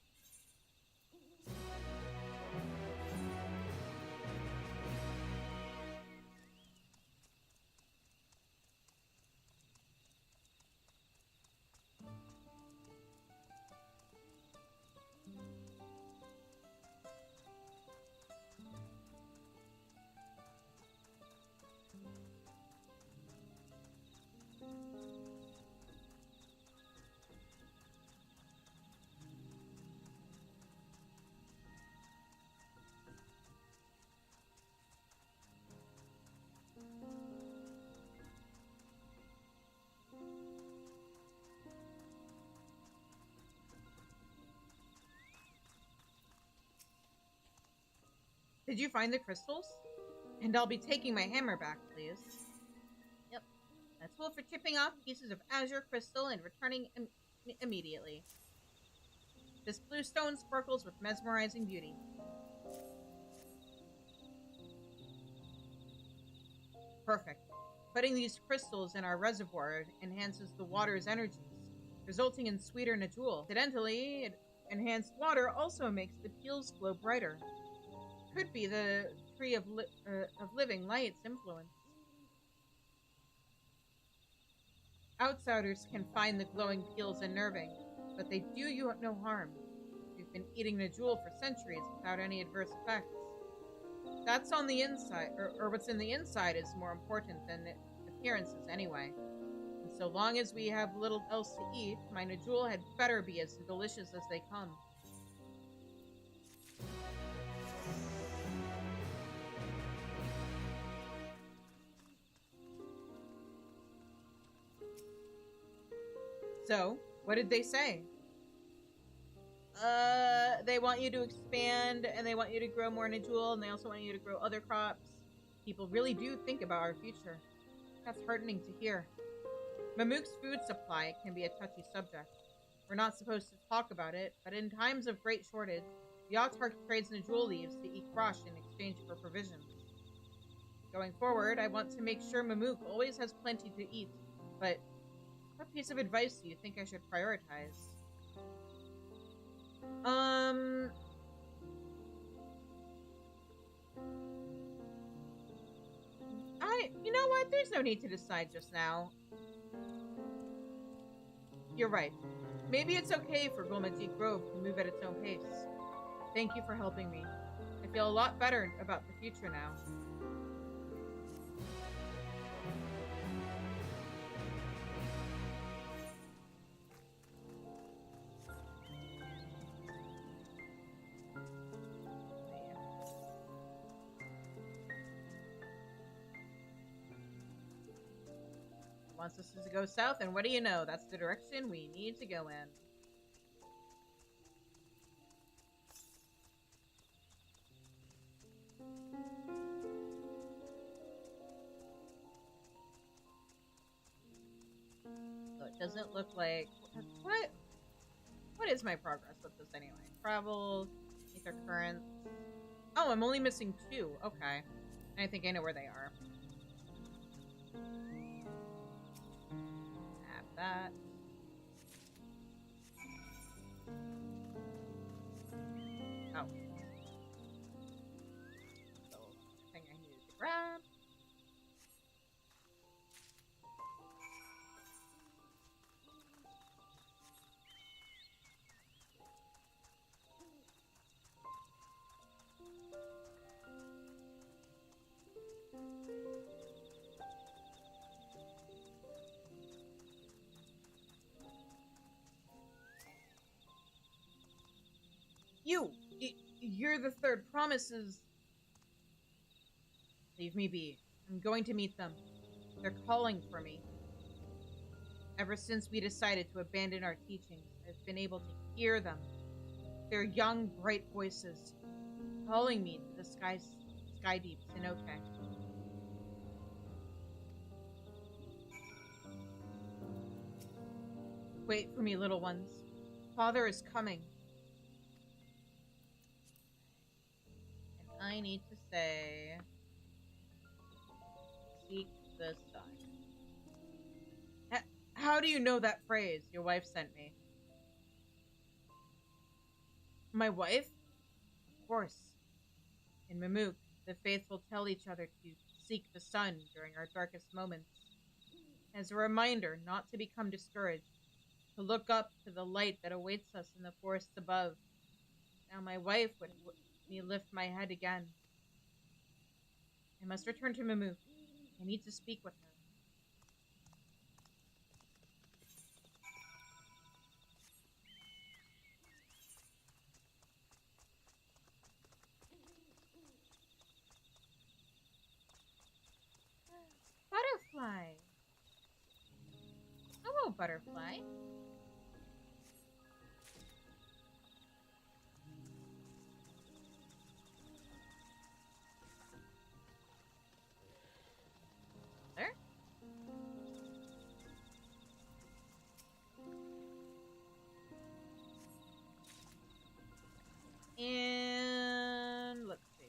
Did you find the crystals? And I'll be taking my hammer back, please. Yep. A tool for chipping off pieces of azure crystal and returning immediately. This blue stone sparkles with mesmerizing beauty. Perfect. Putting these crystals in our reservoir enhances the water's energies, resulting in sweeter Nejul. Incidentally, enhanced water also makes the peels glow brighter. Could be the tree of living light's influence. Outsiders can find the glowing peels unnerving, but they do you no harm. We've been eating Nejul for centuries without any adverse effects. That's on the inside, or what's in the inside is more important than the appearances anyway. And so long as we have little else to eat, my Nejul had better be as delicious as they come. So, what did they say? They want you to expand, and they want you to grow more Nejul, and they also want you to grow other crops. People really do think about our future. That's heartening to hear. Mamook's food supply can be a touchy subject. We're not supposed to talk about it, but in times of great shortage, the Autarch trades Nejul leaves to eat crush in exchange for provisions. Going forward, I want to make sure Mamook always has plenty to eat, but what piece of advice do you think I should prioritize? You know what? There's no need to decide just now. You're right. Maybe it's okay for Gulmajit Grove to move at its own pace. Thank you for helping me. I feel a lot better about the future now. Wants us to go south, and what do you know? That's the direction we need to go in. So it doesn't look like... What is my progress with this anyway? Travel, ether currents... Oh, I'm only missing 2. Okay. I think I know where they are. That. Oh. So, thing I needed to grab. You're the third promises. Leave me be. I'm going to meet them. They're calling for me. Ever since we decided to abandon our teachings, I've been able to hear them. Their young, bright voices, calling me to the sky deep Sinoke. Wait for me, little ones. Father is coming. And I need to say, seek the sun. How do you know that phrase your wife sent me? My wife? Of course. In Mamuk, the faithful tell each other to seek the sun during our darkest moments. As a reminder not to become discouraged, to look up to the light that awaits us in the forests above. Now my wife would me lift my head again. I must return to Mamuk. I need to speak with her. Butterfly. Hello, butterfly. There. And let's see.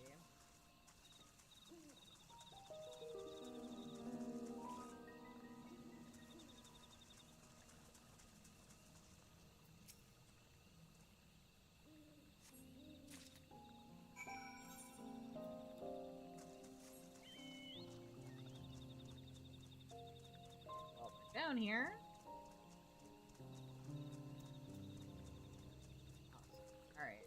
While we're down here. Awesome. All right.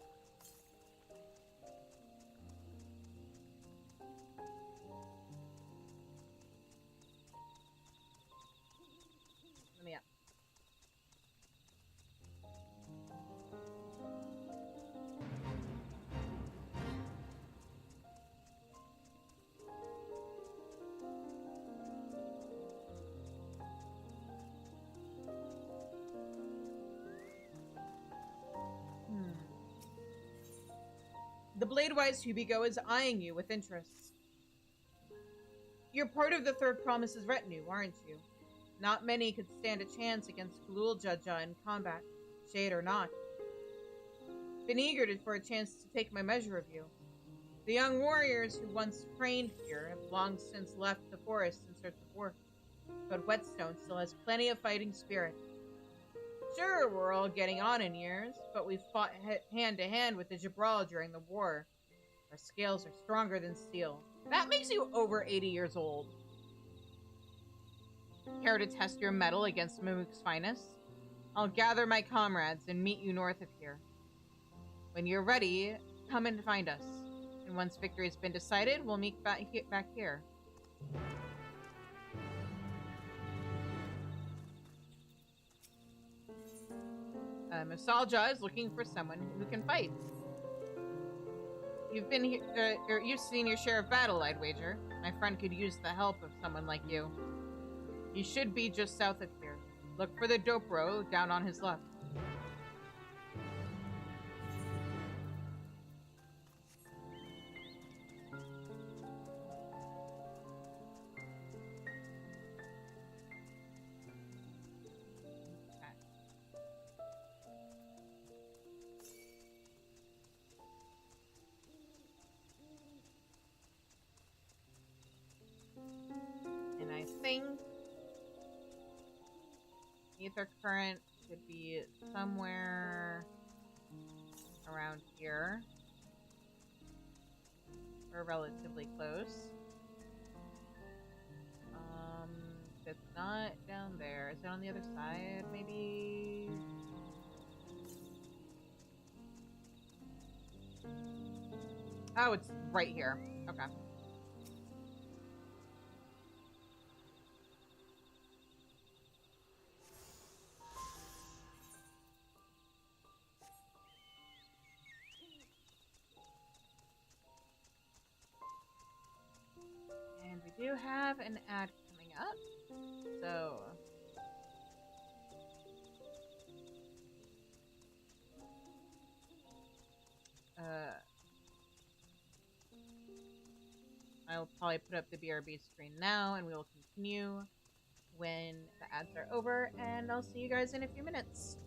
Let me up. The Blade-wise Hubigo is eyeing you with interest. You're part of the Third Promise's retinue, aren't you? Not many could stand a chance against Galul Jaja in combat, shade or not. Been eager for a chance to take my measure of you. The young warriors who once trained here have long since left the forest in search of work, but Whetstone still has plenty of fighting spirit. Sure, we're all getting on in years, but we've fought hand to hand with the Jabral during the war. Our scales are stronger than steel. That makes you over 80 years old. Care to test your mettle against Mamuk's finest? I'll gather my comrades and meet you north of here. When you're ready, come and find us. And once victory has been decided, we'll meet back here. Nostalgia is looking for someone who can fight. You've been here, you've seen your share of battle, I'd wager. My friend could use the help of someone like you. You should be just south of here. Look for the Dopro down on his left. And I think Ether Current should be somewhere around here. We're relatively close. It's not down there. Is it on the other side, maybe? Oh, it's right here. Okay. And we do have an ad coming up. So I'll probably put up the BRB screen now, and we will continue when the ads are over, and I'll see you guys in a few minutes.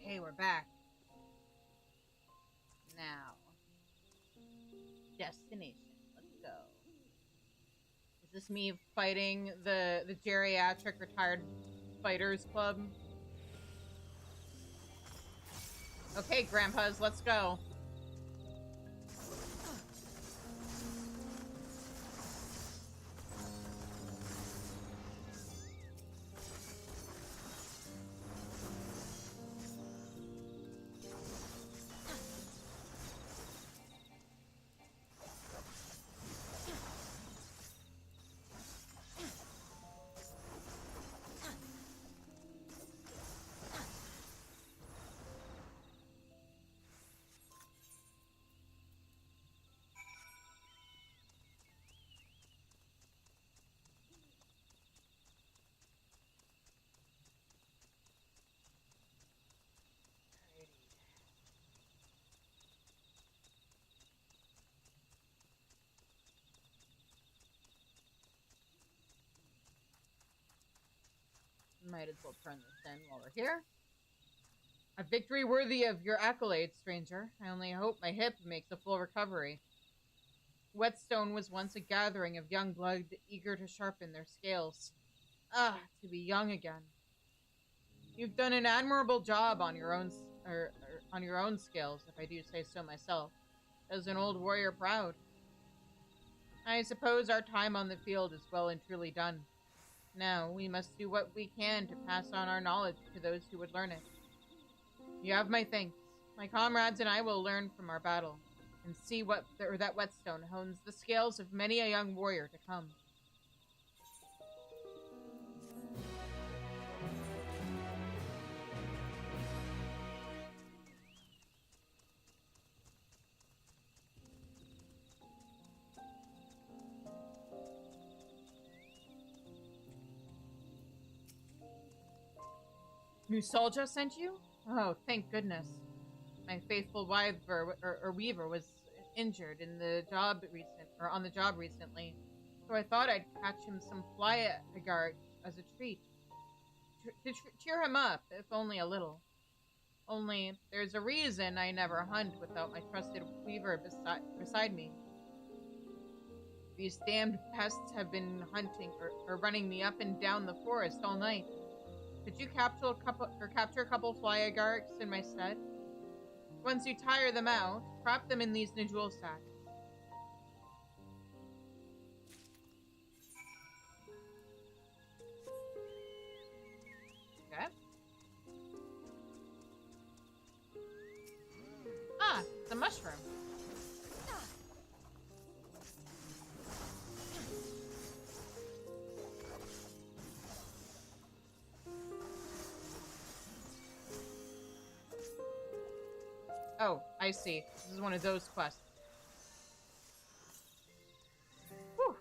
Okay, we're back. Now. Destination. Let's go. Is this me fighting the geriatric retired fighters club? Okay, grandpas, let's go. Might as well turn this in while we're here. A victory worthy of your accolades, stranger. I only hope my hip makes a full recovery. Whetstone was once a gathering of young blood eager to sharpen their scales. Ah, to be young again. You've done an admirable job on your own, on your own scales, if I do say so myself. As an old warrior proud. I suppose our time on the field is well and truly done. Now, we must do what we can to pass on our knowledge to those who would learn it. You have my thanks. My comrades and I will learn from our battle, and see that whetstone hones the scales of many a young warrior to come. Musalja sent you? Oh, thank goodness. My faithful weaver was injured in the job on the job recently, so I thought I'd catch him some fly agar as a treat. To cheer him up, if only a little. Only, there's a reason I never hunt without my trusted weaver beside me. These damned pests have been hunting or running me up and down the forest all night. Could you capture a couple fly agarks in my stead? Once you tire them out, wrap them in these Najul sacks. Okay. Ah, it's a mushroom. Oh, I see. This is one of those quests. Whew.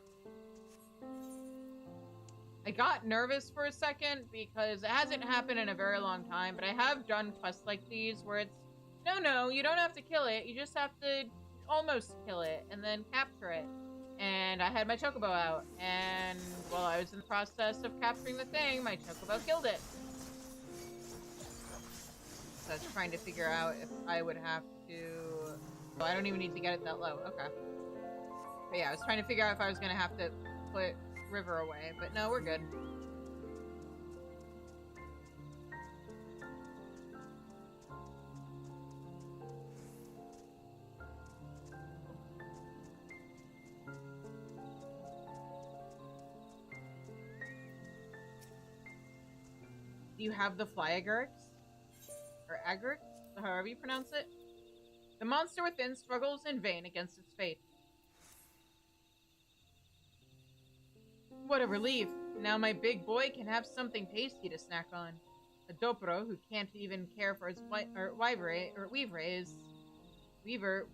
I got nervous for a second because it hasn't happened in a very long time, but I have done quests like these where it's, no, you don't have to kill it. You just have to almost kill it and then capture it. And I had my chocobo out, and while I was in the process of capturing the thing, my chocobo killed it. So I was trying to figure out if I would have to... Oh, I don't even need to get it that low. Okay. But yeah, I was trying to figure out if I was going to have to put River away. But no, we're good. Do you have the fly agarks? Or agarks? However you pronounce it? The monster within struggles in vain against its fate. What a relief. Now my big boy can have something tasty to snack on. A Dopro who can't even care for his weaver Weaver,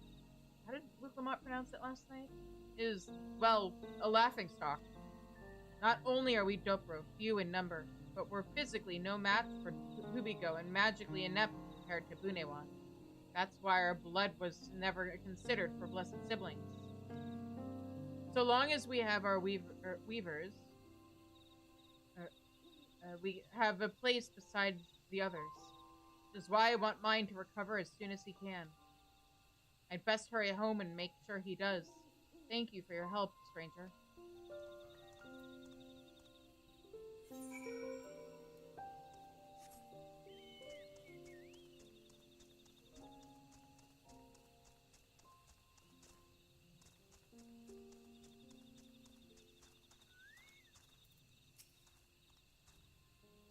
how did Lukamot pronounce it last night? Is, well, a laughingstock. Not only are we Dopro, few in number, but we're physically no match for Hubigo and magically inept compared to Bunewa. That's why our blood was never considered for blessed siblings. So long as we have our weavers, we have a place beside the others. Which is why I want mine to recover as soon as he can. I'd best hurry home and make sure he does. Thank you for your help, stranger.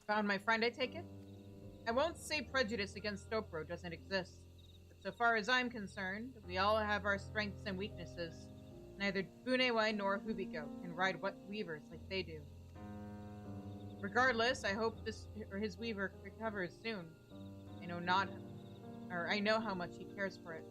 Found my friend, I take it? I won't say prejudice against Stopro doesn't exist, but so far as I'm concerned, we all have our strengths and weaknesses. Neither Bunewai nor Hubiko can ride what weavers like they do. Regardless, I hope his weaver recovers soon. I know how much he cares for it.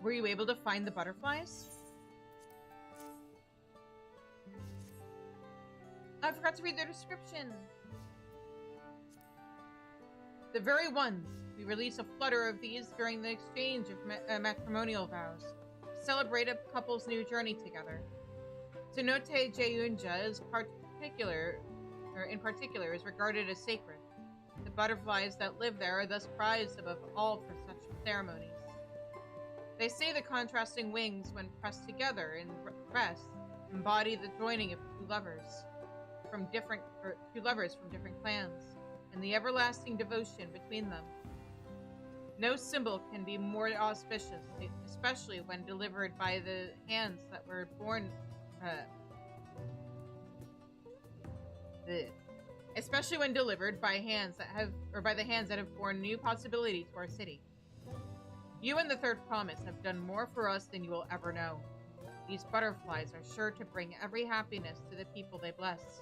Were you able to find the butterflies? I forgot to read their description. The very ones. We release a flutter of these during the exchange of matrimonial vows. Celebrate a couple's new journey together. Tenote Jeyunja in particular is regarded as sacred. The butterflies that live there are thus prized above all for such ceremonies. They say the contrasting wings, when pressed together in rest, embody the joining of two lovers from different clans, and the everlasting devotion between them. No symbol can be more auspicious, especially when delivered by the hands that were born. Especially when delivered by the hands that have borne new possibility to our city. You and the Third Promise have done more for us than you will ever know. These butterflies are sure to bring every happiness to the people they bless.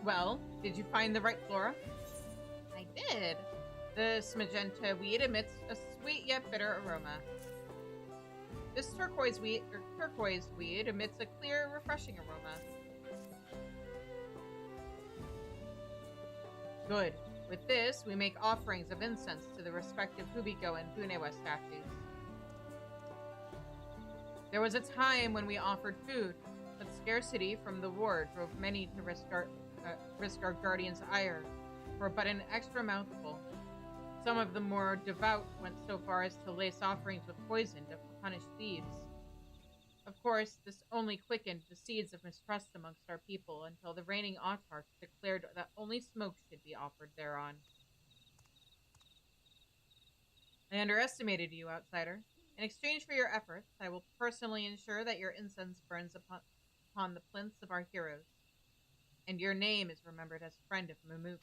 Well, did you find the right flora? I did. This magenta weed emits a sweet yet bitter aroma. This turquoise weed emits a clear, refreshing aroma. Good. With this, we make offerings of incense to the respective Hubiko and Funewa statues. There was a time when we offered food, but scarcity from the war drove many to risk our guardian's ire for but an extra mouthful. Some of the more devout went so far as to lace offerings with poison to punish thieves. Of course, this only quickened the seeds of mistrust amongst our people until the reigning autarch declared that only smoke should be offered thereon. I underestimated you, outsider. In exchange for your efforts, I will personally ensure that your incense burns upon the plinths of our heroes, and your name is remembered as friend of Mumuk.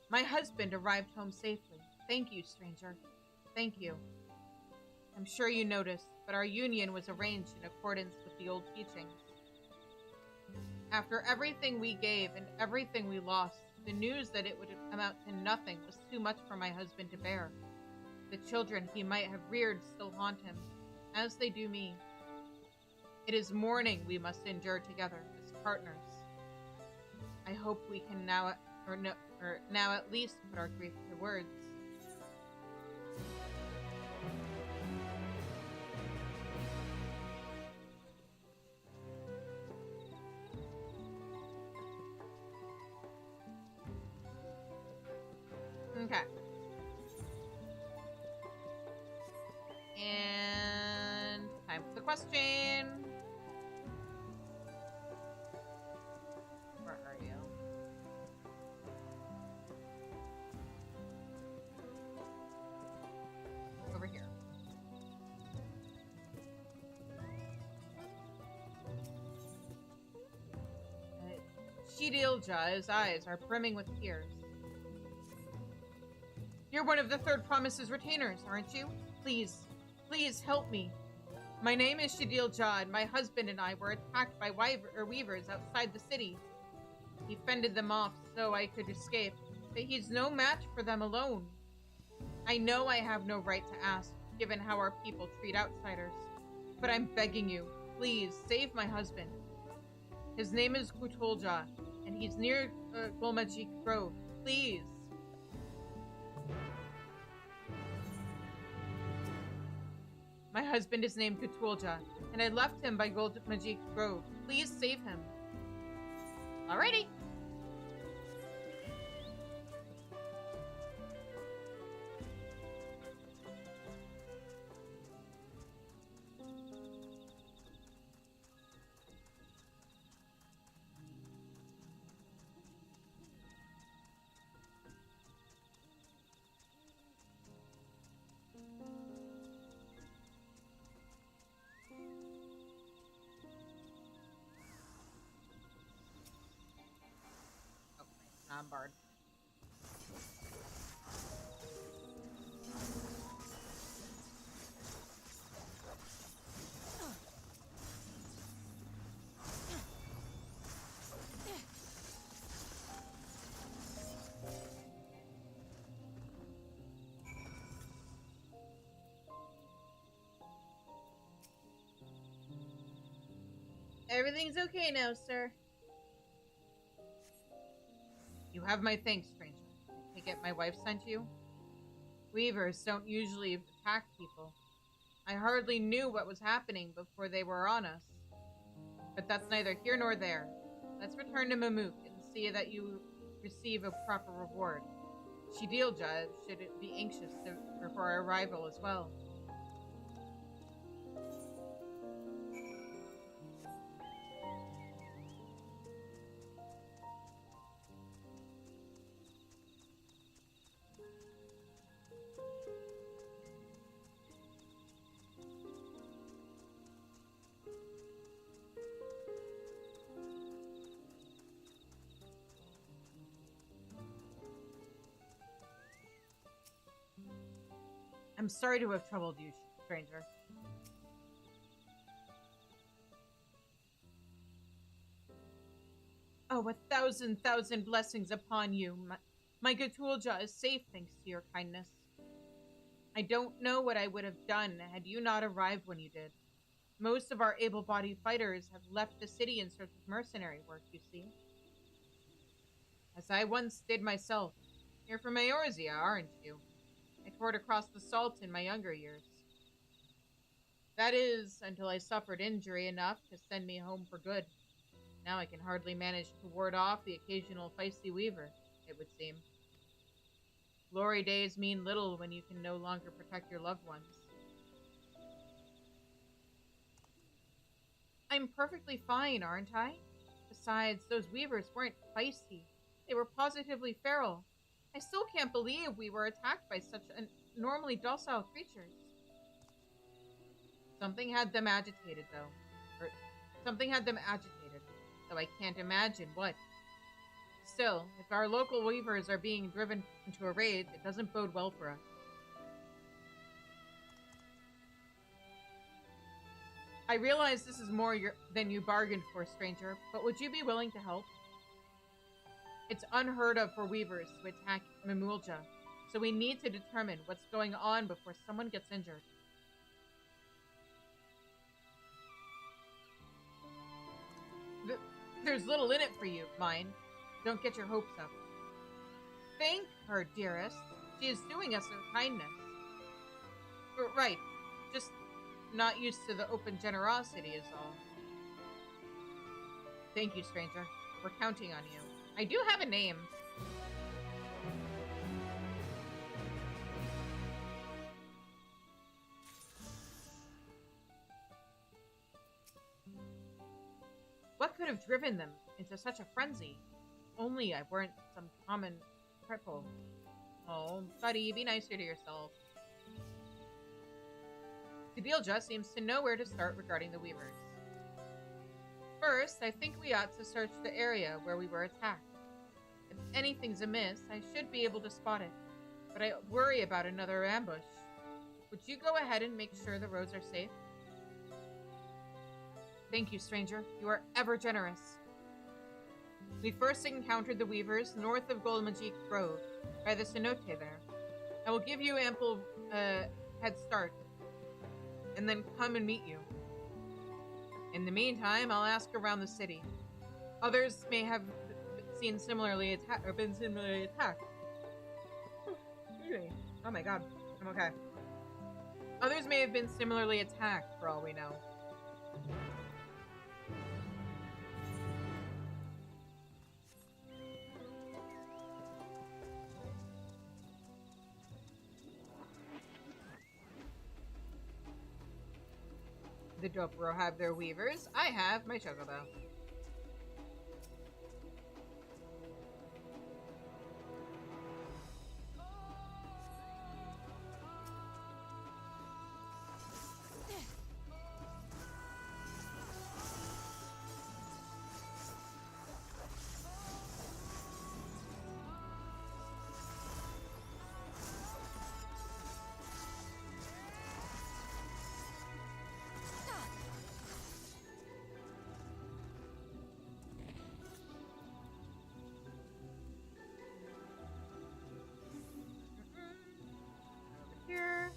My husband arrived home safely. Thank you, stranger. Thank you. I'm sure you noticed, but our union was arranged in accordance with the old teachings. After everything we gave and everything we lost, the news that it would amount to nothing was too much for my husband to bear. The children he might have reared still haunt him, as they do me. It is mourning we must endure together as partners. I hope we can now at least put our grief to words. question. Where are you? Over here. Shidilja's eyes are brimming with tears. You're one of the third promise's retainers, aren't you? Please, please help me. My name is Shidilja, and my husband and I were attacked by weavers outside the city. He fended them off so I could escape, but he's no match for them alone. I know I have no right to ask, given how our people treat outsiders, but I'm begging you, please save my husband. His name is Gutulja, and he's near Golmajik Grove. Please. My husband is named Gutulja, and I left him by Golmajik Grove. Please save him. Alrighty. Bard. Everything's okay now, sir. You have my thanks, stranger. I take it my wife sent you? Weavers don't usually attack people. I hardly knew what was happening before they were on us. But that's neither here nor there. Let's return to Mamuk and see that you receive a proper reward. Shidilja should be anxious for our arrival as well. I'm sorry to have troubled you, stranger. Oh, 1,000 blessings upon you. My Gutulja is safe thanks to your kindness. I don't know what I would have done had you not arrived when you did. Most of our able-bodied fighters have left the city in search of mercenary work, you see. As I once did myself. You're from Eorzea, aren't you? I toured across the salt in my younger years. That is, until I suffered injury enough to send me home for good. Now I can hardly manage to ward off the occasional feisty weaver, it would seem. Glory days mean little when you can no longer protect your loved ones. I'm perfectly fine, aren't I? Besides, those weavers weren't feisty. They were positively feral. I still can't believe we were attacked by such normally docile creatures. Something had them agitated, though. Though I can't imagine what. Still, if our local weavers are being driven into a rage, it doesn't bode well for us. I realize this is more than you bargained for, stranger, but would you be willing to help? It's unheard of for weavers to attack Mamulja, so we need to determine what's going on before someone gets injured. There's little in it for you, mine. Don't get your hopes up. Thank her, dearest. She is doing us a kindness. Right. Just not used to the open generosity is all. Thank you, stranger. We're counting on you. I do have a name. could have driven them into such a frenzy? Only I weren't some common cripple. Oh, buddy, be nicer to yourself. Sibilja seems to know where to start regarding the Weavers. First, I think we ought to search the area where we were attacked. If anything's amiss, I should be able to spot it, but I worry about another ambush. Would you go ahead and make sure the roads are safe? Thank you, stranger. You are ever generous. We first encountered the Weavers north of Golmajik Grove, by the cenote there. I will give you ample head start, and then come and meet you. In the meantime, I'll ask around the city. Others may have been similarly attacked. Oh my god, I'm okay. Others may have been similarly attacked, for all we know. The Dopro have their weavers. I have my chocobo. Here.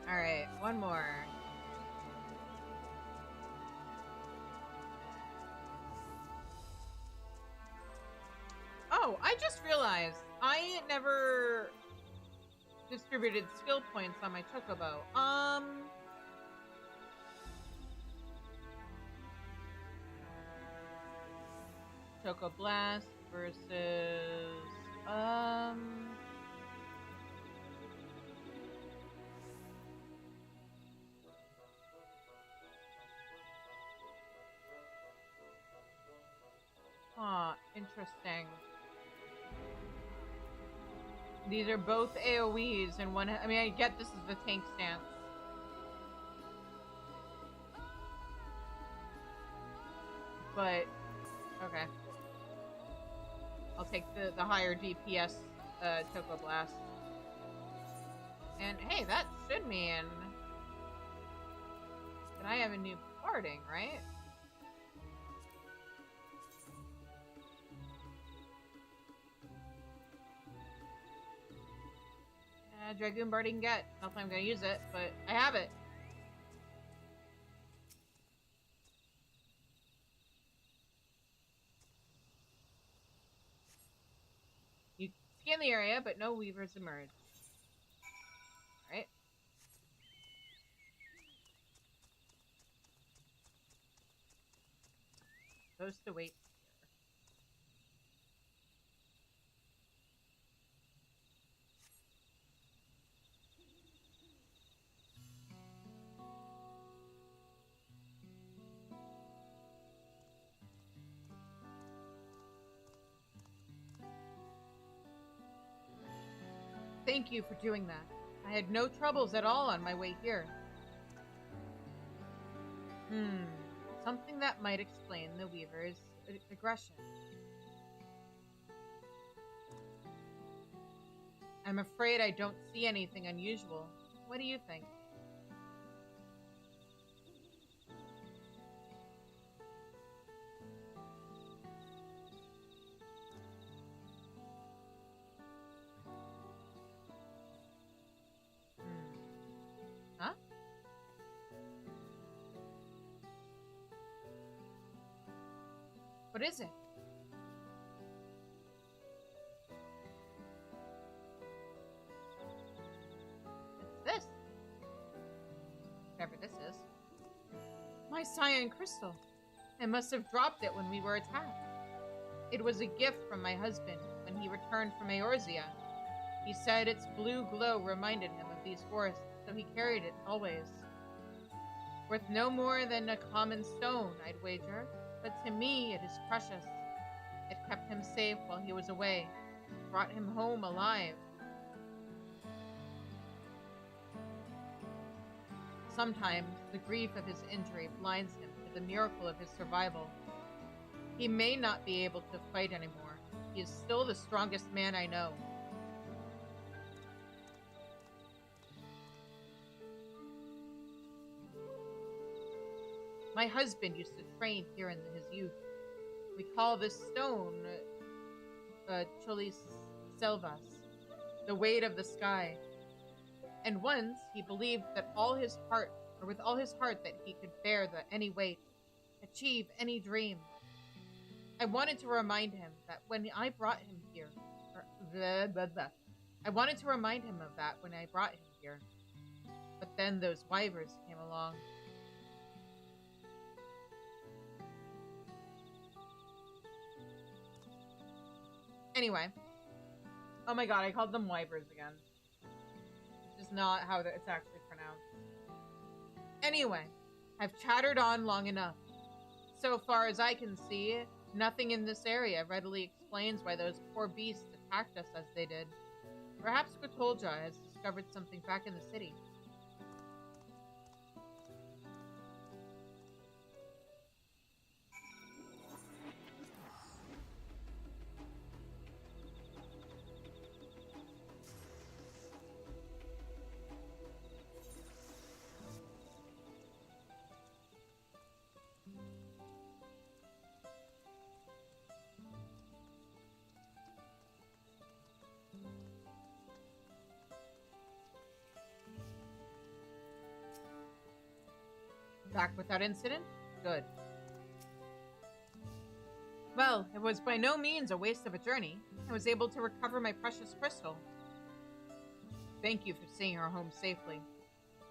Alright, one more. Oh, I just realized I never distributed skill points on my chocobo. Choco Blast versus interesting. These are both AoEs and one. I mean, I get this is the tank stance. But, okay. I'll take the higher DPS Choco Blast. And hey, that should mean that I have a new barding, right? Dragoon barding get. Not that I'm gonna use it, but I have it. You scan the area, but no weavers emerge. Alright. Supposed to wait. Thank you for doing that. I had no troubles at all on my way here. Something that might explain the Weaver's aggression. I'm afraid I don't see anything unusual. What do you think? What is it? It's this. Whatever this is. My cyan crystal. I must have dropped it when we were attacked. It was a gift from my husband when he returned from Eorzea. He said its blue glow reminded him of these forests, so he carried it always. Worth no more than a common stone, I'd wager, but to me it is precious. It kept him safe while he was away, brought him home alive. Sometimes the grief of his injury blinds him to the miracle of his survival. He may not be able to fight anymore. He is still the strongest man I know. My husband used to train here in his youth. We call this stone Cholis Selvas, the weight of the sky. And once he believed that with all his heart that he could bear any weight, achieve any dream. I wanted to remind him that when I brought him here, I wanted to remind him of that when I brought him here. But then those wyvers came along. Anyway. Oh my god, I called them wyvers again. It's not how it's actually pronounced. Anyway, I've chattered on long enough. So far as I can see, nothing in this area readily explains why those poor beasts attacked us as they did. Perhaps Gotolja has discovered something back in the city. Back without incident? Good. Well, it was by no means a waste of a journey. I was able to recover my precious crystal. Thank you for seeing her home safely.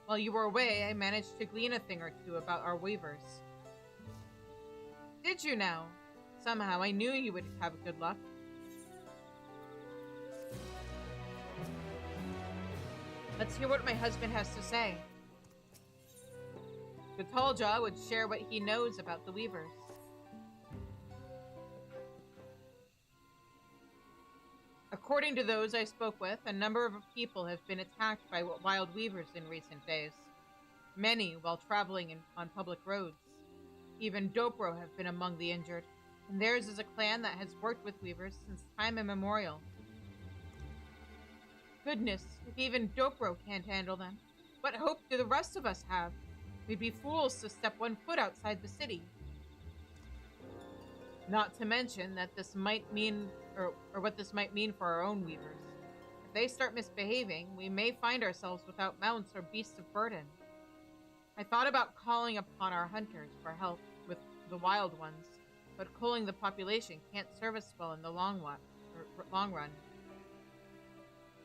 While you were away, I managed to glean a thing or two about our weavers. Did you now? Somehow I knew you would have good luck. Let's hear what my husband has to say. Gotolja would share what he knows about the weavers. According to those I spoke with, a number of people have been attacked by wild weavers in recent days. Many while traveling on public roads. Even Dobro have been among the injured, and theirs is a clan that has worked with weavers since time immemorial. Goodness, if even Dobro can't handle them, what hope do the rest of us have? We'd be fools to step one foot outside the city. Not to mention that this might mean, or what this might mean for our own weavers. If they start misbehaving, we may find ourselves without mounts or beasts of burden. I thought about calling upon our hunters for help with the wild ones, but culling the population can't serve us well in the long run.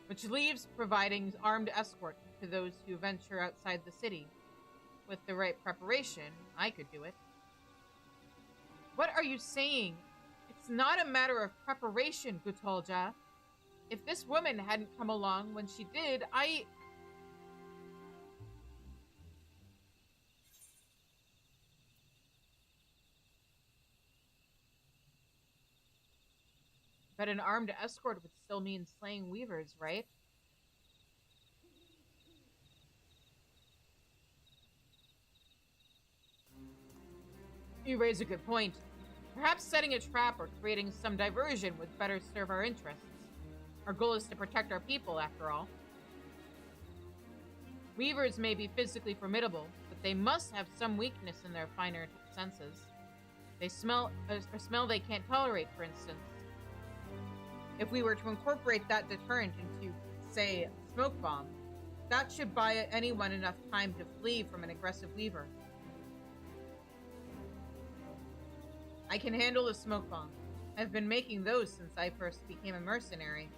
Which leaves providing armed escort to those who venture outside the city. With the right preparation, I could do it. What are you saying? It's not a matter of preparation, Gotolja. If this woman hadn't come along when she did, But an armed escort would still mean slaying weavers, right? You raise a good point. Perhaps setting a trap or creating some diversion would better serve our interests. Our goal is to protect our people, after all. Weavers may be physically formidable, but they must have some weakness in their finer senses. They smell a smell they can't tolerate, for instance. If we were to incorporate that deterrent into, say, a smoke bomb, that should buy anyone enough time to flee from an aggressive weaver. I can handle the smoke bomb. I've been making those since I first became a mercenary.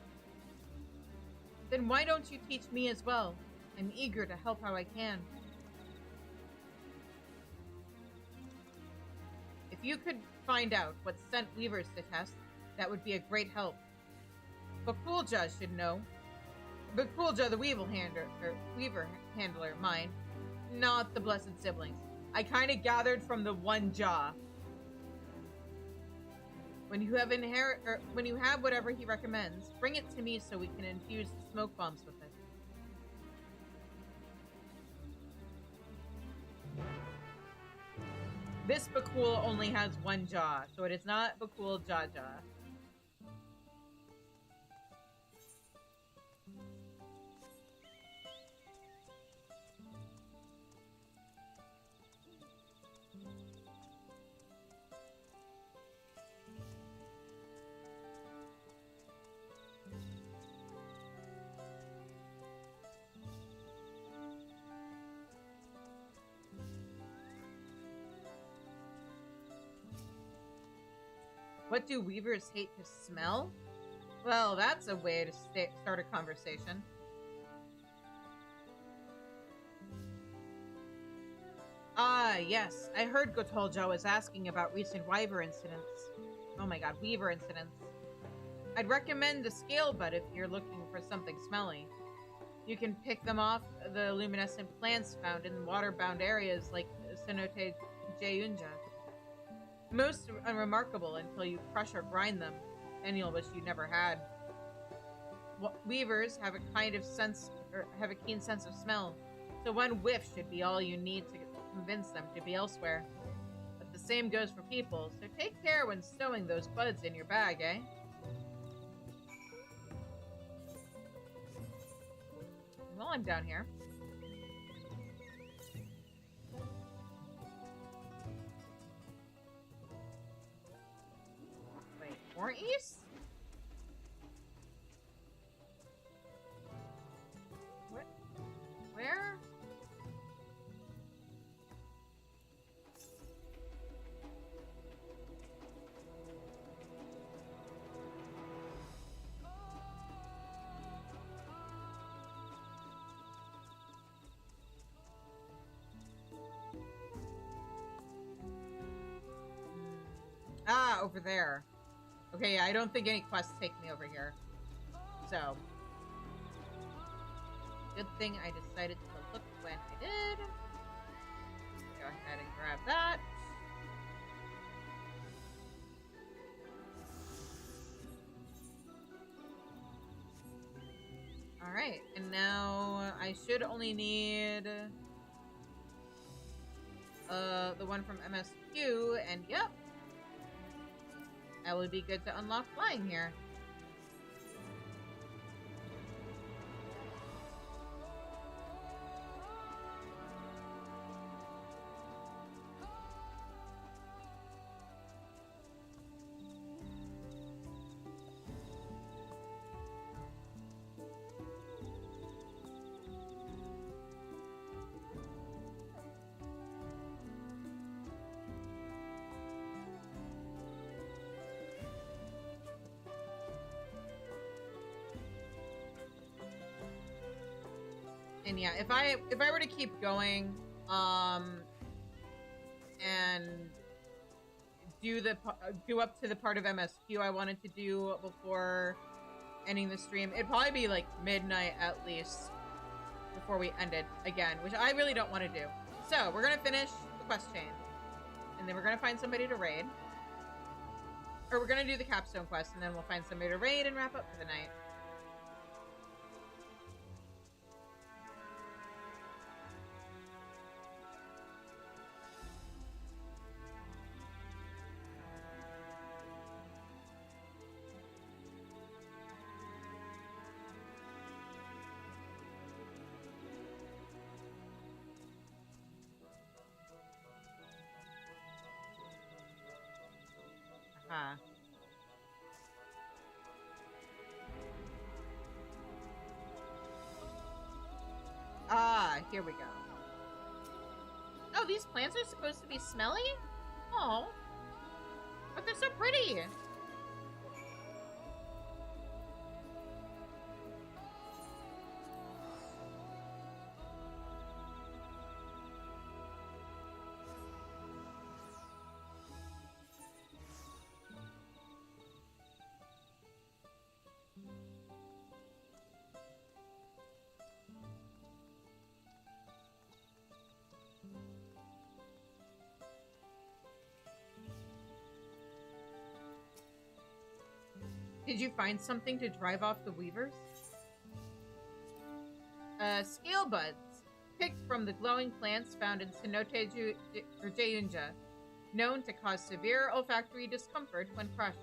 Then why don't you teach me as well? I'm eager to help how I can. If you could find out what scent weavers detest, that would be a great help. Bakulja should know. Bakulja, the weaver handler, mine, not the blessed siblings. I kind of gathered from the one jaw. When you have whatever he recommends, bring it to me so we can infuse the smoke bombs with it. This Bakul only has one jaw, so it is not Bakul Jaja. What do weavers hate to smell? Well, that's a way to start a conversation. Ah, yes. I heard Gotolja was asking about recent weaver incidents. Oh my god, weaver incidents. I'd recommend the scale bud if you're looking for something smelly. You can pick them off the luminescent plants found in water-bound areas like Cenote Jeyunja. Most unremarkable until you crush or grind them, and you'll wish you never had. Weavers have a keen sense of smell, so one whiff should be all you need to convince them to be elsewhere. But the same goes for people, so take care when stowing those buds in your bag, eh? Well, I'm down here. Wait, more east? What? Where? Ah, over there. Okay, yeah, I don't think any quests take me over here. So. Good thing I decided to look when I did. Go ahead and grab that. Alright, and now I should only need the one from MSQ, and yep. That would be good to unlock flying here. And yeah, if I were to keep going, and do up to the part of MSQ I wanted to do before ending the stream, it'd probably be like midnight at least before we end it again, which I really don't want to do. So we're gonna finish the quest chain, and then we're gonna find somebody to raid, or we're gonna do the capstone quest, and then we'll find somebody to raid and wrap up for the night. Ah, here we go. Oh, these plants are supposed to be smelly? Oh. But they're so pretty! Did you find something to drive off the weavers? Scale buds, picked from the glowing plants found in Cenote Jeyunja, known to cause severe olfactory discomfort when crushed.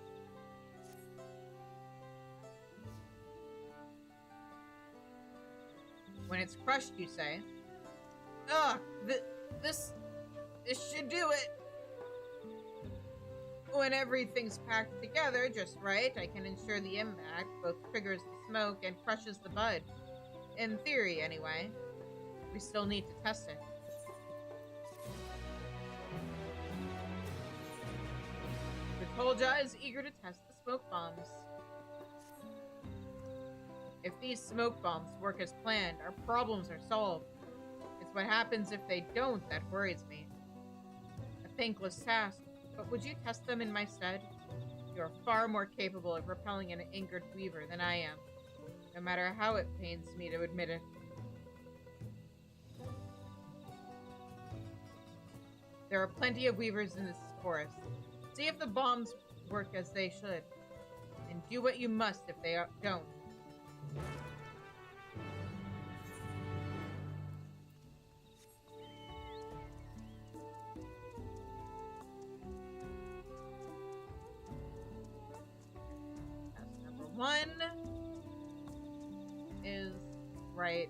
When it's crushed, you say? Ugh, this should do it. When everything's packed together just right, I can ensure the impact both triggers the smoke and crushes the bud. In theory, anyway. We still need to test it. Vitolja is eager to test the smoke bombs. If these smoke bombs work as planned, our problems are solved. It's what happens if they don't that worries me. A thankless task. But would you test them in my stead? You are far more capable of repelling an angered weaver than I am, no matter how it pains me to admit it. There are plenty of weavers in this forest. See if the bombs work as they should, and do what you must if they don't. One is right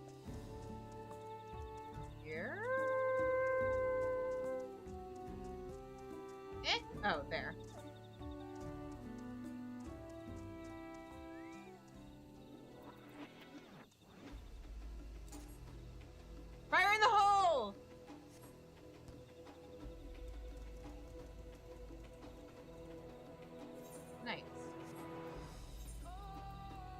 here. Oh, there. Fire in the hole! Nice.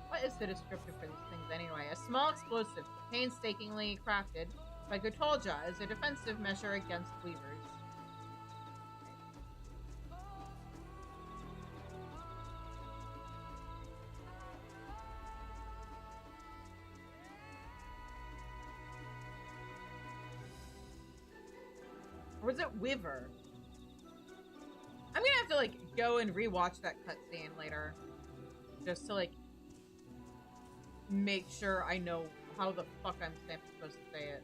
What is the descriptor for these things anyway? A small explosive, painstakingly crafted by Gutolja as a defensive measure against weavers. Or was it Weaver? I'm gonna have to, like, go and rewatch that cutscene later. Just to, like, make sure I know how the fuck I'm supposed to say it.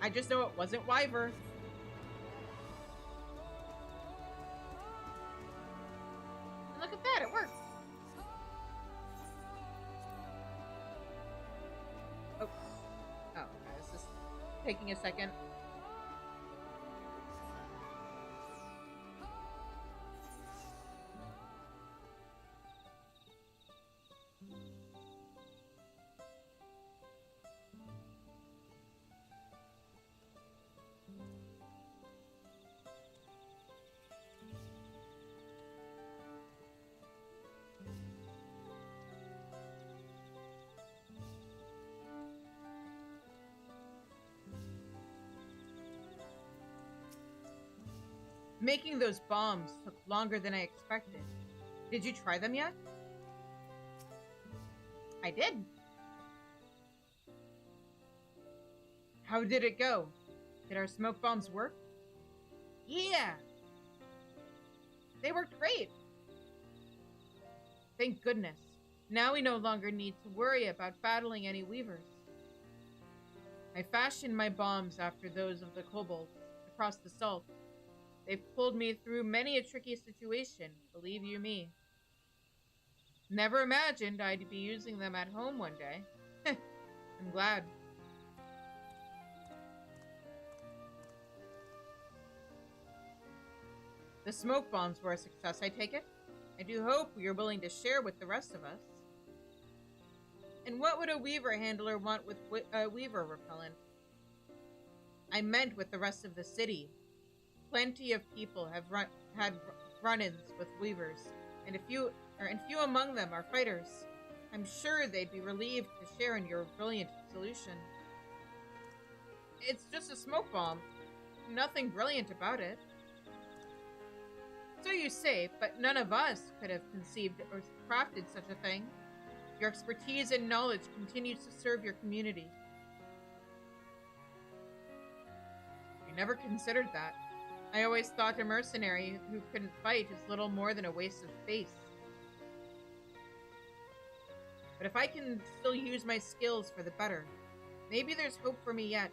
I just know it wasn't Wyver. And look at that, it worked. Oh. Oh, okay, it's just taking a second. Making those bombs took longer than I expected. Did you try them yet? I did. How did it go? Did our smoke bombs work? Yeah! They worked great! Thank goodness. Now we no longer need to worry about battling any weavers. I fashioned my bombs after those of the kobolds across the salt. They've pulled me through many a tricky situation, believe you me. Never imagined I'd be using them at home one day. I'm glad. The smoke bombs were a success, I take it? I do hope you're willing to share with the rest of us. And what would a weaver handler want with weaver repellent? I meant with the rest of the city. Plenty of people have had run-ins with weavers, and few among them are fighters. I'm sure they'd be relieved to share in your brilliant solution. It's just a smoke bomb. Nothing brilliant about it. So you say, but none of us could have conceived or crafted such a thing. Your expertise and knowledge continues to serve your community. I never considered that. I always thought a mercenary who couldn't fight is little more than a waste of space. But if I can still use my skills for the better, maybe there's hope for me yet.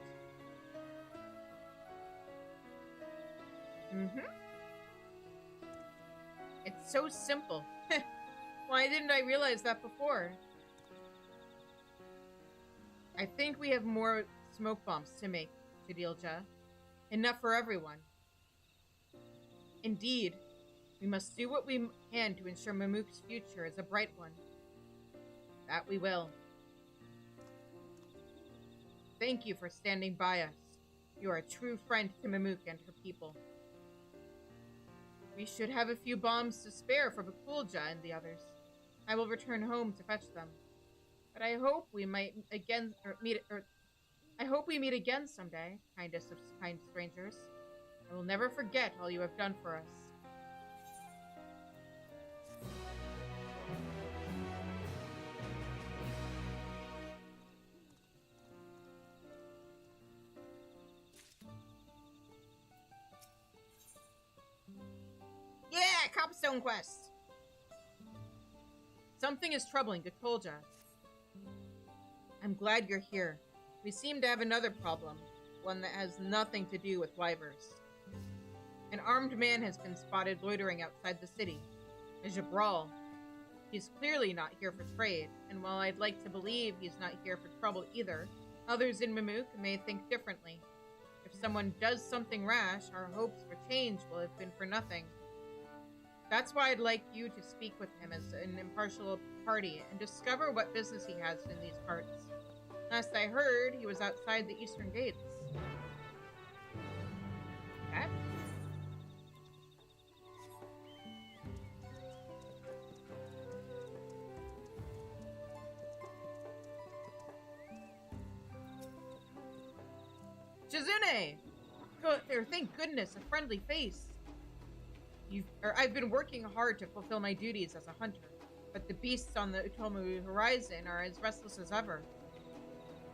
It's so simple. Why didn't I realize that before? I think we have more smoke bombs to make, Jadilja. Enough for everyone. Indeed, we must do what we can to ensure Mamook's future is a bright one. That we will. Thank you for standing by us. You are a true friend to Mamook and her people. We should have a few bombs to spare for Bakulja and the others. I will return home to fetch them. But I hope we might I hope we meet again someday, kindest of kind strangers. I will never forget all you have done for us. Yeah, Copstone Quest! Something is troubling Gatolja. I'm glad you're here. We seem to have another problem, one that has nothing to do with wyvers. An armed man has been spotted loitering outside the city. A Jabral. He's clearly not here for trade, and while I'd like to believe he's not here for trouble either, others in Mamook may think differently. If someone does something rash, our hopes for change will have been for nothing. That's why I'd like you to speak with him as an impartial party and discover what business he has in these parts. Last I heard, he was outside the eastern gates. Okay. Shizune! Thank goodness, a friendly face. I've been working hard to fulfill my duties as a hunter, but the beasts on the Utomu horizon are as restless as ever.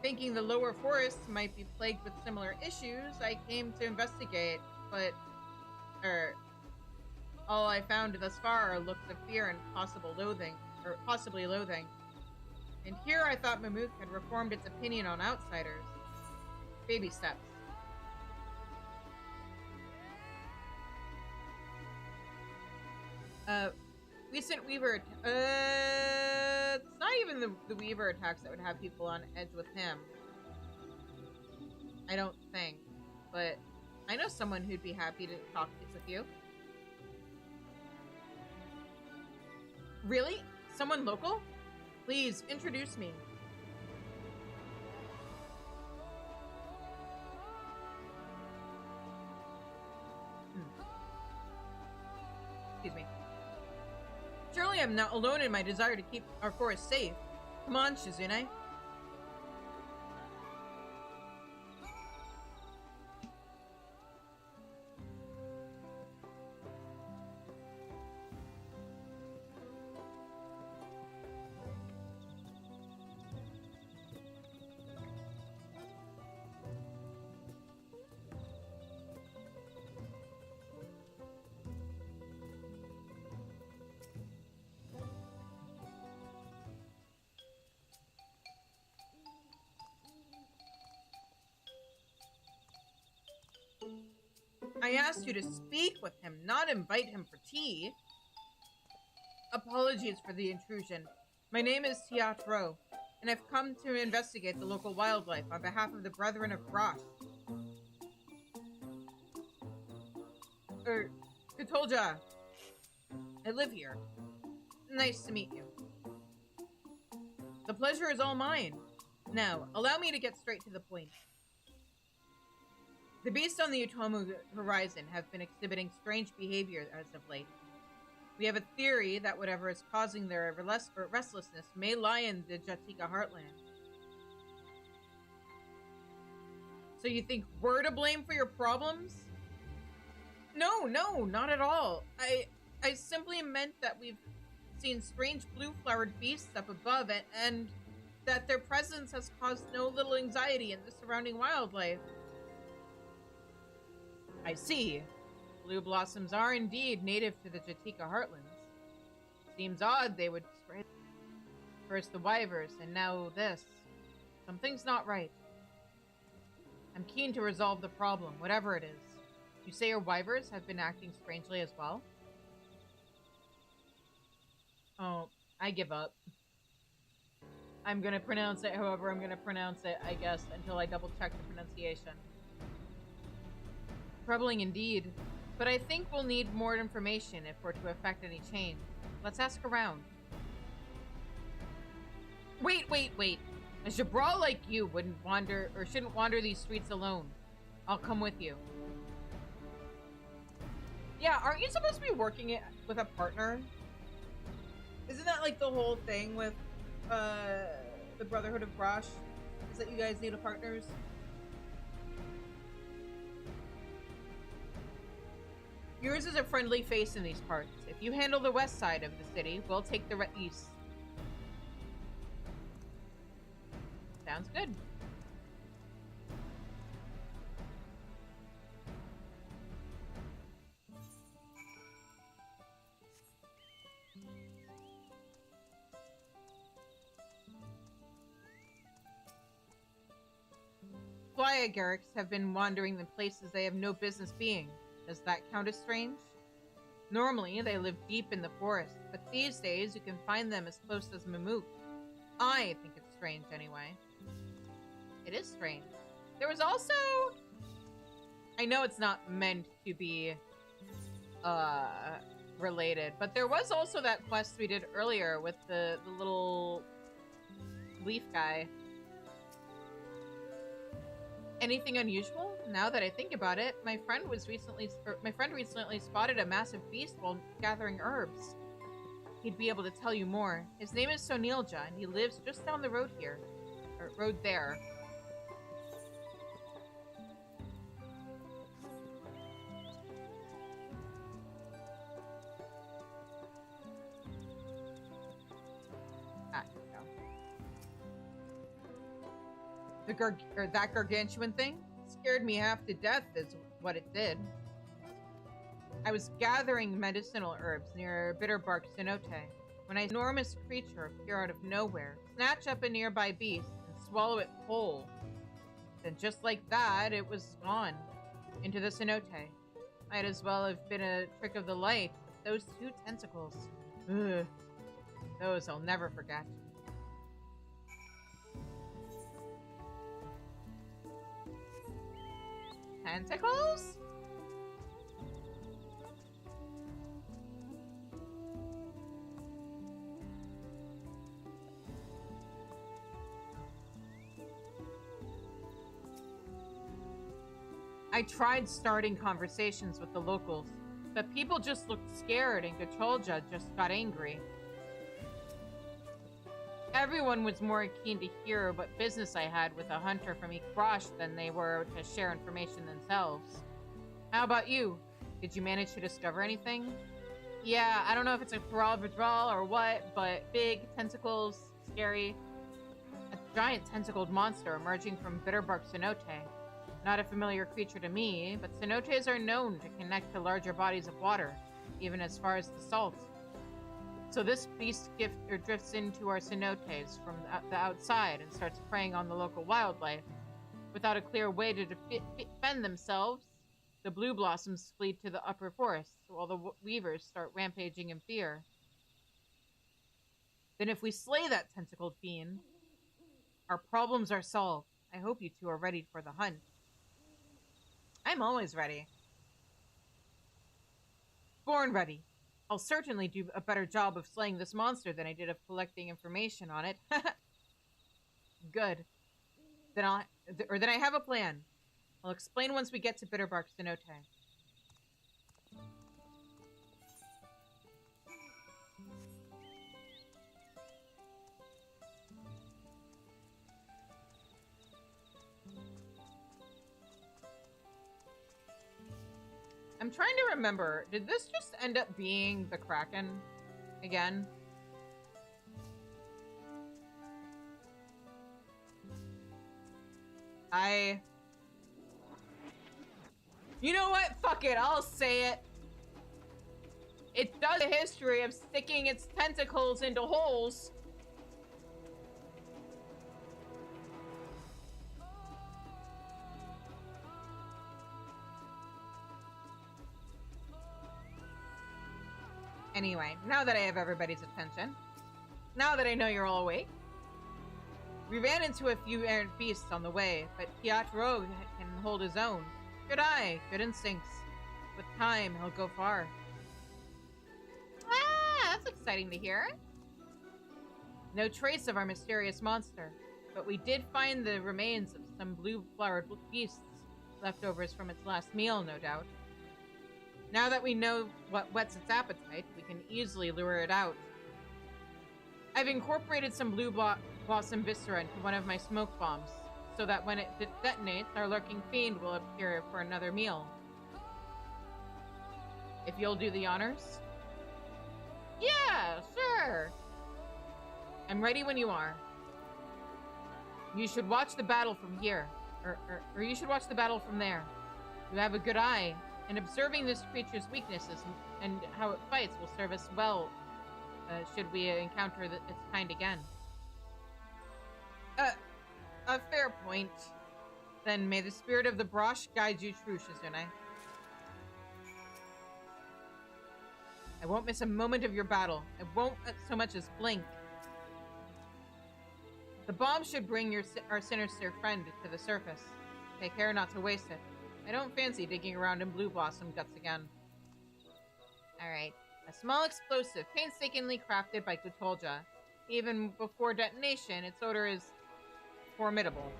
Thinking the lower forests might be plagued with similar issues, I came to investigate, but all I found thus far are looks of fear and possibly loathing. And here I thought Mamook had reformed its opinion on outsiders. Baby steps. Recent Weaver, it's not even the Weaver attacks that would have people on edge with him. I don't think, but I know someone who'd be happy to talk with you. Really? Someone local? Please, introduce me. Excuse me. Surely I'm not alone in my desire to keep our forest safe. Come on, Shizune. I asked you to speak with him, not invite him for tea. Apologies for the intrusion. My name is Teatro, and I've come to investigate the local wildlife on behalf of the Brethren of Frost. Katolja. I live here. Nice to meet you. The pleasure is all mine. Now, allow me to get straight to the point. The beasts on the Utomu horizon have been exhibiting strange behavior as of late. We have a theory that whatever is causing their restlessness may lie in the Jatika heartland. So you think we're to blame for your problems? No, not at all. I simply meant that we've seen strange blue-flowered beasts up above it, and that their presence has caused no little anxiety in the surrounding wildlife. I see. Blue blossoms are indeed native to the Jatika heartlands. Seems odd they would spread. First the wyvers, and now this. Something's not right. I'm keen to resolve the problem, whatever it is. You say your wyvers have been acting strangely as well? Oh, I give up. I'm gonna pronounce it however I'm gonna pronounce it, I guess, until I double check the pronunciation. Troubling indeed, but I think we'll need more information if we're to effect any change. Let's ask around. Wait. A Jabral like you wouldn't wander, or shouldn't wander these streets alone. I'll come with you. Yeah, aren't you supposed to be working it with a partner? Isn't that like the whole thing with the Brotherhood of Brosh? Is that you guys need a partners? Yours is a friendly face in these parts. If you handle the west side of the city, we'll take the east. Sounds good. Playa Garrics have been wandering in places they have no business being. Does that count as strange? Normally, they live deep in the forest, but these days you can find them as close as Mammoth. I think it's strange anyway. It is strange. There was also... I know it's not meant to be related, but there was also that quest we did earlier with the little leaf guy. Anything unusual? Now that I think about it, my friend recently spotted a massive beast while gathering herbs. He'd be able to tell you more. His name is Sonilja, and he lives just down the road here. Or road there. Ah, here we go. That gargantuan thing scared me half to death is what it did. I was gathering medicinal herbs near Bitterbark Cenote when an enormous creature appear out of nowhere, snatch up a nearby beast, and swallow it whole. Then just like that, it was gone into the cenote. Might as well have been a trick of the light, but those two tentacles. Ugh. Those I'll never forget. Tentacles? I tried starting conversations with the locals, but people just looked scared and Gacholja just got angry. Everyone was more keen to hear what business I had with a hunter from Ikbrash than they were to share information themselves. How about you? Did you manage to discover anything? Yeah, I don't know if it's a Thrall Vidral or what, but big, tentacles, scary. A giant tentacled monster emerging from Bitterbark Cenote. Not a familiar creature to me, but cenotes are known to connect to larger bodies of water, even as far as the salt. So this beast drifts into our cenotes from the outside and starts preying on the local wildlife. Without a clear way to defend themselves, the blue blossoms flee to the upper forests, while the weavers start rampaging in fear. Then if we slay that tentacled fiend, our problems are solved. I hope you two are ready for the hunt. I'm always ready. Born ready. I'll certainly do a better job of slaying this monster than I did of collecting information on it. Good. Then I have a plan. I'll explain once we get to Bitterbark Cenote. I'm trying to remember, did this just end up being the Kraken again? You know what? Fuck it, I'll say it. It does a history of sticking its tentacles into holes. Anyway, now that I have everybody's attention, now that I know you're all awake, we ran into a few errant beasts on the way, but Kiat Rogue can hold his own. Good eye, good instincts. With time, he'll go far. Ah, that's exciting to hear. No trace of our mysterious monster, but we did find the remains of some blue-flowered beasts, leftovers from its last meal, no doubt. Now that we know what whets its appetite, we can easily lure it out. I've incorporated some blue blossom viscera into one of my smoke bombs, so that when it detonates, our lurking fiend will appear for another meal. If you'll do the honors? Yeah, sure. I'm ready when you are. You should watch the battle from here, or you should watch the battle from there. You have a good eye, and observing this creature's weaknesses and how it fights will serve us well should we encounter its kind again. A fair point. Then may the spirit of the Brosh guide you true, Shizune. I won't miss a moment of your battle. I won't so much as blink. The bomb should bring our sinister friend to the surface. Take care not to waste it. I don't fancy digging around in Blue Blossom guts again. Alright. A small explosive, painstakingly crafted by Kutolja. Even before detonation, its odor is formidable.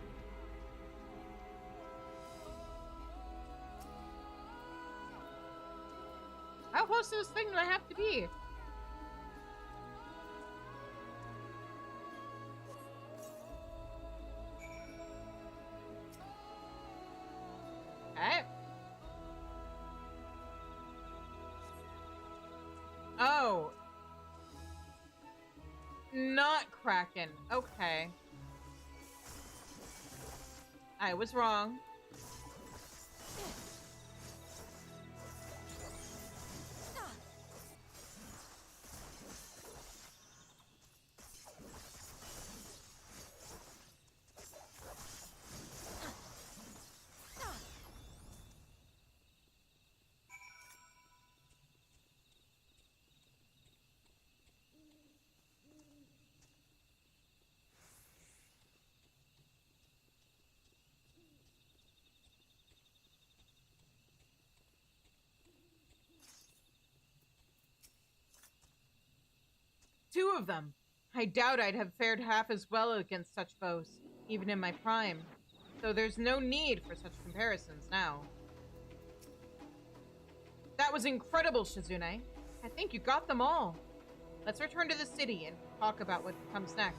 How close to this thing do I have to be? Okay. Oh. Not Kraken. Okay. I was wrong. Two of them. I doubt I'd have fared half as well against such foes, even in my prime. So there's no need for such comparisons now. That was incredible, Shizune. I think you got them all. Let's return to the city and talk about what comes next.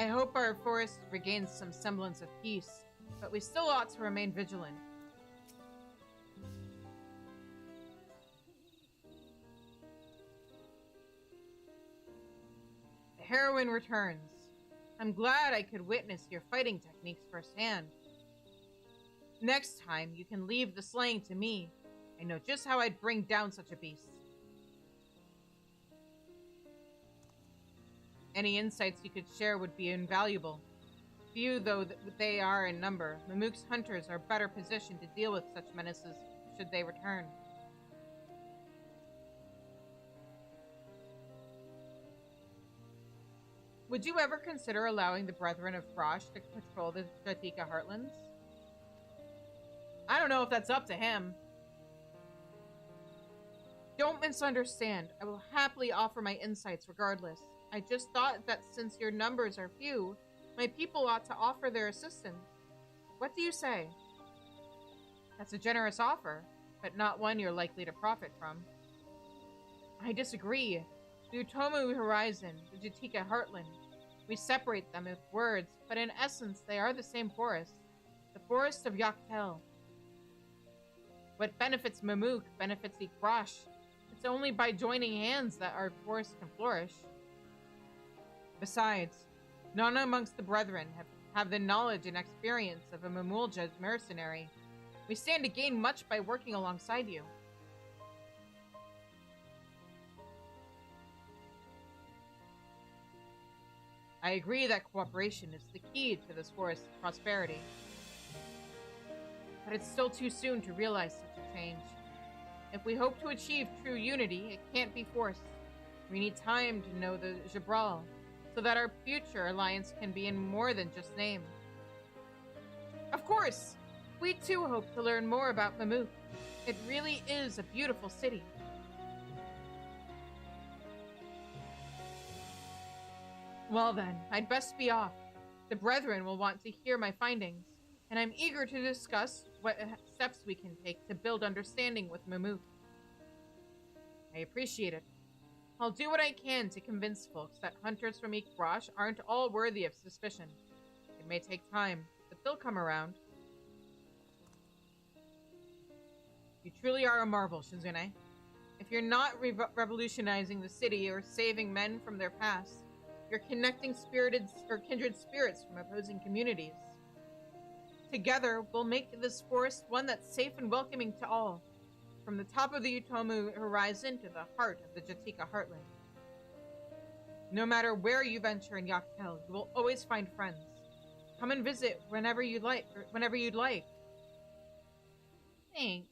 I hope our forest regains some semblance of peace, but we still ought to remain vigilant. The heroine returns. I'm glad I could witness your fighting techniques firsthand. Next time, you can leave the slaying to me. I know just how I'd bring down such a beast. Any insights you could share would be invaluable. Few though they are in number, Mamook's hunters are better positioned to deal with such menaces should they return. Would you ever consider allowing the Brethren of Frosh to patrol the Jatika Heartlands? I don't know if that's up to him. Don't misunderstand. I will happily offer my insights regardless. I just thought that since your numbers are few, my people ought to offer their assistance. What do you say? That's a generous offer, but not one you're likely to profit from. I disagree. The Utomu Horizon, the Jatika Heartland. We separate them with words, but in essence they are the same forest. The forest of Yaktel. What benefits Mamook benefits the Frosh. It's only by joining hands that our forest can flourish. Besides, none amongst the Brethren have the knowledge and experience of a Mamulja mercenary. We stand to gain much by working alongside you. I agree that cooperation is the key to this forest's prosperity. But it's still too soon to realize such a change. If we hope to achieve true unity, it can't be forced. We need time to know the Jabral, so that our future alliance can be in more than just name. Of course! We too hope to learn more about Mamook. It really is a beautiful city. Well then, I'd best be off. The Brethren will want to hear my findings, and I'm eager to discuss what steps we can take to build understanding with Mamook. I appreciate it. I'll do what I can to convince folks that hunters from Ikrosh aren't all worthy of suspicion. It may take time, but they'll come around. You truly are a marvel, Shizune. If you're not revolutionizing the city or saving men from their past, you're connecting kindred spirits from opposing communities. Together, we'll make this forest one that's safe and welcoming to all, from the top of the Utomu Horizon to the heart of the Jatika Heartland. No matter where you venture in Yaktel, you will always find friends. Come and visit whenever you'd like. Thanks.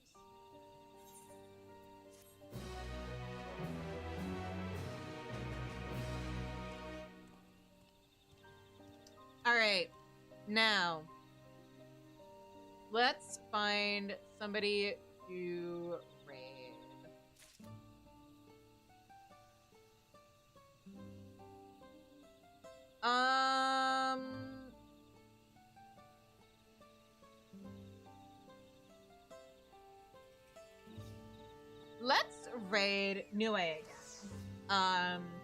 Alright, now, let's find somebody to raid. Let's raid Nue again.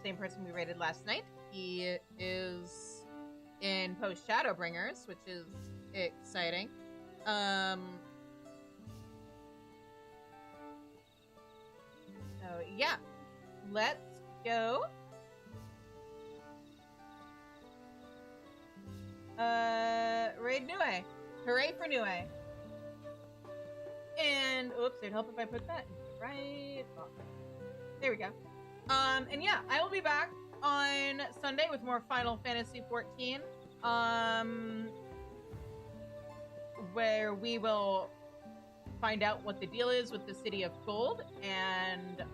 Same person we raided last night. He is in Post Shadowbringers, which is exciting. So yeah, let's go. Raid Nue. Hooray for Nue. And oops, it'd help if I put that right. Oh, there we go. And yeah, I will be back on Sunday with more Final Fantasy XIV. Where we will find out what the deal is with the City of Gold and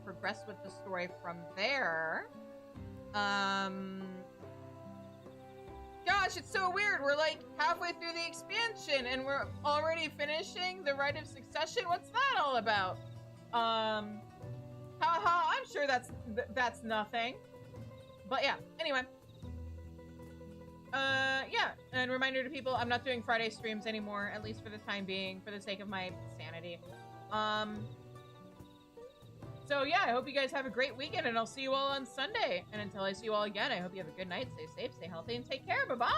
progress with the story from there. Gosh, it's so weird. We're like halfway through the expansion and we're already finishing the Rite of Succession. What's that all about? Haha, I'm sure that's nothing. But yeah, anyway. Yeah, and reminder to people, I'm not doing Friday streams anymore, at least for the time being, for the sake of my sanity. So yeah, I hope you guys have a great weekend, and I'll see you all on Sunday. And until I see you all again, I hope you have a good night, stay safe, stay healthy, and take care. Bye-bye!